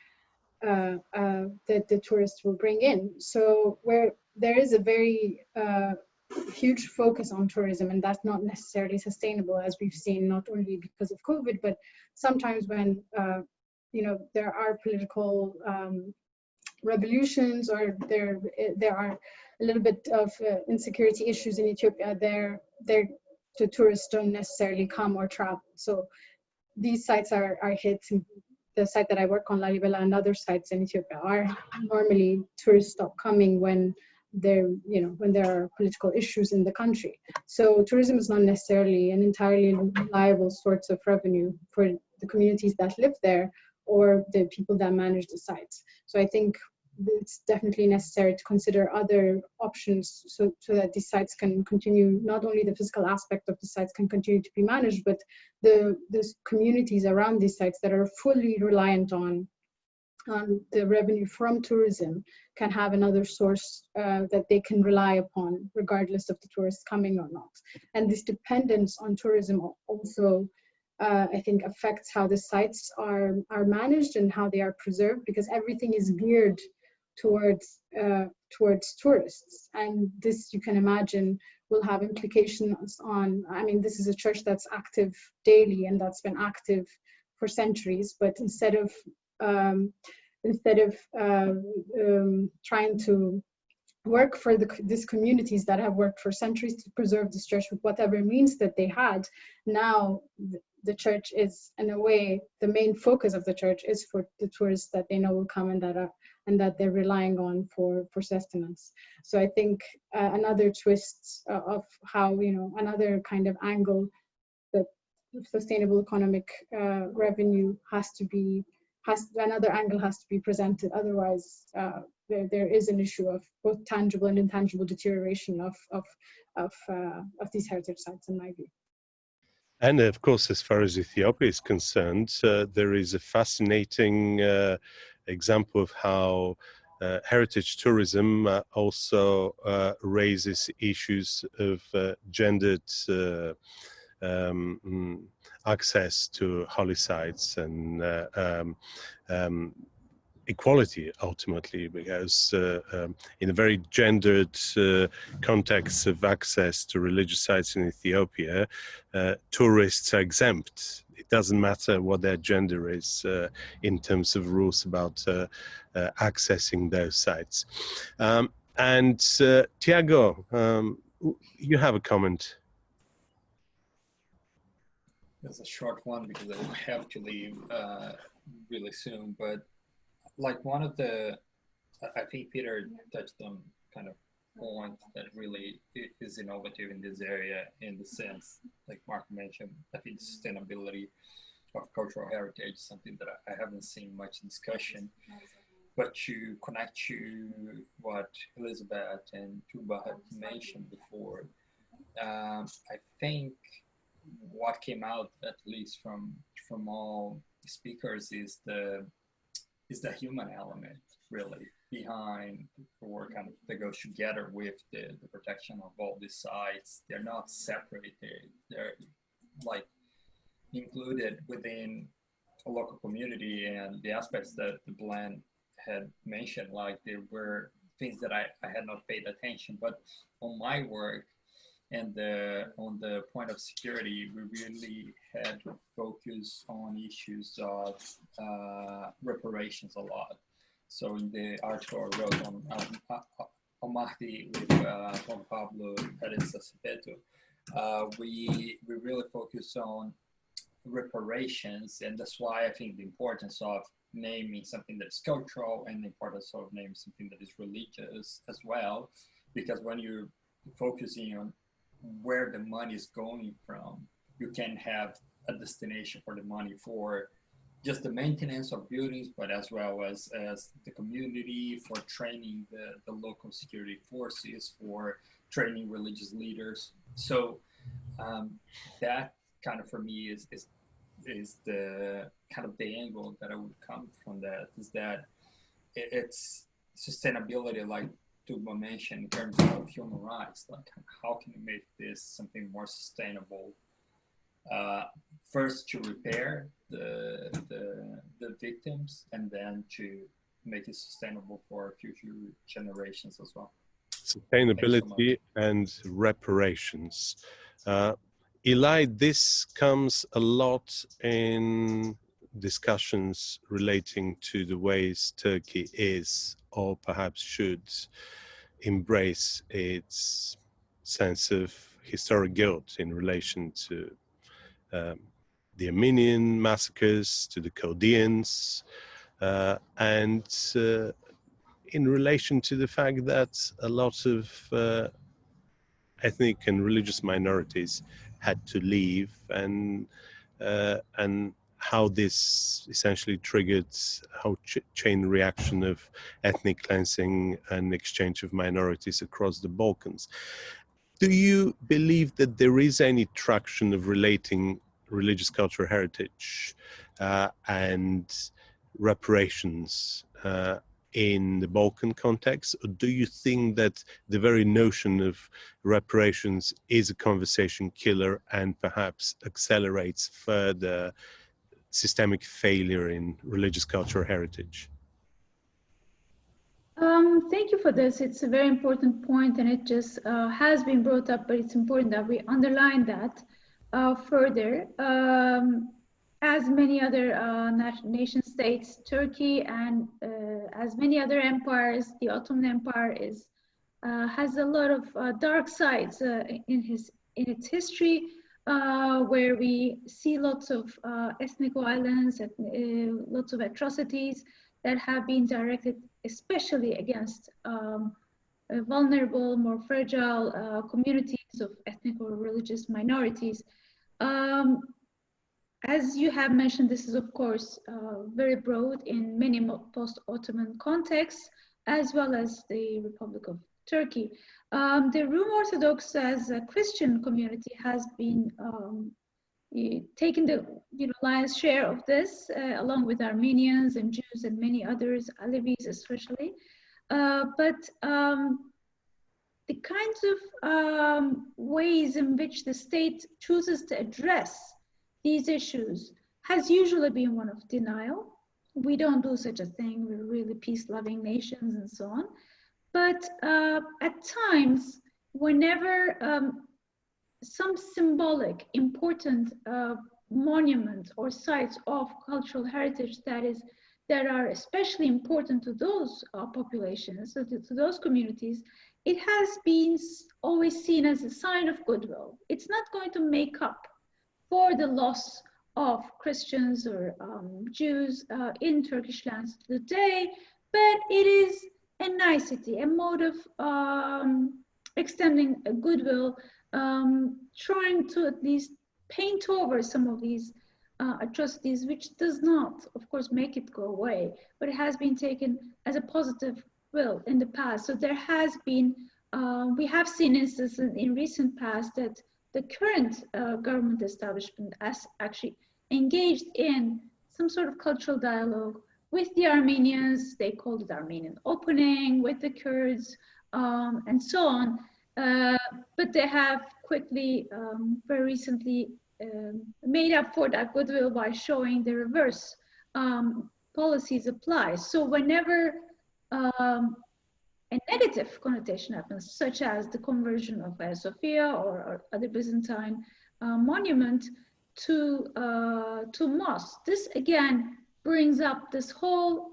that the tourists will bring in. So where there is a very huge focus on tourism, and that's not necessarily sustainable, as we've seen, not only because of COVID, but sometimes when there are political revolutions, or there are a little bit of insecurity issues in Ethiopia, the tourists don't necessarily come or travel. So these sites are hit. The site that I work on, Lalibela, and other sites in Ethiopia are normally tourists stop coming when there are political issues in the country. So tourism is not necessarily an entirely reliable source of revenue for the communities that live there or the people that manage the sites. So I think it's definitely necessary to consider other options so that these sites can continue, not only the physical aspect of the sites can continue to be managed, but the communities around these sites that are fully reliant on the revenue from tourism can have another source that they can rely upon regardless of the tourists coming or not. And this dependence on tourism also I think affects how the sites are managed and how they are preserved, because everything is geared towards tourists, and this, you can imagine, will have implications on, I mean, this is a church that's active daily and that's been active for centuries, but instead of trying to work for these communities that have worked for centuries to preserve this church with whatever means that they had, now the church is, in a way, the main focus of the church is for the tourists that they know will come and that they're relying on for sustenance. So I think another twist of how, another kind of angle that sustainable economic revenue another angle has to be presented. Otherwise, there is an issue of both tangible and intangible deterioration of these heritage sites, in my view. And of course, as far as Ethiopia is concerned, there is a fascinating example of how heritage tourism also raises issues of gendered access to holy sites and equality ultimately, because in a very gendered context of access to religious sites in Ethiopia, tourists are exempt. It doesn't matter what their gender is in terms of rules about accessing those sites. And Tiago, you have a comment. It's a short one because I will have to leave really soon. But like one of the, I think Peter touched on kind of point that really is innovative in this area, in the sense, like Mark mentioned, I think sustainability of cultural heritage, something that I haven't seen much discussion. But to connect to what Elizabeth and Tuba had mentioned before, I think what came out, at least from all speakers, is the human element really behind the work kind of that goes together with the protection of all these sites. They're not separated. They're like included within a local community, and the aspects that the blend had mentioned, like there were things that I had not paid attention, but on my work and on the point of security, we really had to focus on issues of reparations a lot. So in the article I wrote on Mahdi with Juan Pablo Perez Acevedo, we really focus on reparations, and that's why I think the importance of naming something that's cultural and the importance of naming something that is religious as well, because when you're focusing on where the money is going from, you can have a destination for the money for just the maintenance of buildings, but as well as the community, for training the local security forces, for training religious leaders. So that kind of for me is the kind of the angle that I would come from that, is that it's sustainability, like Tuba mentioned, in terms of human rights. Like, how can you make this something more sustainable? First, to repair the victims, and then to make it sustainable for future generations as well. Sustainability and reparations. Eli, this comes a lot in discussions relating to the ways Turkey is, or perhaps should, embrace its sense of historic guilt in relation to the Armenian massacres, to the Chaldeans, and in relation to the fact that a lot of ethnic and religious minorities had to leave, and how this essentially triggered how chain reaction of ethnic cleansing and exchange of minorities across the Balkans. Do you believe that there is any traction of relating religious cultural heritage and reparations in the Balkan context, or do you think that the very notion of reparations is a conversation killer and perhaps accelerates further systemic failure in religious cultural heritage? Thank you for this. It's a very important point, and it just has been brought up, but it's important that we underline that further. As many other nation states, Turkey and as many other empires, the Ottoman Empire has a lot of dark sides in its history, where we see lots of ethnic violence, lots of atrocities that have been directed especially against vulnerable, more fragile communities of ethnic or religious minorities. As you have mentioned, this is of course very broad in many post-Ottoman contexts, as well as the Republic of Turkey. The Rum Orthodox as a Christian community has been taking the lion's share of this, along with Armenians and Jews and many others, Alevis especially. But the kinds of ways in which the state chooses to address these issues has usually been one of denial. We don't do such a thing. We're really peace-loving nations and so on. But at times, whenever some symbolic, important monument or sites of cultural heritage that are especially important to those populations, so to those communities, it has been always seen as a sign of goodwill. It's not going to make up for the loss of Christians or Jews in Turkish lands today, but it is a nicety, a mode of extending a goodwill, trying to at least paint over some of these atrocities, which does not, of course, make it go away, but it has been taken as a positive will in the past. So there has been, we have seen instances in recent past that the current government establishment has actually engaged in some sort of cultural dialogue with the Armenians. They called it Armenian opening, with the Kurds, and so on. But they have quickly, very recently, made up for that goodwill by showing the reverse policies apply. So whenever a negative connotation happens, such as the conversion of Hagia Sophia or other Byzantine monument to mosque, this again brings up this whole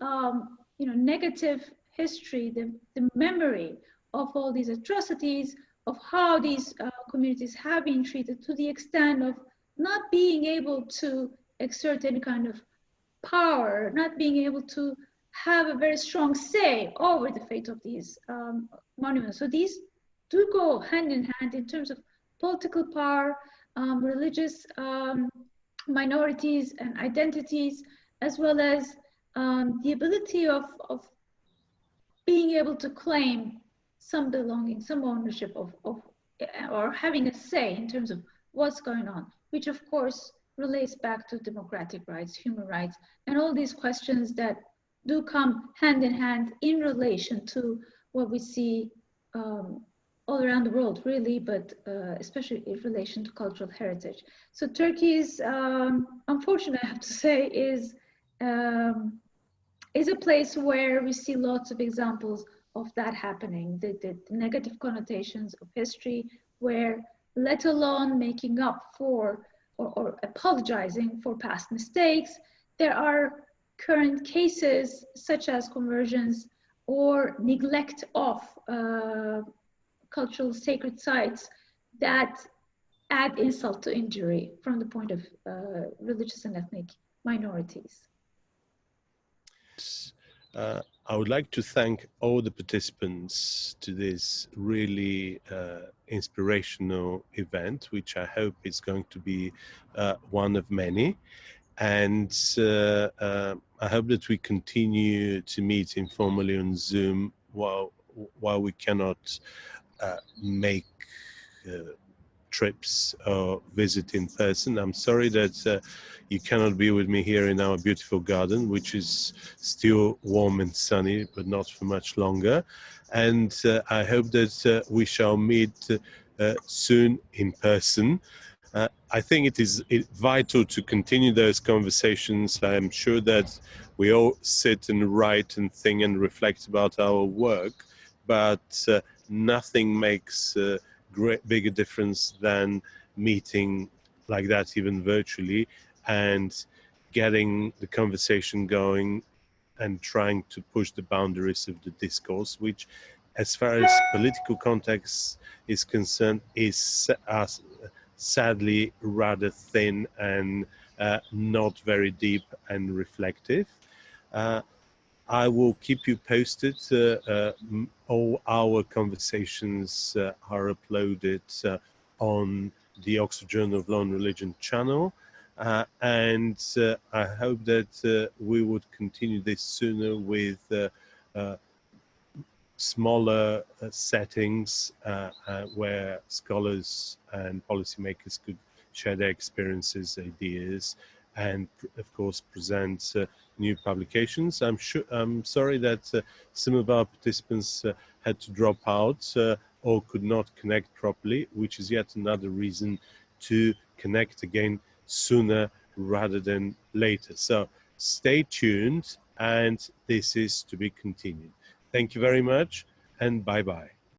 negative history, the memory of all these atrocities, of how these communities have been treated, to the extent of not being able to exert any kind of power, not being able to have a very strong say over the fate of these monuments. So these do go hand in hand in terms of political power, religious minorities and identities, as well as the ability of being able to claim some belonging, some ownership of or having a say in terms of what's going on, which of course relates back to democratic rights, human rights, and all these questions that do come hand in hand in relation to what we see all around the world, really, but especially in relation to cultural heritage. So Turkey is, unfortunately, I have to say, is a place where we see lots of examples of that happening, the negative connotations of history, where, let alone making up for or apologizing for past mistakes, there are current cases such as conversions or neglect of cultural sacred sites that add insult to injury from the point of religious and ethnic minorities. I would like to thank all the participants to this really inspirational event, which I hope is going to be one of many. And I hope that we continue to meet informally on Zoom while we cannot make trips or visit in person. I'm sorry that you cannot be with me here in our beautiful garden, which is still warm and sunny, but not for much longer. And I hope that we shall meet soon in person. I think it is vital to continue those conversations. I'm sure that we all sit and write and think and reflect about our work, but nothing makes bigger difference than meeting like that, even virtually, and getting the conversation going and trying to push the boundaries of the discourse, which, as far as political context is concerned, is sadly rather thin and not very deep and reflective. I will keep you posted. All our conversations are uploaded on the Oxford Journal of Law and Religion channel. And I hope that we would continue this sooner with smaller settings where scholars and policymakers could share their experiences, ideas, and of course present new publications. I'm sorry that some of our participants had to drop out or could not connect properly, which is yet another reason to connect again sooner rather than later. So stay tuned, and this is to be continued. Thank you very much, and bye-bye.